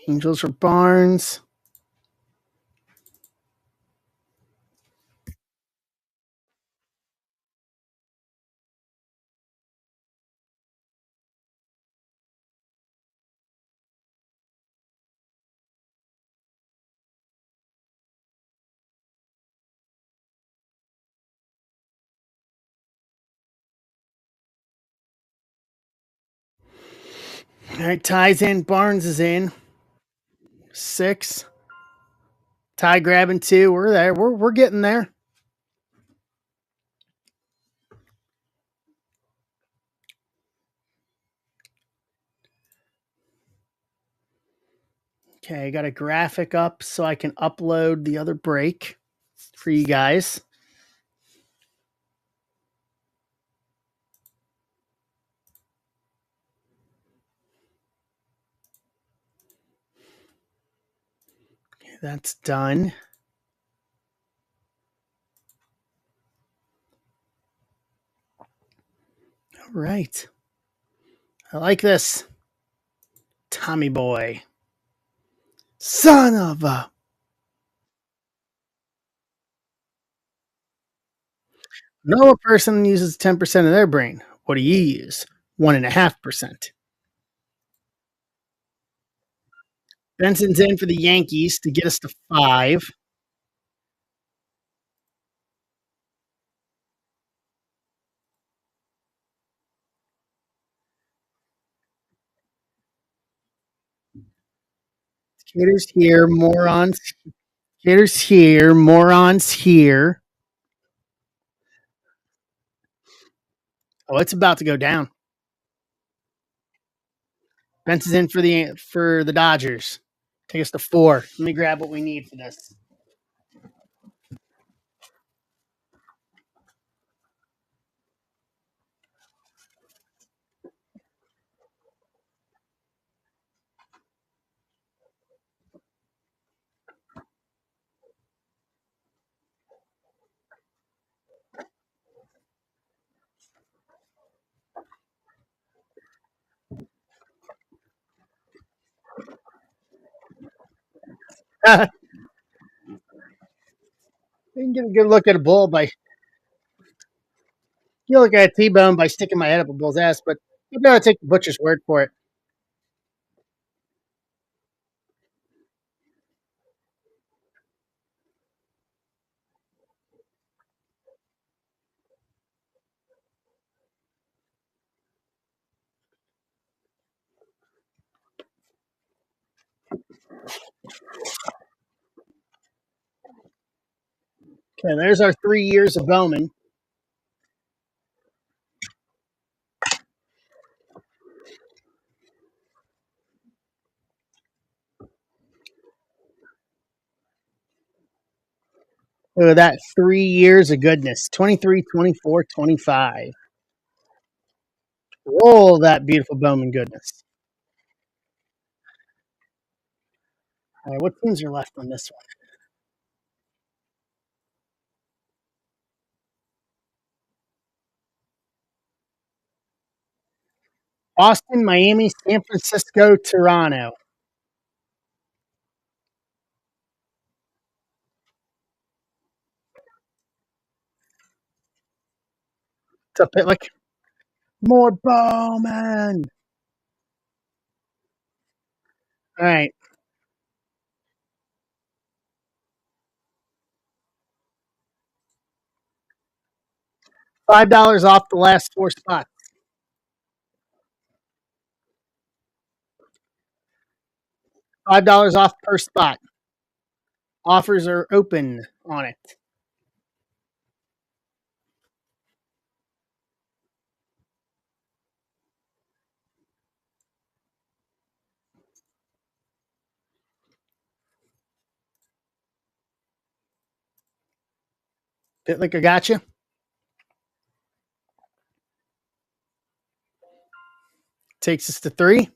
Angels for Barnes. All right, ties in. Barnes is in. 6. Tie grabbing 2. We're there. We're getting there. Okay, I got a graphic up so I can upload the other break for you guys. Okay, that's done. All right. I like this. Tommy boy. Son of a. No person uses 10% of their brain. What do you use? 1.5%. Benson's in for the Yankees to get us to 5. Skaters here, morons. Skaters here, morons here. Oh, it's about to go down. Benson's in for the Dodgers. Take us to 4. Let me grab what we need for this. You can get a good look at a bull by you look at a T-bone by sticking my head up a bull's ass, but you gotta take the butcher's word for it. Okay, there's our 3 years of Bowman. Look at that, 3 years of goodness. 23, 24, 25. Roll that beautiful Bowman goodness. All right, what teams are left on this one? Boston, Miami, San Francisco, Toronto. What's up, Pitlick? More Bowman. All right, $5 off the last four spots. $5 off per spot. Offers are open on it. Pitlick, I got you. Takes us to 3.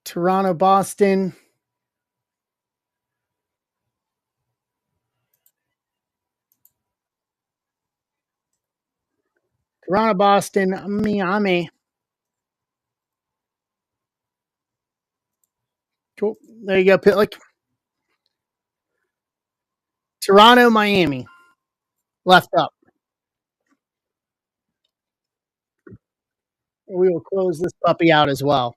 Toronto, Boston. Toronto, Boston, Miami. Cool. There you go, Pitlick. Toronto, Miami. Left up. We will close this puppy out as well.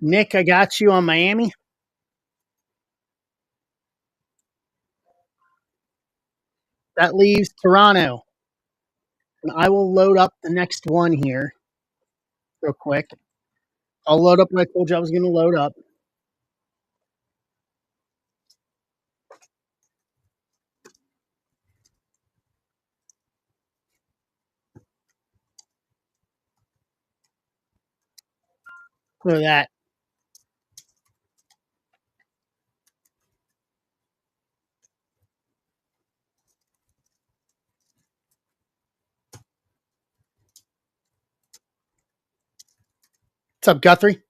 Nick, I got you on Miami. That leaves Toronto. And I will load up the next one here real quick. I'll load up what I told you I was going to load up. Look at that. What's up, Guthrie?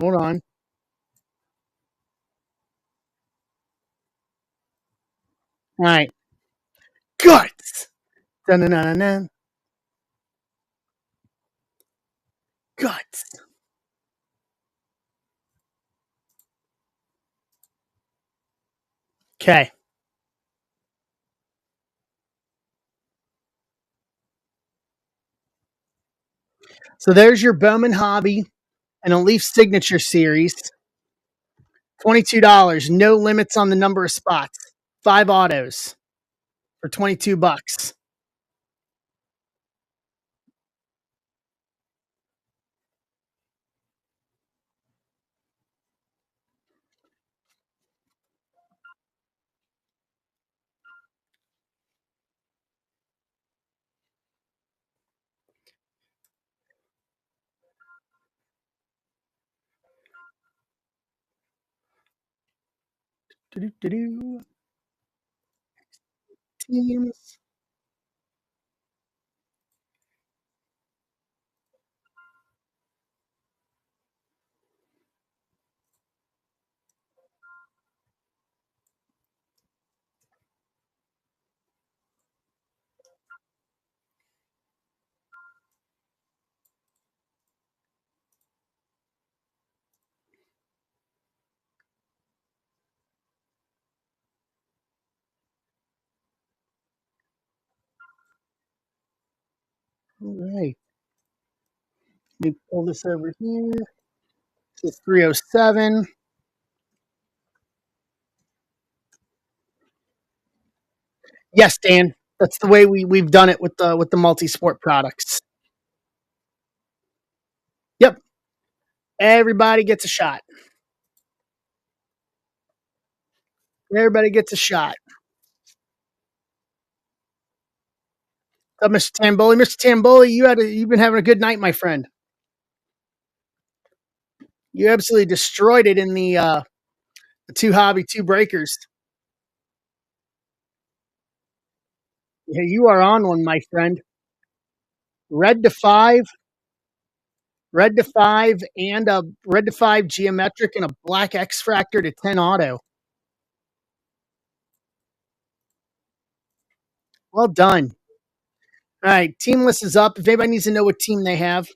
Hold on. All right. Guts. Dun-dun-dun-dun. Guts. Okay. So there's your Bowman Hobby and a Leaf Signature Series. $22. No limits on the number of spots. 5 autos for $22. Do-do-do-do. teams. All right. Let me pull this over here. It's 307. Yes, Dan. That's the way we've done it with the multi sport products. Yep. Everybody gets a shot. Everybody gets a shot. Mr. Tamboli. Mr. Tamboli, you've been having a good night, my friend. You absolutely destroyed it in the two hobby, two breakers. Yeah, you are on one, my friend. Red to five, red to five, and a red to five geometric and a black X Fractor to 10 auto. Well done. All right, team list is up. If anybody needs to know what team they have,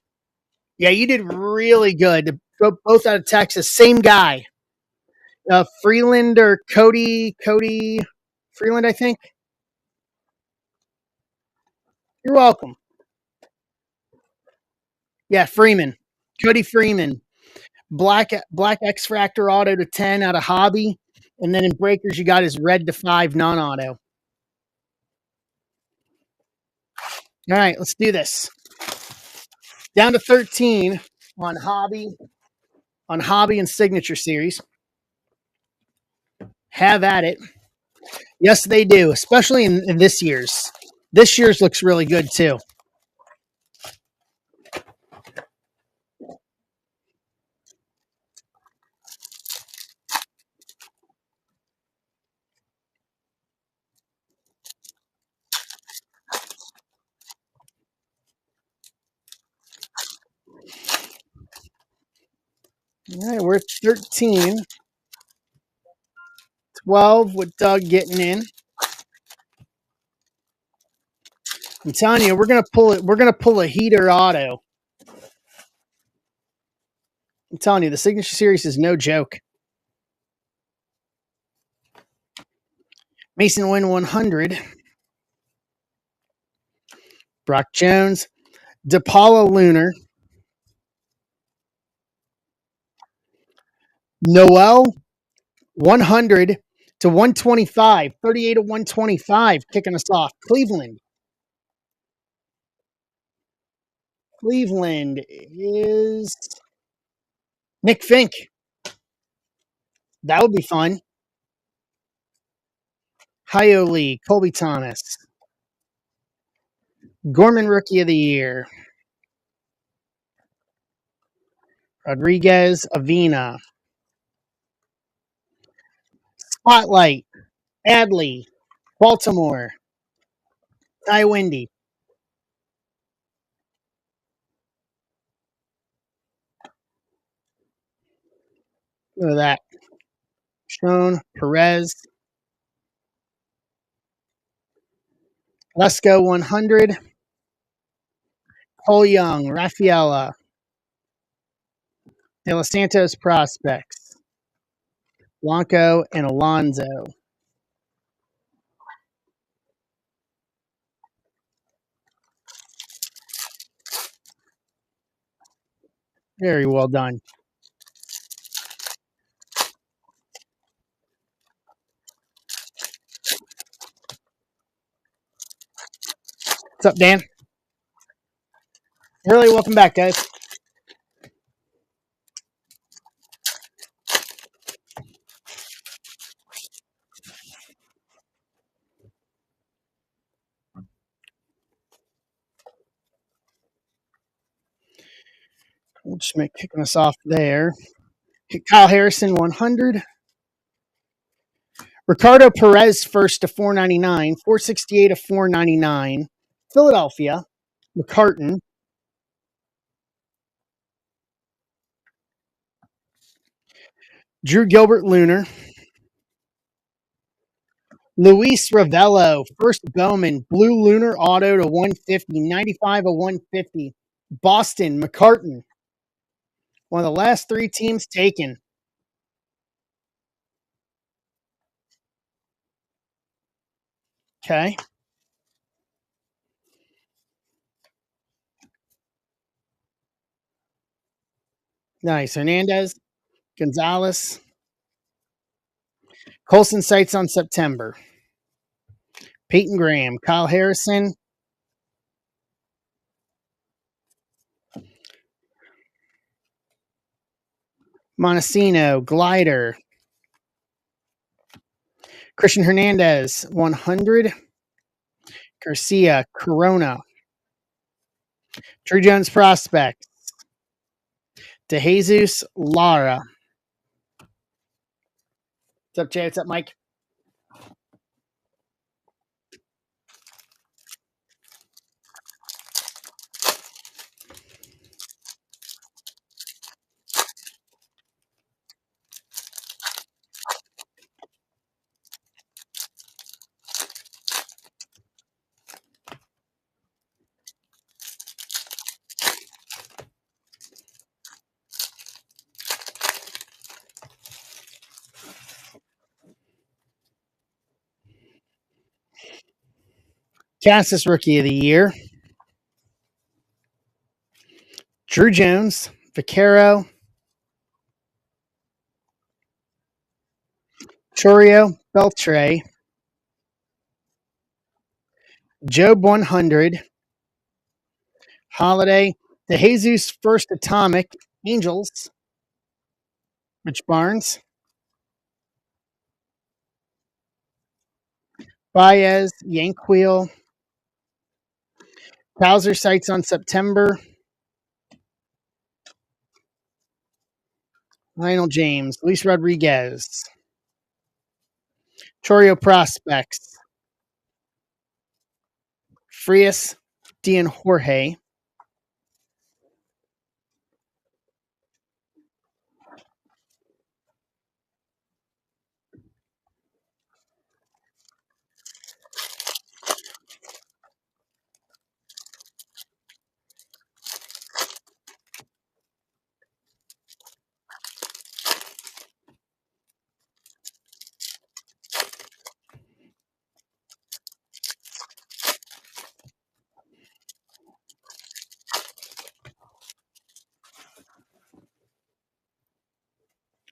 yeah, you did really good. Both out of Texas, same guy, Freeland or Cody Freeland, I think. You're welcome. Yeah, Freeman, Cody Freeman, black X Fractor auto to 10 out of hobby, and then in breakers you got his red to 5 non auto. All right, let's do this. Down to 13 on hobby and signature series. Have at it. Yes, they do, especially in this year's. This year's looks really good too. All right, we're at 13. 12 with Doug getting in. I'm telling you, we're gonna pull it. We're gonna pull a heater auto. I'm telling you, the signature series is no joke. Mason Win 100. Brock Jones. DePaula Lunar. Noel 100 to 125. 38 to 125. Kicking us off. Cleveland. Cleveland is Nick Fink. That would be fun. Hio Lee. Colby Thomas. Gorman Rookie of the Year. Rodriguez Avina. Spotlight. Adley. Baltimore. Ty Wendy. Look at that. Sean Perez. Lesko 100. Cole Young. Rafaela. De Los Santos Prospects. Blanco and Alonzo. Very well done. What's up, Dan? Really, welcome back, guys. We'll just make kicking us off there. Kyle Harrison 100. Ricardo Perez first to 499, 468 to 499. Philadelphia, McCartan, Drew Gilbert Lunar, Luis Ravello, first Bowman, Blue Lunar Auto to 150, 95 of 150. Boston, McCartan, one of the last three teams taken. Okay. Nice. Hernandez, Gonzalez, Colson sights on September. Peyton Graham, Kyle Harrison, Montesino, Glider, Christian Hernandez, 100, Garcia, Corona, Drew Jones Prospect, DeJesus, Lara. What's up, Jay? What's up, Mike? Cassis Rookie of the Year, Drew Jones, Vaquero, Chorio, Beltre, Job 100, Holiday, DeJesus First Atomic, Angels, Rich Barnes, Baez, Yanquiel, Bowser sights on September, Lionel James, Luis Rodriguez, Chorio Prospects, Frias, Dian Jorge,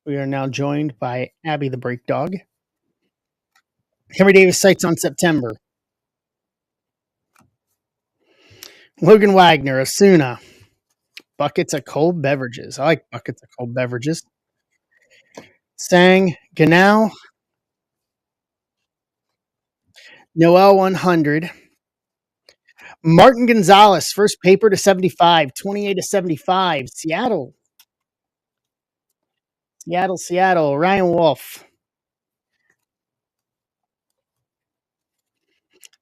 We are now joined by Abby the Break Dog. Henry Davis sights on September. Logan Wagner, Osuna. Buckets of cold beverages. I like buckets of cold beverages. Sang, Ganau, Noel 100. Martin Gonzalez, first paper to 75, 28 to 75. Seattle. Seattle. Ryan Wolf.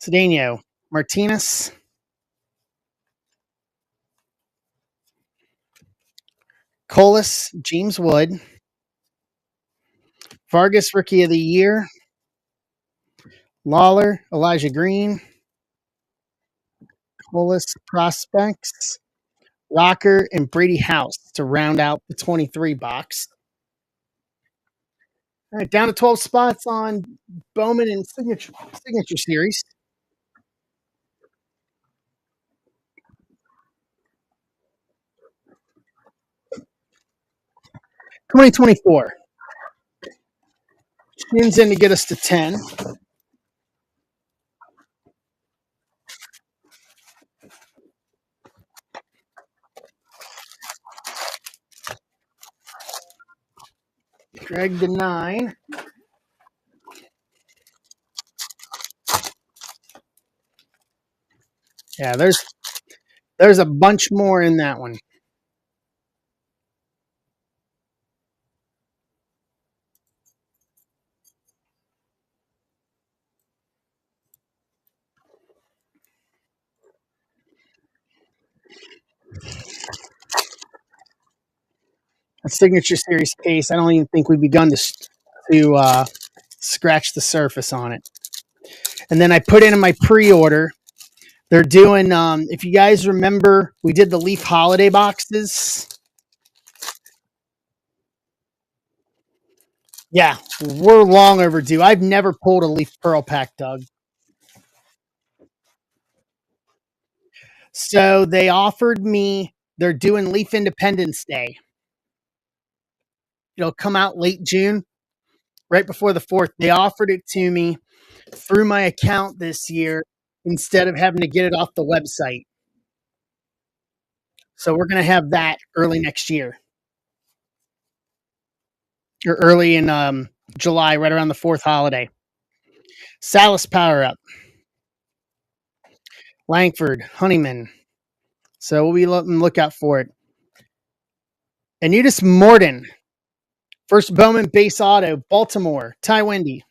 Cedeno. Martinez. Colas. James Wood. Vargas, Rookie of the Year. Lawler. Elijah Green. Colas Prospects. Rocker and Brady House to round out the 23 box. All right, down to 12 spots on Bowman and Signature Series. $20.24. Spins in to get us to 10. Greg to 9. Yeah, there's a bunch more in that one. signature series case. I don't even think we've begun to scratch the surface on it. And then I put in my pre-order. They're doing. If you guys remember, we did the Leaf holiday boxes. Yeah, we're long overdue. I've never pulled a Leaf Pearl pack, Doug. So they offered me. They're doing Leaf Independence Day. It'll come out late June, right before the 4th. They offered it to me through my account this year instead of having to get it off the website. So we're going to have that early next year or early in July, right around the 4th holiday. Salas Power Up, Langford, Honeyman. So we'll be lookout for it. Anutis Morton, first Bowman base auto, Baltimore, Ty Wendy.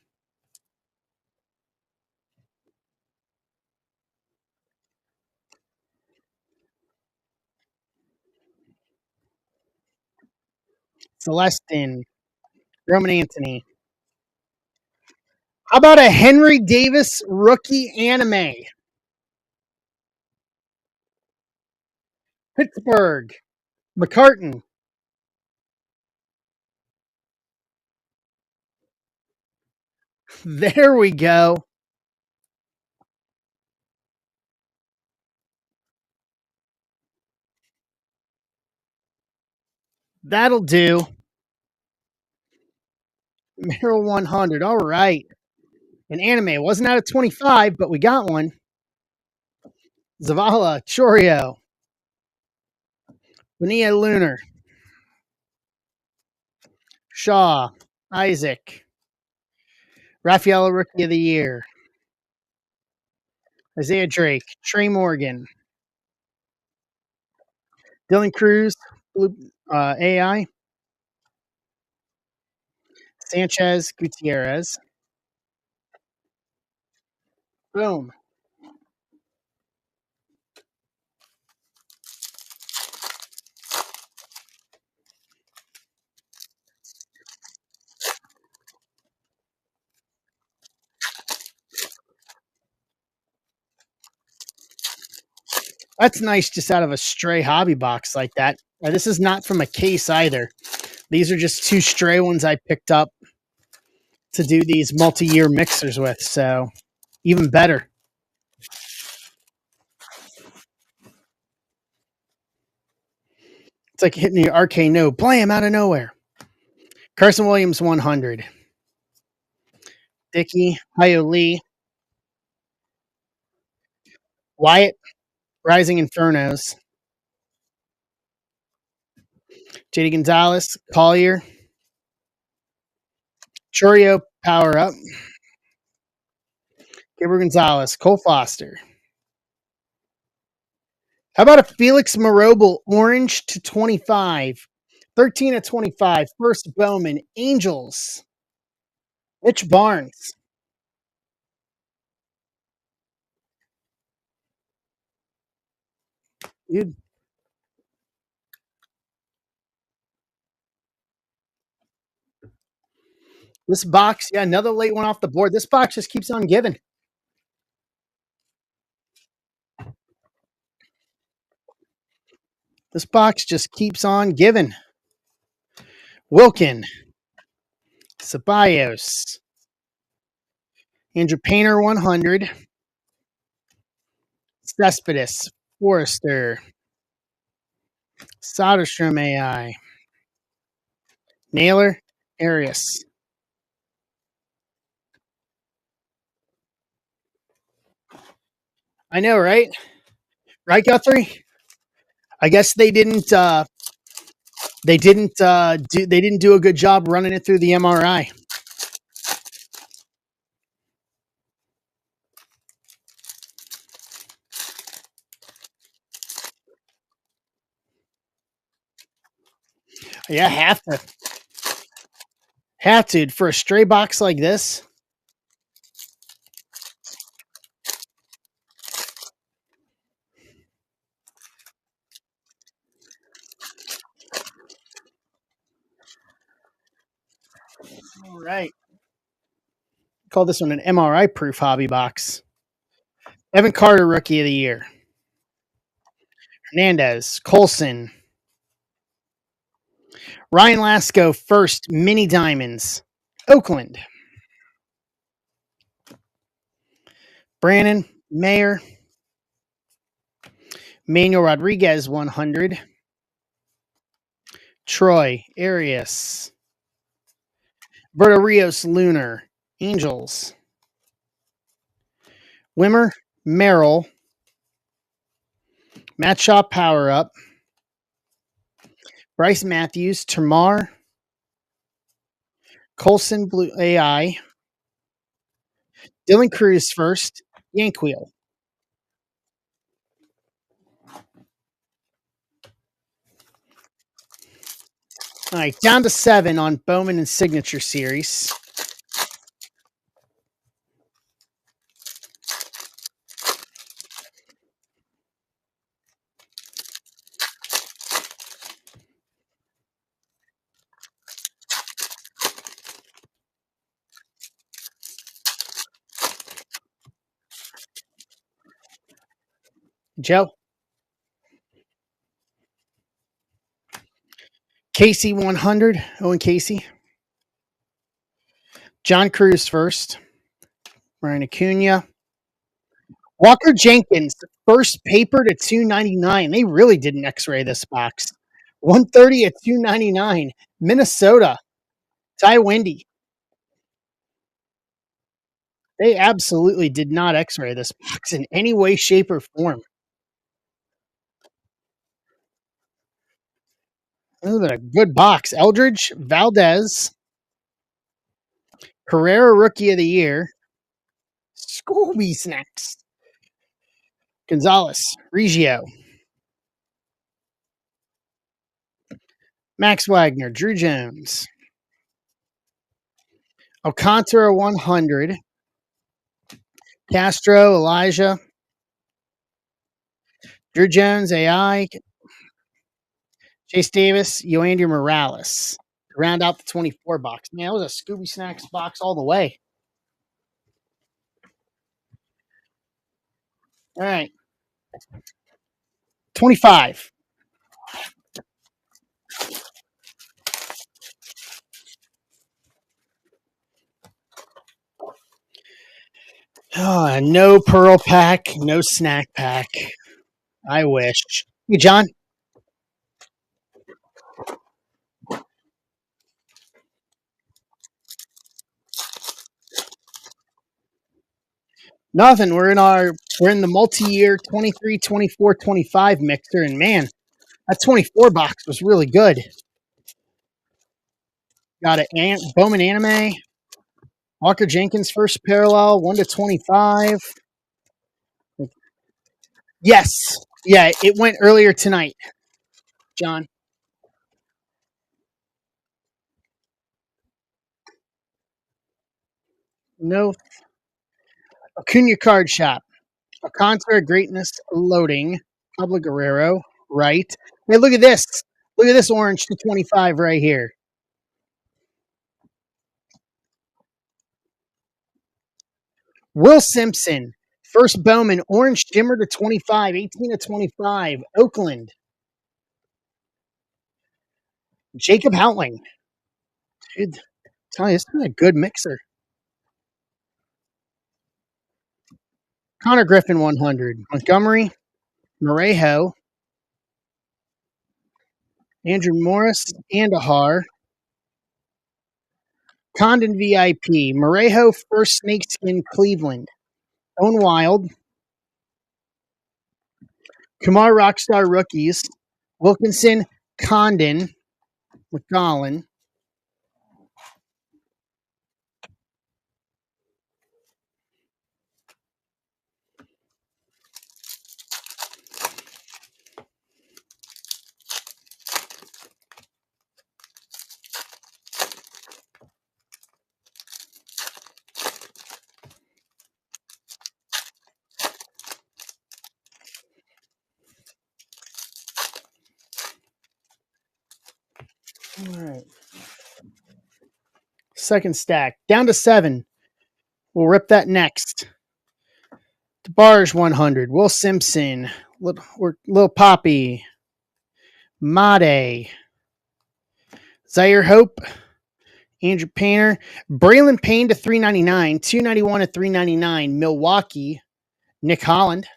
Celestin, Roman Anthony. How about a Henry Davis rookie anime? Pittsburgh, McCartan. There we go. That'll do. Merrill 100. All right. An anime. Wasn't out of 25, but we got one. Zavala, Chorio, Bonilla Lunar, Shaw, Isaac, Rafaela Rookie of the Year, Isaiah Drake, Trey Morgan, Dylan Cruz, Blue, AI, Sanchez Gutierrez. Boom. That's nice just out of a stray hobby box like that. This is not from a case either. These are just two stray ones I picked up to do these multi-year mixers with. So even better. It's like hitting the arcane note, blam, out of nowhere. Carson Williams 100. Dickey, Hyo Lee, Wyatt, Rising Infernos, JD Gonzalez, Collier, Chorio, Power Up, Gabriel Gonzalez, Cole Foster. How about a Felix Marobel, orange to 25, 13 of 25, first Bowman, Angels, Mitch Barnes. Dude, this box, yeah, another late one off the board. This box just keeps on giving. This box just keeps on giving. Wilkin, Ceballos, Andrew Painter 100, Cespedes, Forrester, Soderstrom AI, Naylor, Arias. I know, right? Right, Guthrie? I guess they didn't do a good job running it through the MRI. Yeah, have to for a stray box like this. All right. Call this one an MRI proof hobby box. Evan Carter, Rookie of the Year. Hernandez, Colson, Ryan Lasco, first mini diamonds. Oakland. Brandon Mayer, Manuel Rodriguez, 100. Troy Arias, Berto Rios, Lunar, Angels. Wimmer, Merrill, Matt Shaw, Power Up. Bryce Matthews, Tamar, Colson, Blue AI. Dylan Cruz, first, Yankwheel. All right, down to 7 on Bowman and Signature Series. Joe, Casey, 100. Owen Casey. John Cruz, first. Ryan Acuna. Walker Jenkins, first paper to 299. They really did an X-ray this box. 130 at 299. Minnesota. Ty Wendy. They absolutely did not X-ray this box in any way, shape, or form. This has been a good box. Eldridge, Valdez, Herrera, Rookie of the Year. Scooby's next. Gonzalez, Reggio, Max Wagner, Drew Jones, Alcantara, 100. Castro, Elijah, Drew Jones, AI, Chase Davis, Yoandy Morales. To round out the 24 box. Man, that was a Scooby Snacks box all the way. All right. 25. Oh, no Pearl Pack, no Snack Pack. I wish. Hey, John. Nothing. We're in the multi-year 23, 24, 25 mixer, and man, that 24 box was really good. Got a Bowman Anime, Walker Jenkins first parallel, 1 to 25. Yes. Yeah, it went earlier tonight, John. No. Acuna Card Shop. Alcantara Greatness loading. Pablo Guerrero, right. Hey, look at this. Look at this orange to 25 right here. Will Simpson, first Bowman, orange shimmer to 25, 18 to 25, Oakland. Jacob Houtling. Dude, tell you, this is a good mixer. Connor Griffin, 100. Montgomery, Morejo, Andrew Morris, Andahar, Condon VIP, Morejo, first snakeskin, Cleveland. Owen Wild, Kumar Rockstar rookies, Wilkinson, Condon, McGowan. All right. Second stack. Down to 7. We'll rip that next. DeBarge 100. Will Simpson. Lil Poppy. Made. Zaire Hope. Andrew Painter. Braylon Payne to 399. 291 to 399. Milwaukee. Nick Holland.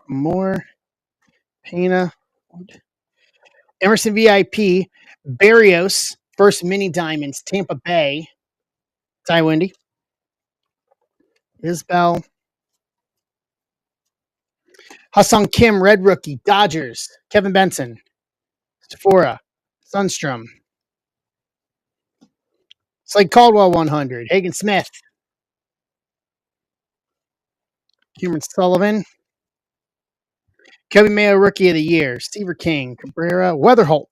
More. Pena. Emerson VIP. Barrios. First mini diamonds. Tampa Bay. Ty Wendy. Isbell. Hassan Kim. Red rookie. Dodgers. Kevin Benson. Sephora. Sunstrom. Slade Caldwell 100. Hagen Smith. Cameron Sullivan. Kobe Mayo Rookie of the Year. Steve King. Cabrera. Weatherholt.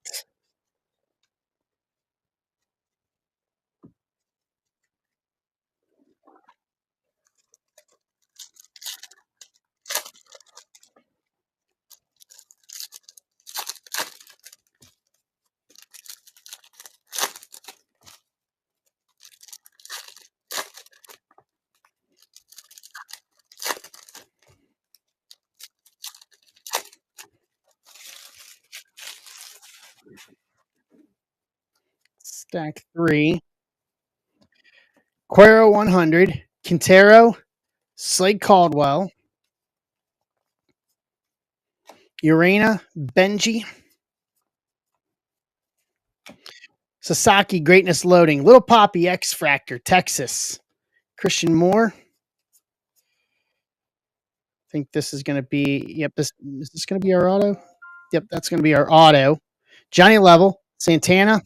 Stack 3. Cuero 100. Quintero. Slade Caldwell. Urena. Benji. Sasaki Greatness Loading. Little Poppy X Fractor. Texas. Christian Moore. I think this is going to be, yep, is this going to be our auto? Yep, that's going to be our auto. Johnny Level. Santana.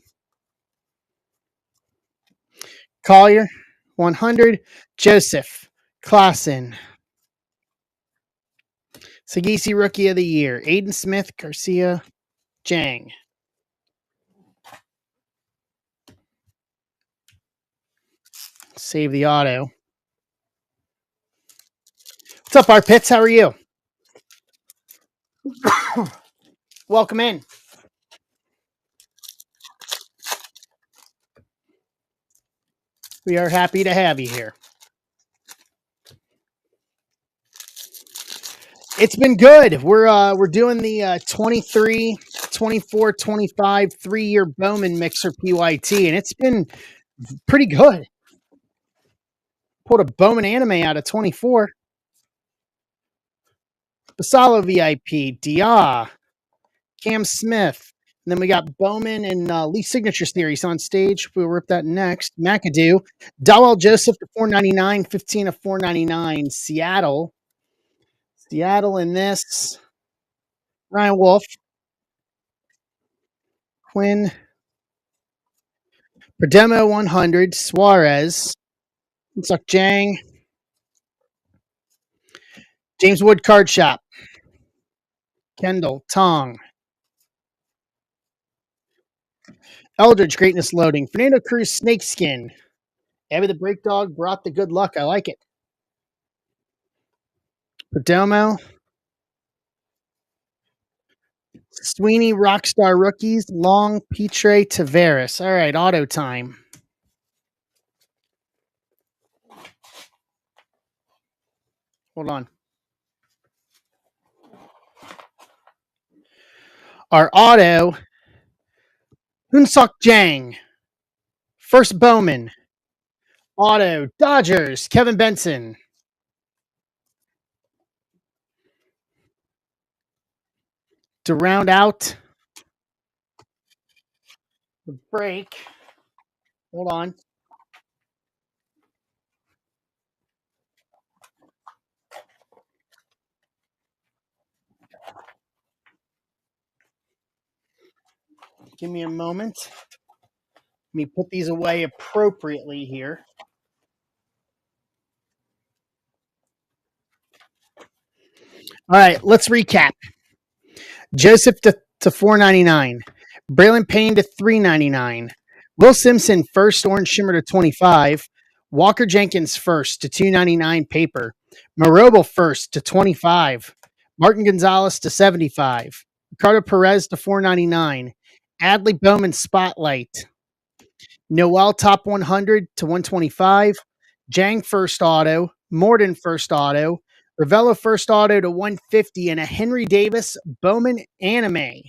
Collier. 100. Joseph. Clausen. Sagisi Rookie of the Year. Aiden Smith. Garcia. Jang. Save the auto. What's up, Art Pitts? How are you? Welcome in. We are happy to have you here. It's been good. We're doing the 23, 24, 25 3-year Bowman Mixer PYT, and it's been pretty good. Pulled a Bowman Anime out of 24. Basalo VIP, Dia, Cam Smith. And then we got Bowman and Lee Signature Series on stage. We'll rip that next. McAdoo. Dowell Joseph to 499, 15 of 499. Seattle in this. Ryan Wolf. Quinn. Perdomo 100. Suarez. Looks like Jang. James Wood Card Shop. Kendall. Tong. Eldridge Greatness Loading. Fernando Cruz Snakeskin. Abby the Break Dog brought the good luck. I like it. Perdomo. Sweeney Rockstar Rookies. Long Petre Tavares. All right, auto time. Hold on. Our auto. Hoonsuk Jang. First Bowman. Auto. Dodgers. Kevin Benson. To round out the break. Hold on. Give me a moment. Let me put these away appropriately here. All right, let's recap. Joseph to 499. Braylon Payne to 399. Will Simpson first orange shimmer to 25. Walker Jenkins first to 299 paper. Marobel first to 25. Martin Gonzalez to 75. Ricardo Perez to 499. Adley Bowman Spotlight. Noel top 100 to 125. Jang first auto. Morden first auto. Ravello first auto to 150 and a Henry Davis Bowman anime.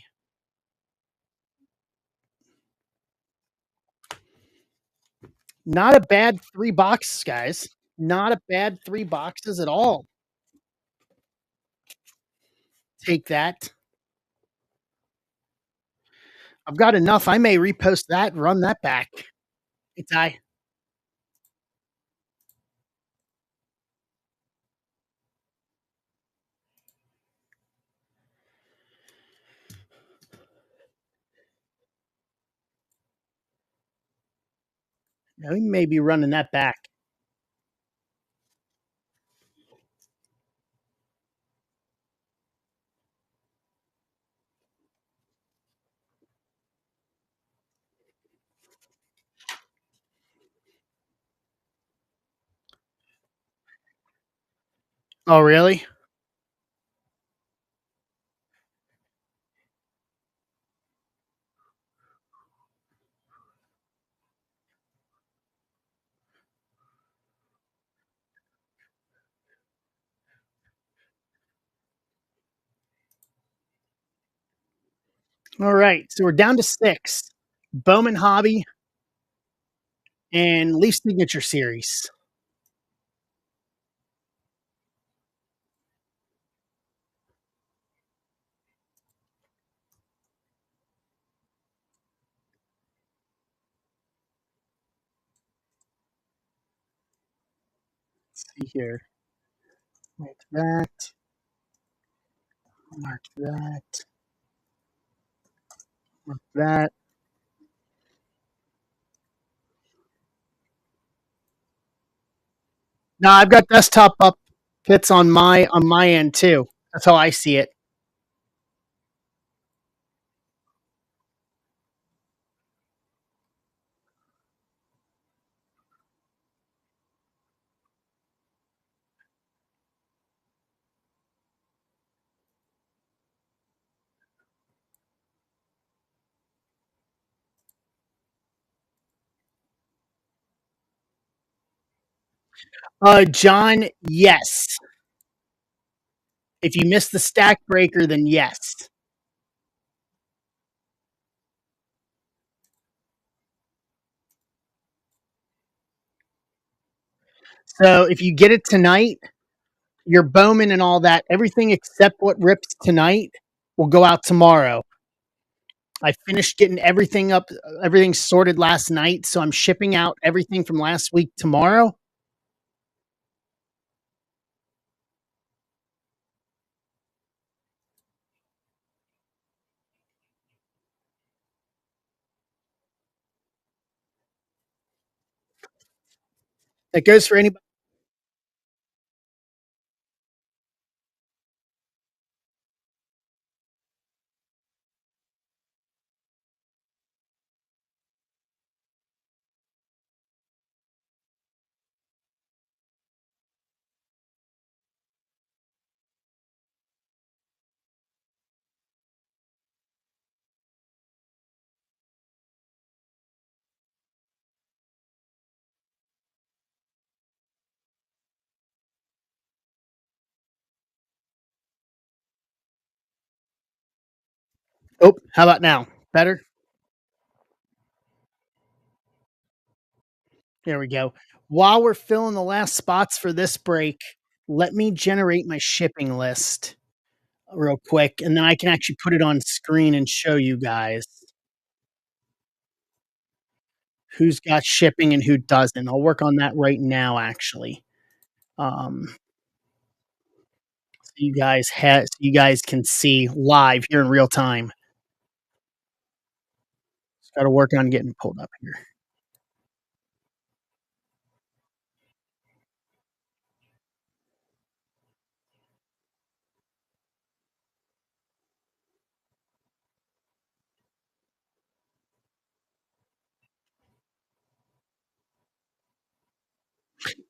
Not a bad 3 boxes, guys. Not a bad 3 boxes at all. Take that. I've got enough. I may repost that and run that back. Hey, Ty. We may be running that back. Oh, really? All right. So we're down to 6. Bowman Hobby and Leaf Signature Series. Let's see here. Mark that. Mark that. Mark that. No, I've got desktop up hits on my end too. That's how I see it. John, yes. If you missed the stack breaker, then yes. So if you get it tonight, your Bowman and all that, everything except what rips tonight will go out tomorrow. I finished getting everything sorted last night, so I'm shipping out everything from last week tomorrow. That goes for anybody. Oh, how about now? Better? There we go. While we're filling the last spots for this break, let me generate my shipping list real quick, and then I can actually put it on screen and show you guys who's got shipping and who doesn't. I'll work on that right now, actually. So you guys can see live here in real time. Just got to work on getting pulled up here.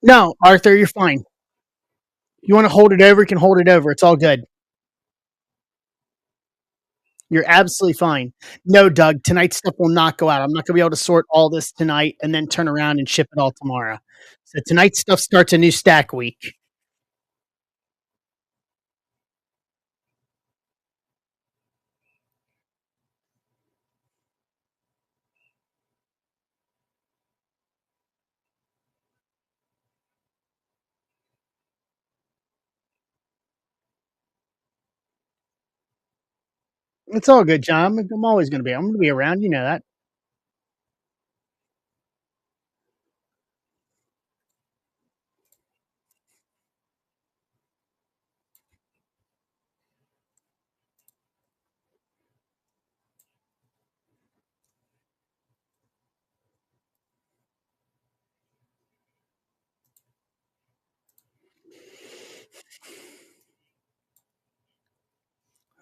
No, Arthur, you're fine. You want to hold it over, you can hold it over. It's all good. You're absolutely fine. No, Doug, tonight's stuff will not go out. I'm not gonna be able to sort all this tonight and then turn around and ship it all tomorrow. So tonight's stuff starts a new stack week. It's all good, John. I'm always gonna be. I'm gonna be around. You know that.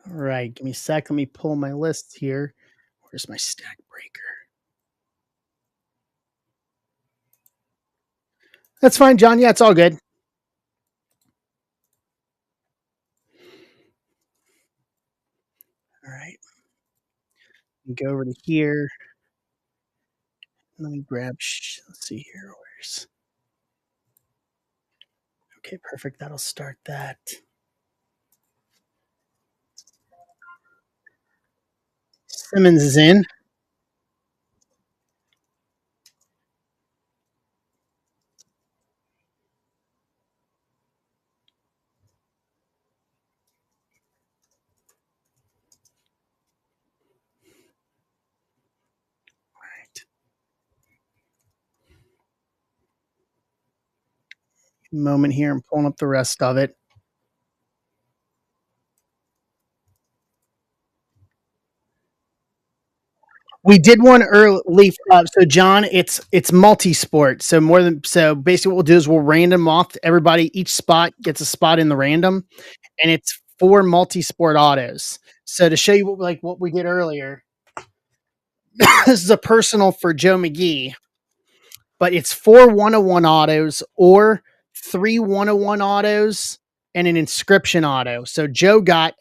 All right, give me a sec. Let me pull my list here. Where's my stack breaker? That's fine, John. Yeah, it's all good. All right, go over to here. Let me grab. Let's see here. Where's okay? Perfect. That'll start that. Simmons is in. Right. Moment here. I'm pulling up the rest of it. We did one early. So John, it's multi-sport. So more than so basically what we'll do is we'll random off everybody. Each spot gets a spot in the random, and it's four multi-sport autos. So to show you what we did earlier, this is a personal for Joe McGee, but it's four 101 autos or three 101 autos and an inscription auto. So Joe got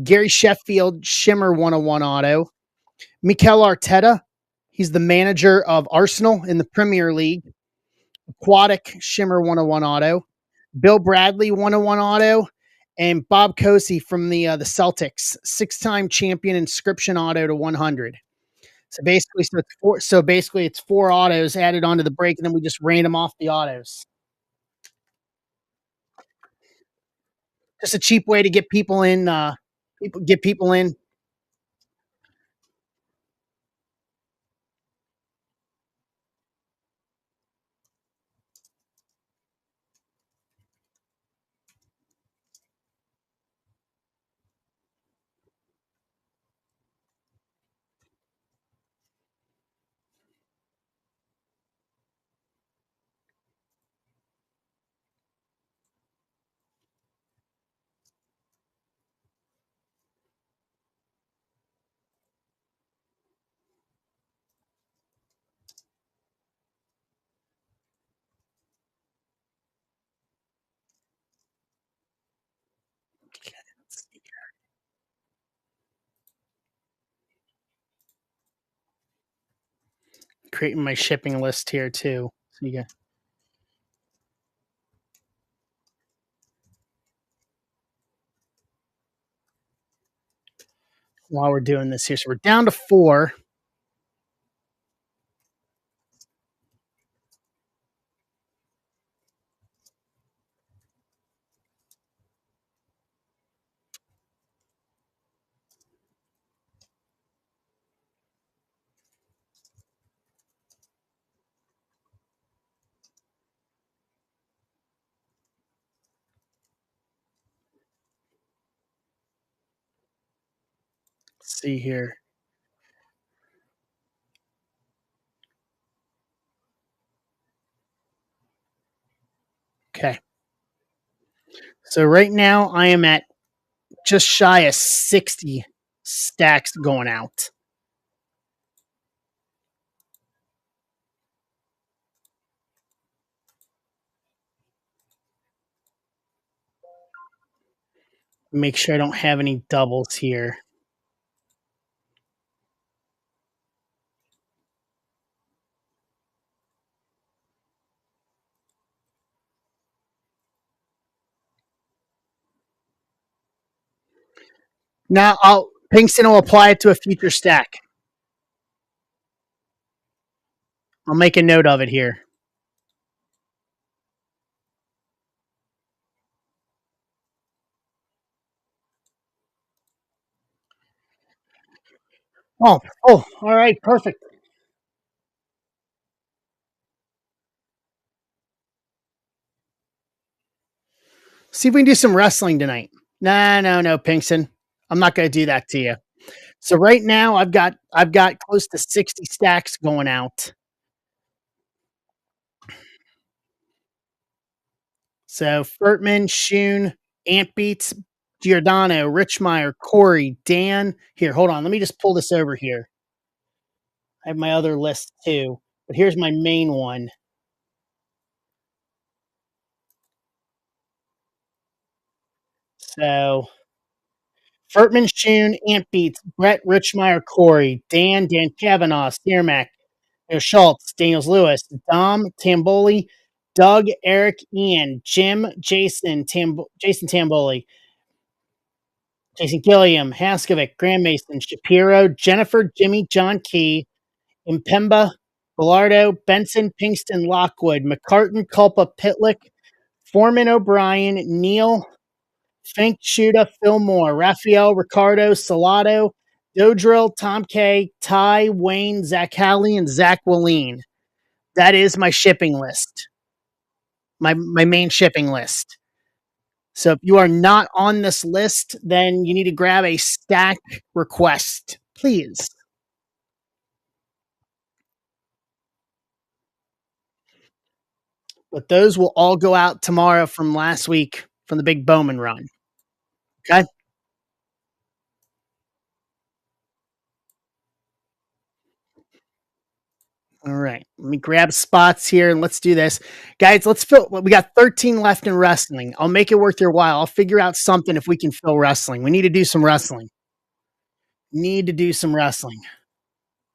Gary Sheffield Shimmer 101 auto, Mikel Arteta. He's the manager of Arsenal in the Premier League. Aquatic Shimmer 101 auto. Bill Bradley 101 auto. And Bob Cousy from the Celtics, six-time champion inscription auto to 100. So basically it's four autos added onto the break, and then we just random off the autos. Just a cheap way to get people in. Get people in. Creating my shipping list here too. So you got while we're doing this here, so we're down to four. Let's see here. Okay. So right now I am at just shy of 60 stacks going out. Make sure I don't have any doubles here. Now, Pinkston will apply it to a future stack. I'll make a note of it here. All right, perfect. See if we can do some wrestling tonight. Nah, no, Pinkston. I'm not going to do that to you. So right now, I've got close to 60 stacks going out. So Furtman, Shun, Ant Beats, Giordano, Richmeyer, Corey, Dan. Here, hold on. Let me just pull this over here. I have my other list too, but here's my main one. So Furtman, Shun, Ant Beats, Brett, Richmeyer, Corey, Dan Kavanaugh, Steermack, Schultz, Daniels Lewis, Dom, Tamboli, Doug, Eric, Ian, Jim, Jason Tamboli, Jason Gilliam, Haskovic, Graham Mason, Shapiro, Jennifer, Jimmy, John Key, Impemba, Bellardo, Benson, Pinkston, Lockwood, McCartan, Culpa, Pitlick, Foreman, O'Brien, Neal, Fink, Shuda, Fillmore, Raphael, Ricardo, Salado, Dodrill, Tom K, Ty, Wayne, Zach Halley, and Zach Willeen. That is my shipping list, my main shipping list. So if you are not on this list, then you need to grab a stack request, please. But those will all go out tomorrow from last week from the big Bowman run. Okay. All right. Let me grab spots here and let's do this. Guys, let's fill. We got 13 left in wrestling. I'll make it worth your while. I'll figure out something if we can fill wrestling. We need to do some wrestling. Need to do some wrestling.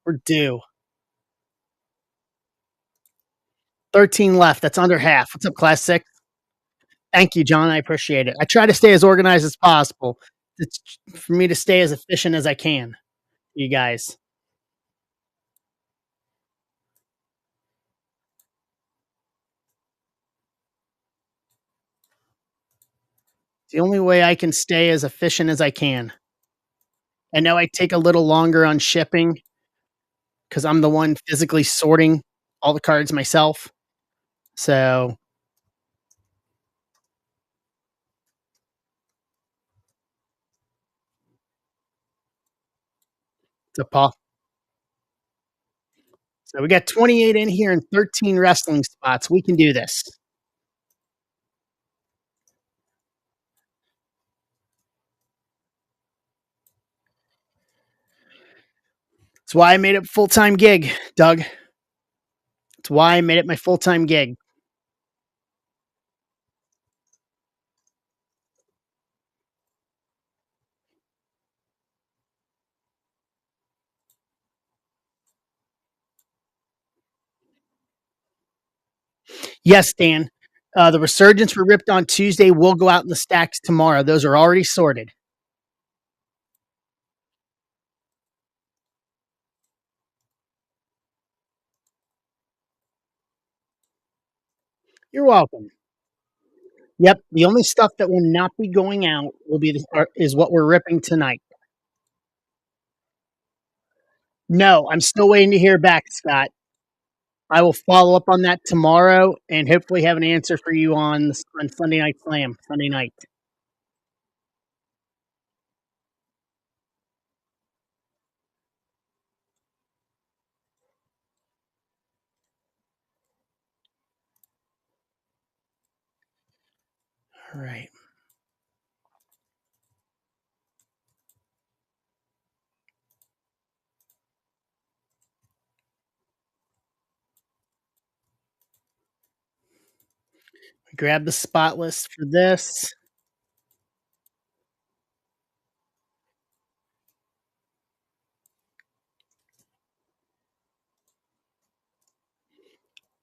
We're due. 13 left. That's under half. What's up, Class 6? Thank you, John. I appreciate it. I try to stay as organized as possible. It's for me to stay as efficient as I can. You guys. It's the only way I can stay as efficient as I can. I know I take a little longer on shipping because I'm the one physically sorting all the cards myself. So it's a paw. So we got 28 in here and 13 wrestling spots. We can do this. That's why I made it full time gig, Doug. That's why I made it my full time gig. Yes, Dan. The resurgence we ripped on Tuesday will go out in the stacks tomorrow. Those are already sorted. You're welcome. Yep. The only stuff that will not be going out will be is what we're ripping tonight. No, I'm still waiting to hear back, Scott. I will follow up on that tomorrow and hopefully have an answer for you on Sunday Night Slam, Sunday night. All right. Grab the spot list for this.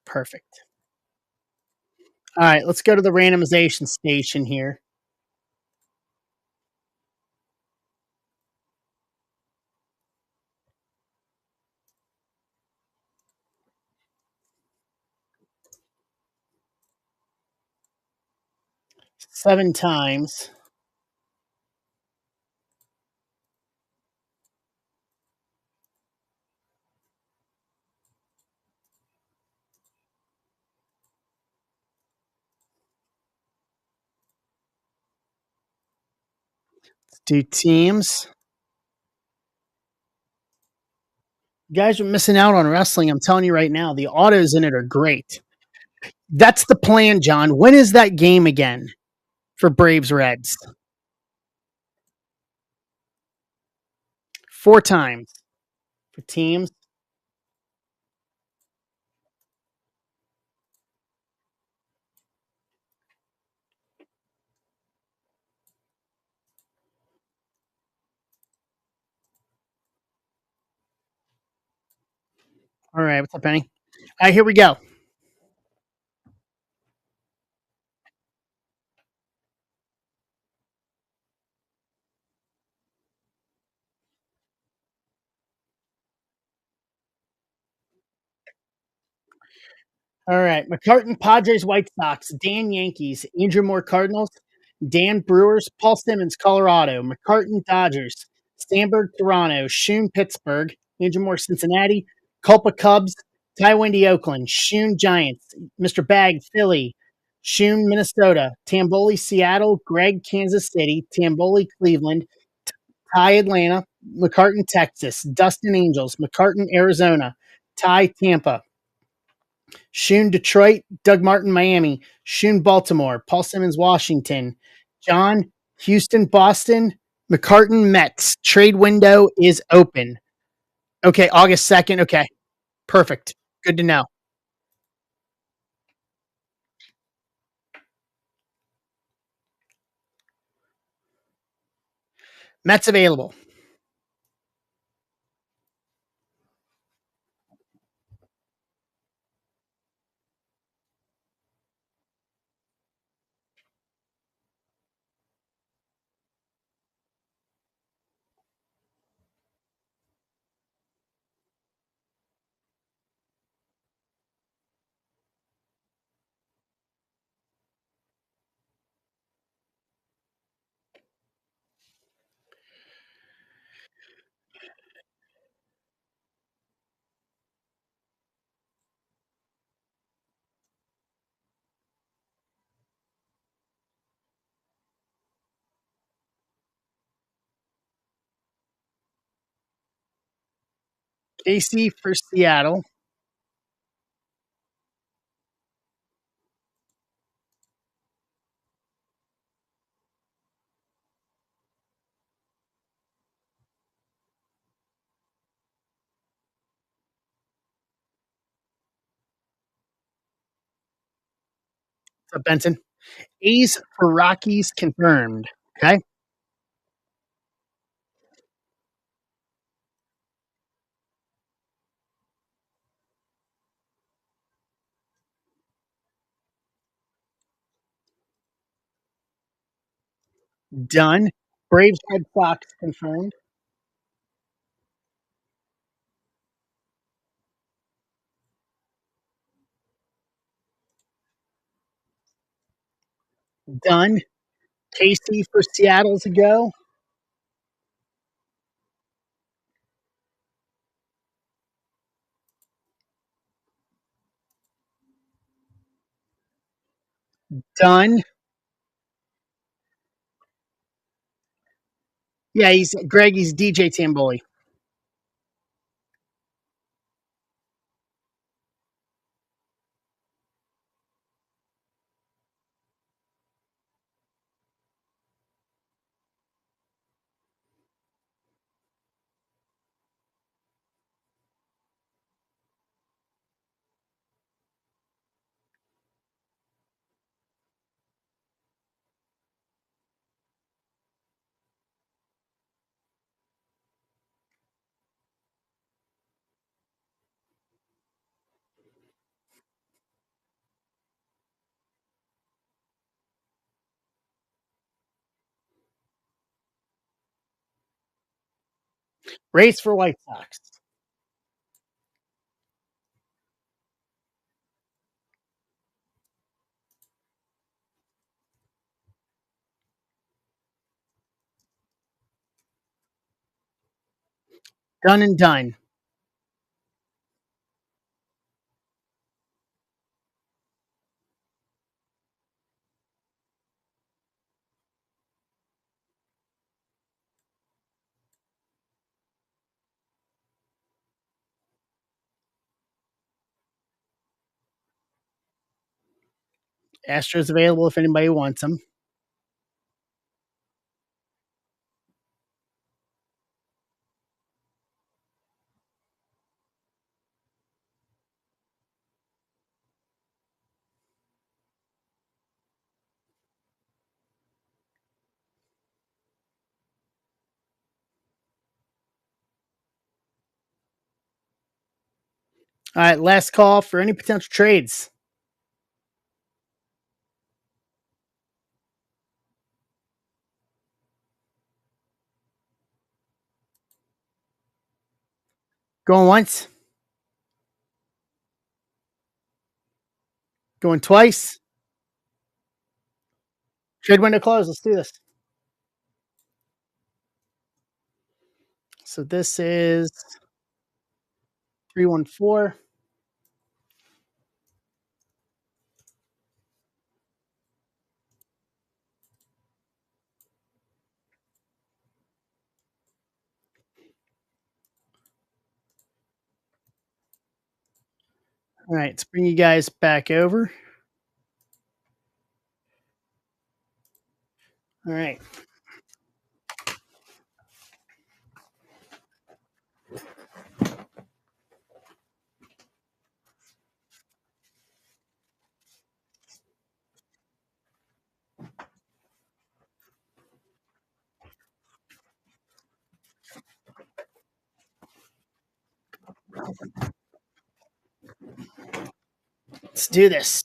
Perfect. All right, let's go to the randomization station here. 7 times. Let's do teams. You guys are missing out on wrestling. I'm telling you right now, the autos in it are great. That's the plan, John. When is that game again for Braves Reds? 4 times for teams. All right, what's up, Penny? All right, here we go. All right, McCartan, Padres, White Sox, Dan, Yankees, Andrew Moore, Cardinals, Dan, Brewers, Paul Simmons, Colorado, McCartan, Dodgers, Sandberg, Toronto, Shun, Pittsburgh, Andrew Moore, Cincinnati, Culpa, Cubs, Ty Wendy, Oakland, Shun, Giants, Mr. Bag, Philly, Shun, Minnesota, Tamboli, Seattle, Greg, Kansas City, Tamboli, Cleveland, Ty, Atlanta, McCartan, Texas, Dustin, Angels, McCartan, Arizona, Ty, Tampa, Shun, Detroit, Doug Martin, Miami, Shun, Baltimore, Paul Simmons, Washington, John, Houston, Boston, McCartan, Mets. Trade window is open. Okay, August 2nd. Okay, perfect. Good to know. Mets available. Casey for Seattle. So Benson. A's for Rockies confirmed. Okay, done. Braves, Red Sox confirmed. Done. Casey for Seattle's a go. Done. Yeah, he's Greg. He's DJ Tamboli. Race for White Sox. Done and done. Astro's available if anybody wants them. All right, last call for any potential trades. Going once, going twice. Trade window closed. Let's do this. So this is 314. All right, let's bring you guys back over. All right. Let's do this.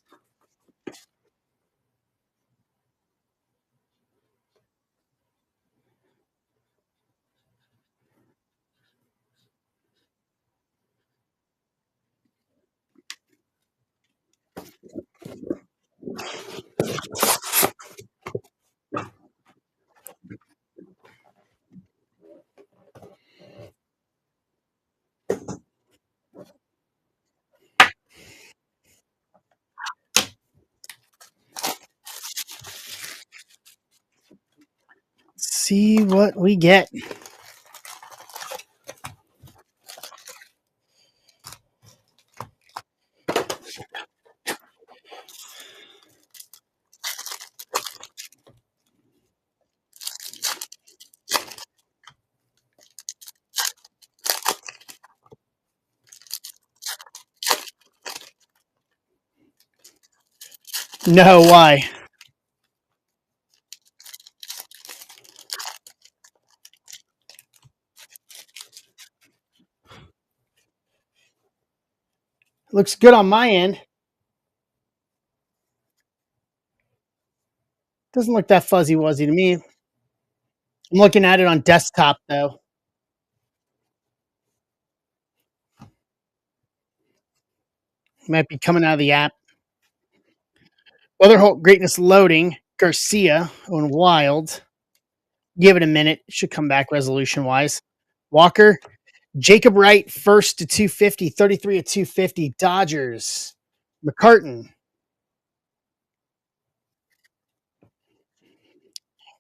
See what we get. No, why? Looks good on my end. Doesn't look that fuzzy wuzzy to me. I'm looking at it on desktop though. Might be coming out of the app. Weatherholt Greatness loading. Garcia on Wild. Give it a minute. Should come back resolution wise. Walker. Jacob Wright first to 250. 33 at 250. Dodgers. McCartan.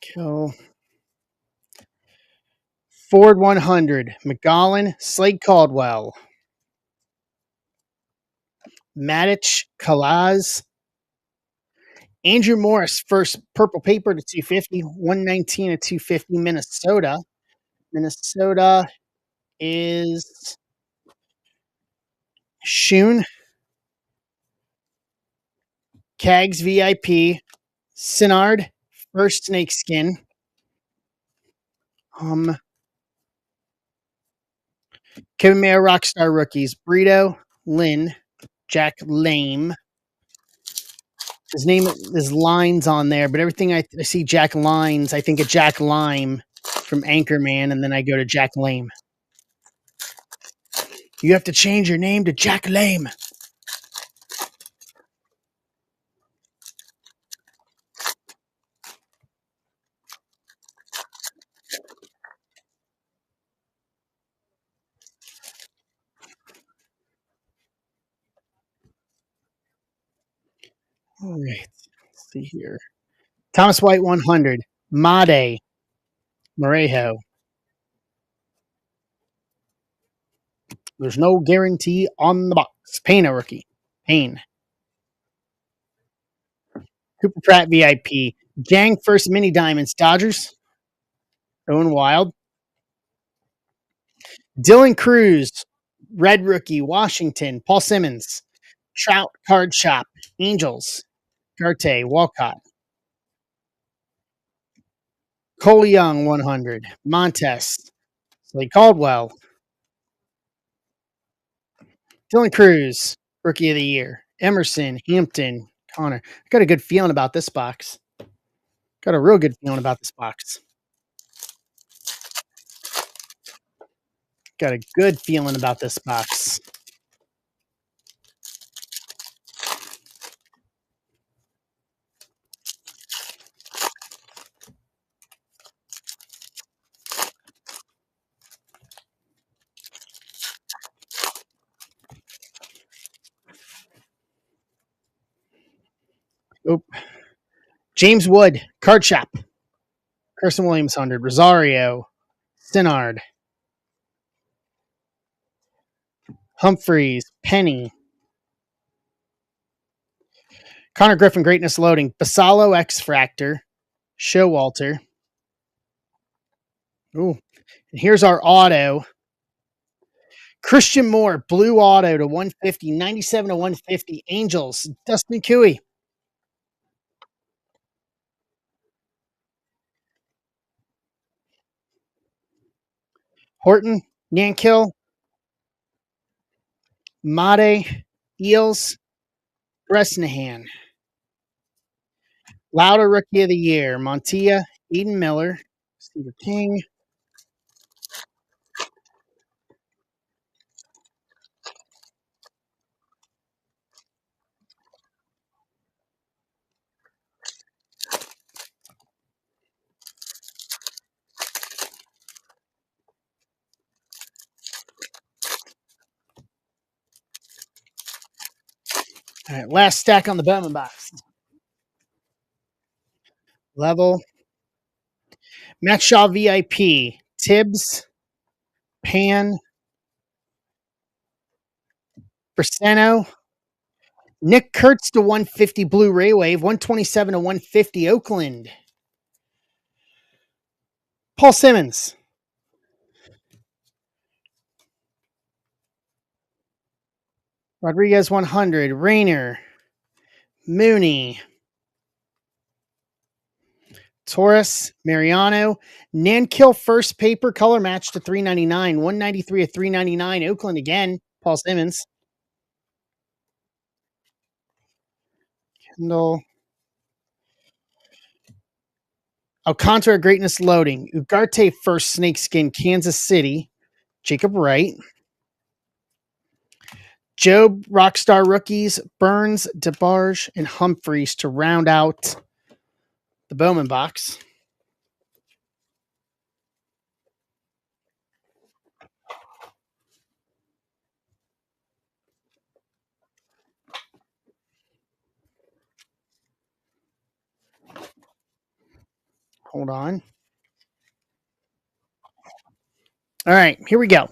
Kill. Ford 100. McGowan. Slade Caldwell. Matic. Kalaz. Andrew Morris, first purple paper to 250, 119 to 250, Minnesota. Minnesota is Shun, Cags VIP, Sinard, first snake skin. Kevin Mayer Rockstar rookies, Brito, Lynn, Jack Lame. His name is Lines on there, but everything I see Jack Lines, I think of Jack Lime from Anchorman, and then I go to Jack Lame. You have to change your name to Jack Lame. All right. Let's see here. Thomas White 100. Made Morejo. There's no guarantee on the box. Payne, a rookie. Payne. Cooper Pratt VIP. Jang first mini diamonds. Dodgers. Owen Wild. Dylan Cruz. Red rookie. Washington. Paul Simmons. Trout card shop. Angels. Garte. Walcott. Cole Young 100. Montes. Slade Caldwell. Dylan Cruz. Rookie of the year. Emerson. Hampton. Connor. I got a good feeling about this box. Got a real good feeling about this box. Got a good feeling about this box. Oop. James Wood, Card Shop. Carson Williams 100. Rosario. Sinard. Humphreys. Penny. Connor Griffin, Greatness Loading. Basalo X Fractor. Showalter. Ooh. And here's our auto. Christian Moore, blue auto to 150, 97 to 150. Angels, Dustin Cooey. Horton, Nankill, Made, Eels, Bresnahan. Lauder, Rookie of the Year. Montilla, Eden Miller, Steve King. All right, last stack on the Bowman box. Level. Max Shaw VIP. Tibbs, Pan, Braseno, Nick Kurtz to 150 Blue Ray Wave, 127 to 150 Oakland. Paul Simmons. Rodriguez 100. Rayner. Mooney. Torres. Mariano. Nankill first paper color match to 399. 193 of 399. Oakland again. Paul Simmons. Kendall. Alcantara Greatness Loading. Ugarte first snakeskin Kansas City. Jacob Wright. Job Rockstar rookies. Burns, DeBarge, and Humphreys to round out the Bowman box. Hold on. All right, here we go.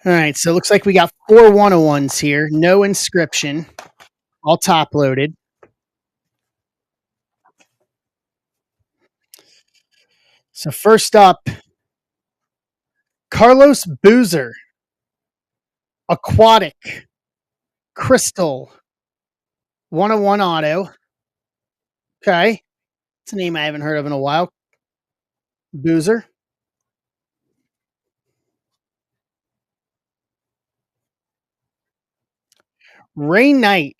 All right, so it looks like we got 4 101s here. No inscription. All top loaded. So first up, Carlos Boozer. Aquatic. Crystal. 101 auto. Okay. It's a name I haven't heard of in a while. Boozer. Ray Knight.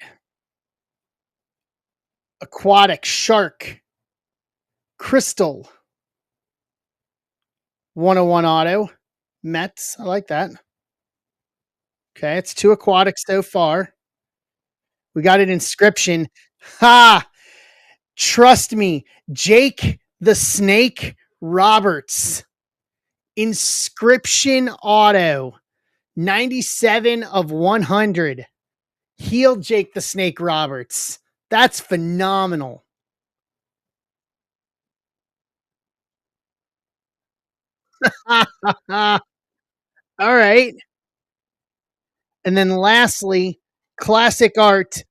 Aquatic. Shark. Crystal. 101 auto. Mets. I like that. Okay, it's two aquatics so far. We got an inscription. Ha! Trust me, Jake the Snake Roberts. Inscription auto. 97 of 100. Heel Jake the Snake Roberts. That's phenomenal. All right. And then lastly, classic art,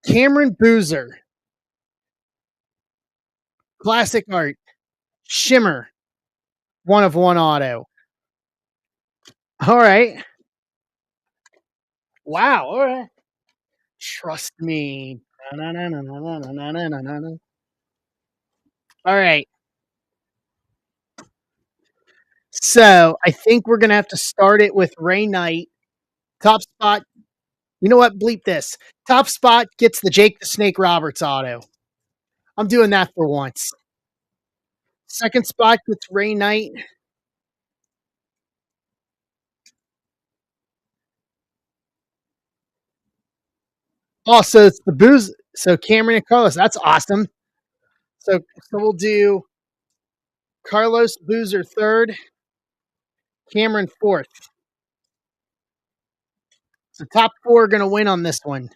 Cameron Boozer. Classic art, Shimmer, one of one auto. All right. Wow. All right. Trust me. Na-na-na-na-na-na-na-na-na-na. All right. So I think we're going to have to start it with Ray Knight. Top spot. You know what? Bleep this. Top spot gets the Jake the Snake Roberts auto. I'm doing that for once. Second spot gets Ray Knight. Also, it's the booze. So Cameron and Carlos. That's awesome. So we'll do Carlos Boozer third, Cameron fourth. So top four are going to win on this one.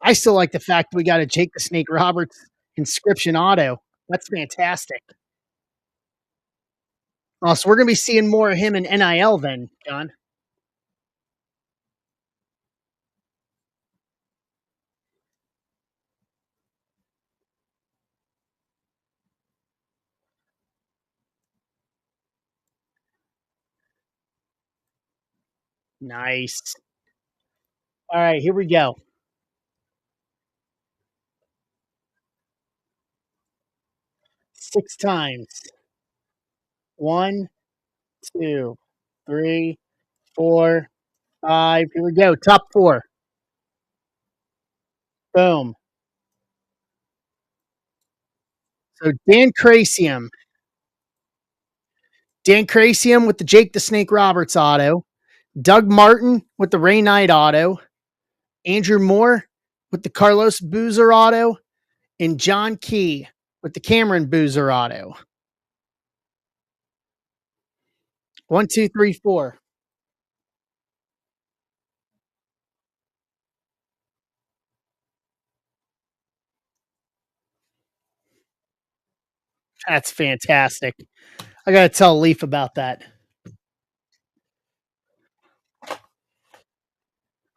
I still like the fact we got a Jake the Snake Roberts inscription auto. That's fantastic. Oh, so we're going to be seeing more of him in NIL then, John. Nice. All right, here we go. Six times. One, two, three, four, five. Here we go. Top four. Boom. So Dan Crasium with the Jake the Snake Roberts auto. Doug Martin with the Ray Knight auto. Andrew Moore with the Carlos Boozer auto. And John Key with the Cameron Boozer auto. One, two, three, four. That's fantastic. I got to tell Leaf about that.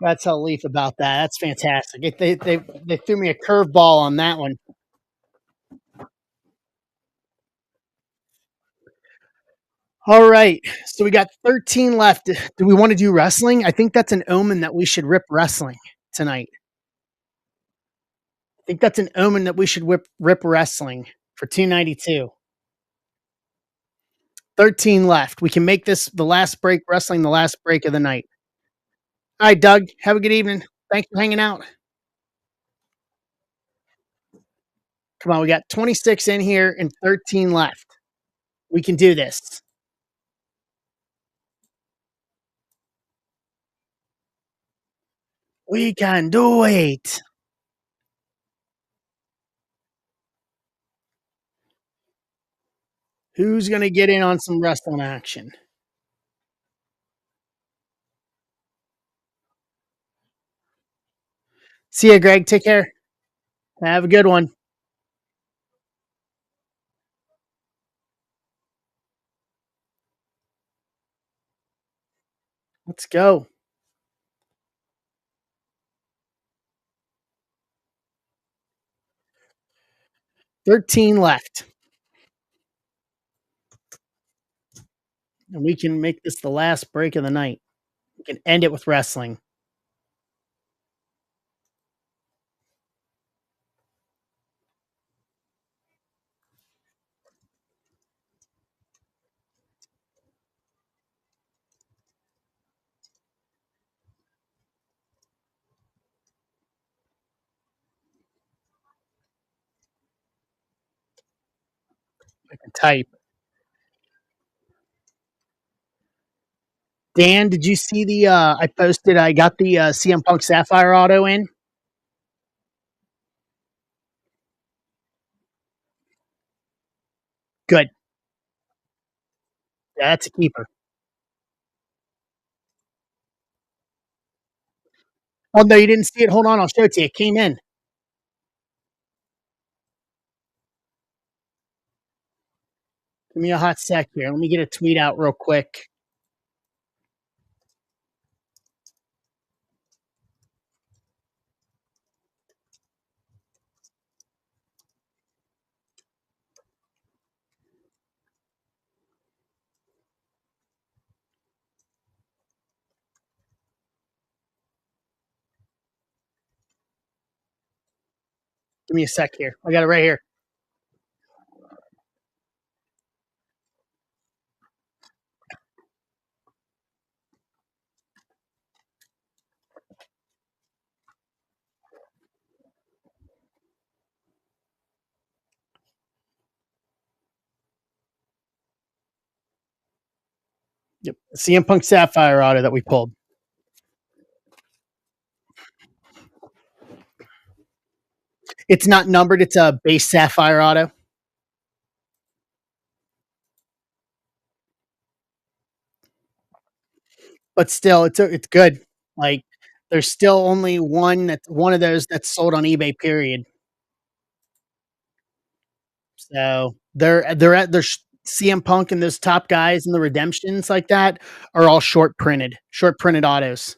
Got to tell Leaf about that. That's fantastic. They threw me a curveball on that one. All right. So we got 13 left. Do we want to do wrestling? I think that's an omen that we should rip wrestling tonight. I think that's an omen that we should rip wrestling for 292. 13 left. We can make this the last break, wrestling the last break of the night. All right, Doug. Have a good evening. Thanks for hanging out. Come on, we got 26 in here and 13 left. We can do this. We can do it. Who's going to get in on some wrestling action? See ya, Greg. Take care. Have a good one. Let's go. 13 left. And we can make this the last break of the night. We can end it with wrestling. I can type. Dan, did you see the? I posted. I got the CM Punk Sapphire Auto in. Good. That's a keeper. Oh no, you didn't see it. Hold on, I'll show it to you. It came in. Give me a hot sec here. Let me get a tweet out real quick. Give me a sec here. I got it right here. Yep. CM Punk Sapphire Auto that we pulled. It's not numbered. It's a base Sapphire Auto, but still, it's good. Like there's still only one of those that's sold on eBay. Period. So they're at their CM Punk and those top guys and the redemptions like that are all short printed autos.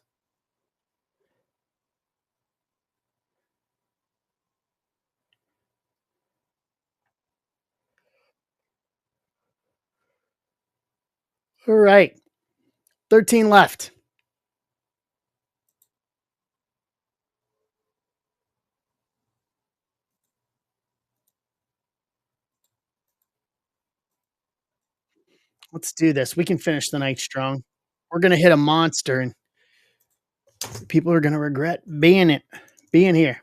All right, 13 left. Let's do this. We can finish the night strong. We're gonna hit a monster, and people are gonna regret being here.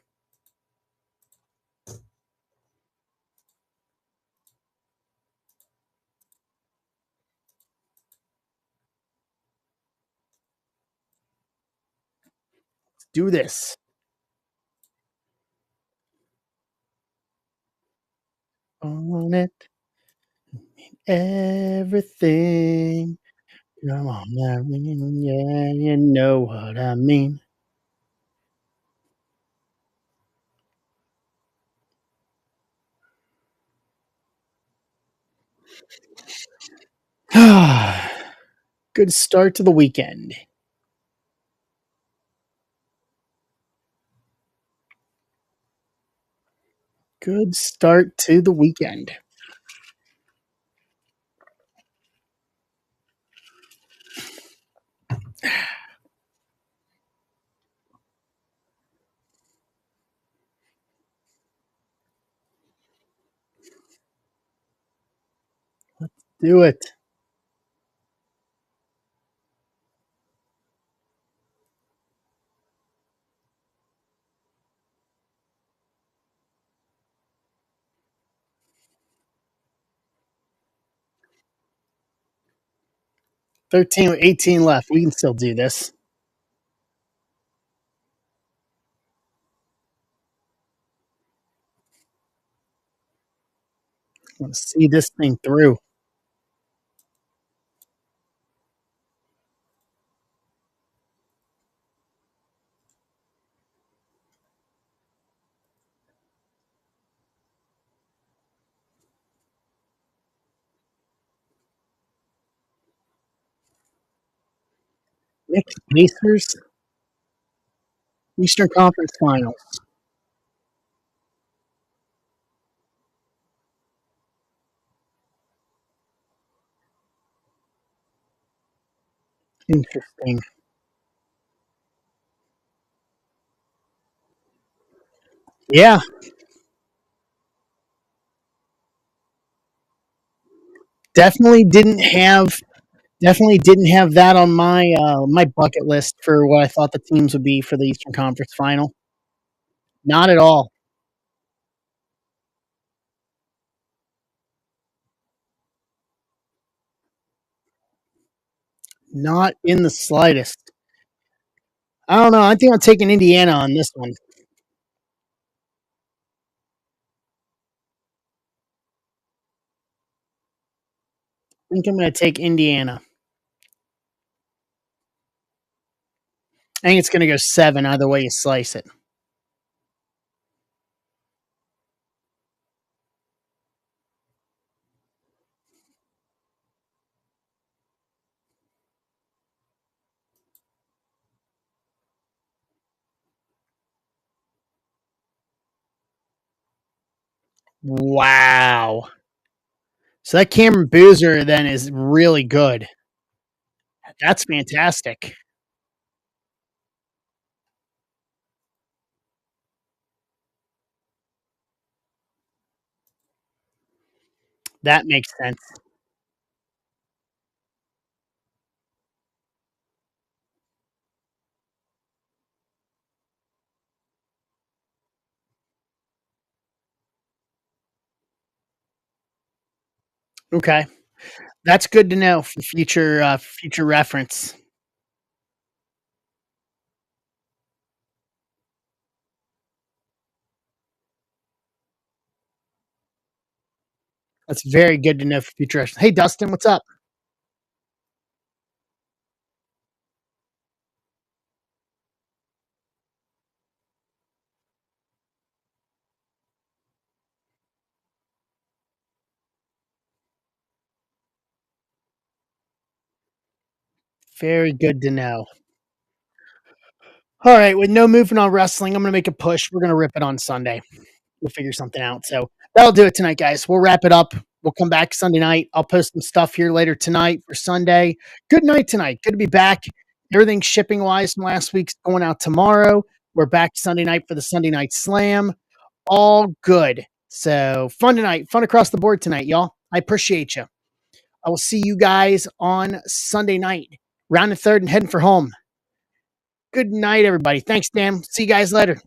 Let's do this. On it, everything. Come on, I mean, yeah, you know what I mean. Good start to the weekend. Good start to the weekend. Do it. 13 with 18 left. We can still do this. Let's see this thing through. Next, Pacers, Eastern Conference Finals. Interesting. Yeah, definitely didn't have definitely didn't have that on my bucket list for what I thought the teams would be for the Eastern Conference Final. Not at all. Not in the slightest. I don't know. I think I'm taking Indiana on this one. I think I'm going to take Indiana. I think it's going to go 7 either way you slice it. Wow. So that Cameron Boozer then is really good. That's fantastic. That makes sense. Okay. That's good to know for future reference. That's very good to know for future reference. Hey, Dustin, what's up? Very good to know. All right, with no movement on wrestling, I'm going to make a push. We're going to rip it on Sunday. We'll figure something out. So that'll do it tonight, guys. We'll wrap it up. We'll come back Sunday night. I'll post some stuff here later tonight for Sunday. Good night tonight. Good to be back. Everything shipping wise from last week's going out tomorrow. We're back Sunday night for the Sunday night slam. All good. So fun tonight. Fun across the board tonight, y'all. I appreciate you. I will see you guys on Sunday night. Round the third and heading for home. Good night, everybody. Thanks, Dan. See you guys later.